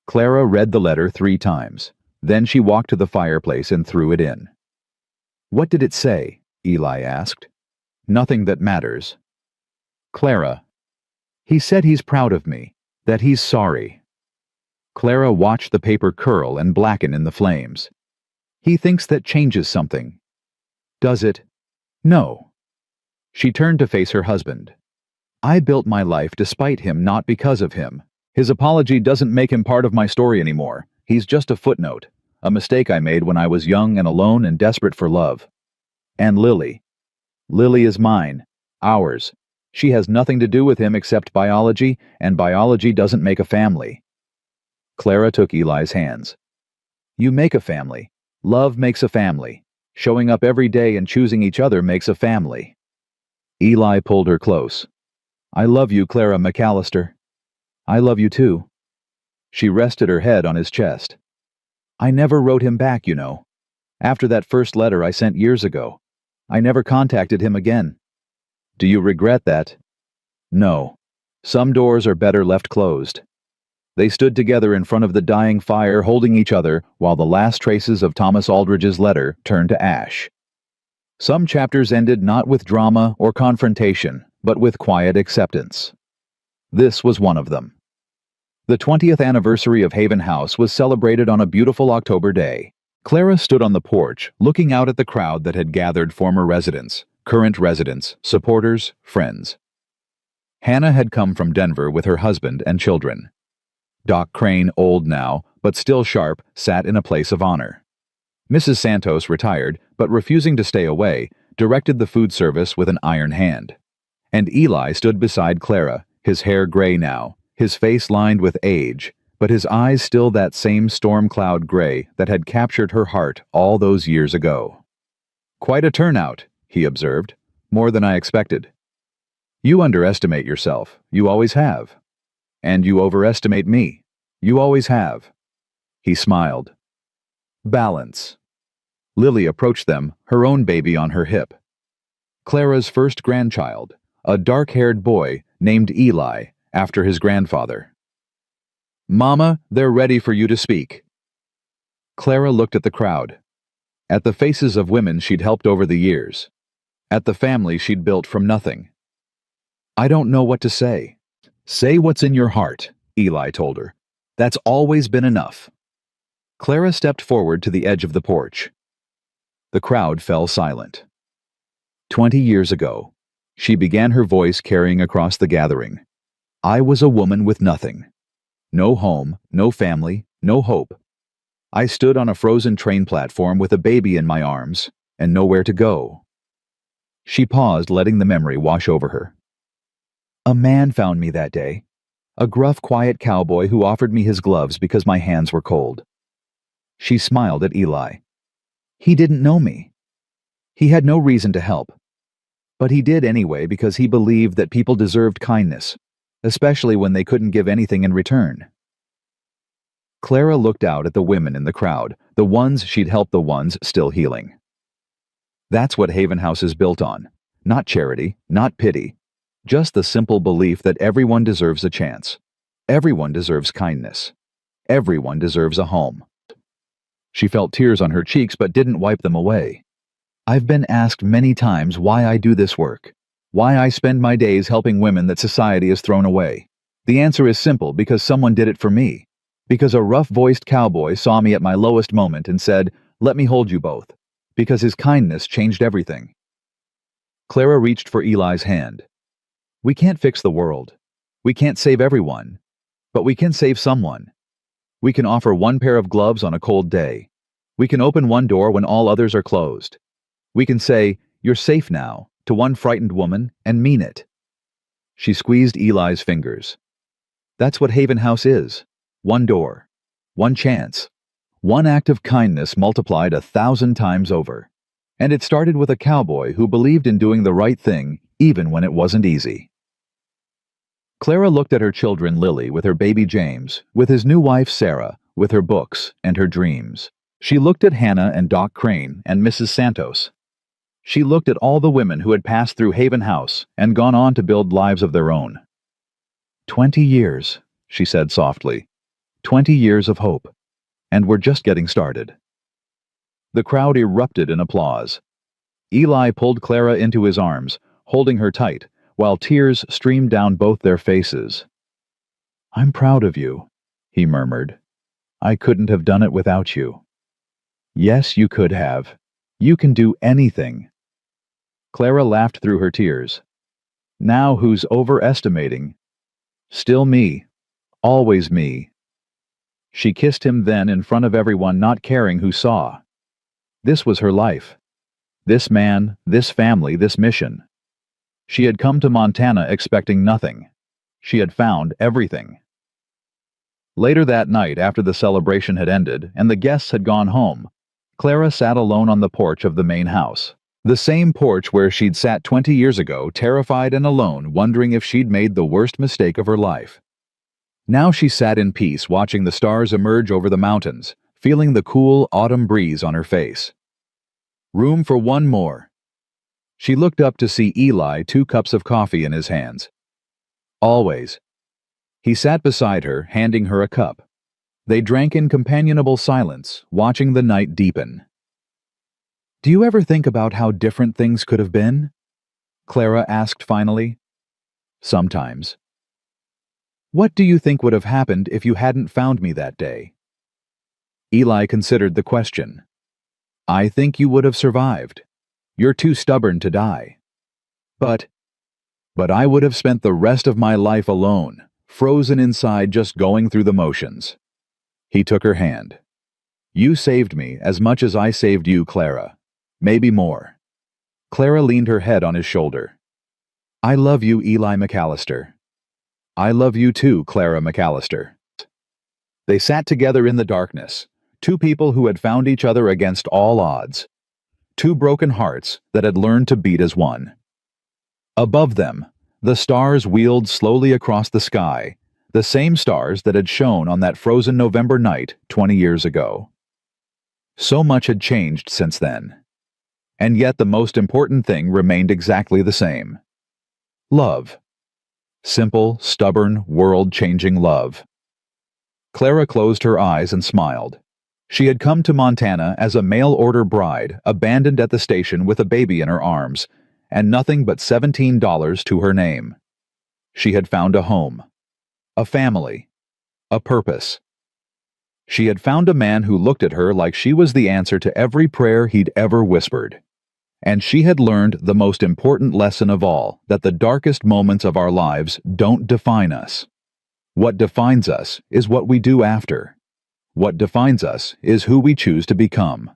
Clara read the letter 3 times. Then she walked to the fireplace and threw it in. "What did it say?" Eli asked. "Nothing that matters." "Clara." "He said he's proud of me, that he's sorry." Clara watched the paper curl and blacken in the flames. "He thinks that changes something." "Does it?" "No." She turned to face her husband. "I built my life despite him, not because of him. His apology doesn't make him part of my story anymore. He's just a footnote, a mistake I made when I was young and alone and desperate for love. And Lily. Lily is mine, ours. She has nothing to do with him except biology, and biology doesn't make a family." Clara took Eli's hands. "You make a family. Love makes a family. Showing up every day and choosing each other makes a family." Eli pulled her close. "I love you, Clara McAllister." "I love you too." She rested her head on his chest. "I never wrote him back, you know. After that first letter I sent years ago, I never contacted him again." "Do you regret that?" "No. Some doors are better left closed." They stood together in front of the dying fire, holding each other, while the last traces of Thomas Aldridge's letter turned to ash. Some chapters ended not with drama or confrontation, but with quiet acceptance. This was one of them. The 20th anniversary of Haven House was celebrated on a beautiful October day. Clara stood on the porch, looking out at the crowd that had gathered: former residents, current residents, supporters, friends. Hannah had come from Denver with her husband and children. Doc Crane, old now, but still sharp, sat in a place of honor. Mrs. Santos, retired, but refusing to stay away, directed the food service with an iron hand. And Eli stood beside Clara, his hair gray now, his face lined with age, but his eyes still that same storm cloud gray that had captured her heart all those years ago. "Quite a turnout," he observed, "more than I expected. You underestimate yourself, you always have. And you overestimate me, you always have." He smiled. Balance. Lily approached them, her own baby on her hip. Clara's first grandchild, a dark-haired boy named Eli, after his grandfather. "Mama, they're ready for you to speak." Clara looked at the crowd, at the faces of women she'd helped over the years, at the family she'd built from nothing. "I don't know what to say." "Say what's in your heart," Eli told her. "That's always been enough." Clara stepped forward to the edge of the porch. The crowd fell silent. 20 years ago, she began, her voice carrying across the gathering. "I was a woman with nothing. No home, no family, no hope. I stood on a frozen train platform with a baby in my arms, and nowhere to go." She paused, letting the memory wash over her. "A man found me that day. A gruff, quiet cowboy who offered me his gloves because my hands were cold." She smiled at Eli. "He didn't know me. He had no reason to help. But he did anyway because he believed that people deserved kindness, especially when they couldn't give anything in return." Clara looked out at the women in the crowd, the ones she'd helped, the ones still healing. That's what Haven House is built on. Not charity, not pity. Just the simple belief that everyone deserves a chance. Everyone deserves kindness. Everyone deserves a home. She felt tears on her cheeks but didn't wipe them away. "I've been asked many times why I do this work, why I spend my days helping women that society has thrown away. The answer is simple: because someone did it for me. Because a rough-voiced cowboy saw me at my lowest moment and said, 'Let me hold you both.' Because his kindness changed everything." Clara reached for Eli's hand. "We can't fix the world. We can't save everyone. But we can save someone. We can offer one pair of gloves on a cold day. We can open one door when all others are closed. We can say, 'You're safe now,' to one frightened woman, and mean it." She squeezed Eli's fingers. That's what Haven House is. One door. One chance. One act of kindness multiplied 1,000 times over. And it started with a cowboy who believed in doing the right thing even when it wasn't easy. Clara looked at her children: Lily with her baby James, with his new wife Sarah, with her books and her dreams. She looked at Hannah and Doc Crane and Mrs. Santos. She looked at all the women who had passed through Haven House and gone on to build lives of their own. 20 years, she said softly. 20 years of hope. And we're just getting started. The crowd erupted in applause. Eli pulled Clara into his arms, holding her tight, while tears streamed down both their faces. "I'm proud of you," he murmured. "I couldn't have done it without you." "Yes, you could have. You can do anything." Clara laughed through her tears. "Now who's overestimating?" "Still me. Always me." She kissed him then in front of everyone, not caring who saw. This was her life. This man, this family, this mission. She had come to Montana expecting nothing. She had found everything. Later that night, after the celebration had ended and the guests had gone home, Clara sat alone on the porch of the main house. The same porch where she'd sat 20 years ago, terrified and alone, wondering if she'd made the worst mistake of her life. Now she sat in peace, watching the stars emerge over the mountains, feeling the cool autumn breeze on her face. Room for one more. She looked up to see Eli, 2 cups of coffee in his hands. "Always." He sat beside her, handing her a cup. They drank in companionable silence, watching the night deepen. "Do you ever think about how different things could have been?" Clara asked finally. "Sometimes." "What do you think would have happened if you hadn't found me that day?" Eli considered the question. "I think you would have survived. You're too stubborn to die. But I would have spent the rest of my life alone, frozen inside just going through the motions." He took her hand. "You saved me as much as I saved you, Clara. Maybe more." Clara leaned her head on his shoulder. "I love you, Eli McAllister." "I love you too, Clara McAllister." They sat together in the darkness, two people who had found each other against all odds. Two broken hearts that had learned to beat as one. Above them, the stars wheeled slowly across the sky, the same stars that had shone on that frozen November night 20 years ago. So much had changed since then. And yet the most important thing remained exactly the same. Love. Simple, stubborn, world-changing love. Clara closed her eyes and smiled. She had come to Montana as a mail-order bride, abandoned at the station with a baby in her arms, and nothing but $17 to her name. She had found a home, a family, a purpose. She had found a man who looked at her like she was the answer to every prayer he'd ever whispered. And she had learned the most important lesson of all, that the darkest moments of our lives don't define us. What defines us is what we do after. What defines us is who we choose to become.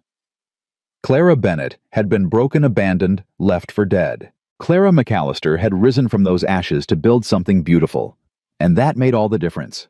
Clara Bennett had been broken, abandoned, left for dead. Clara McAllister had risen from those ashes to build something beautiful, and that made all the difference.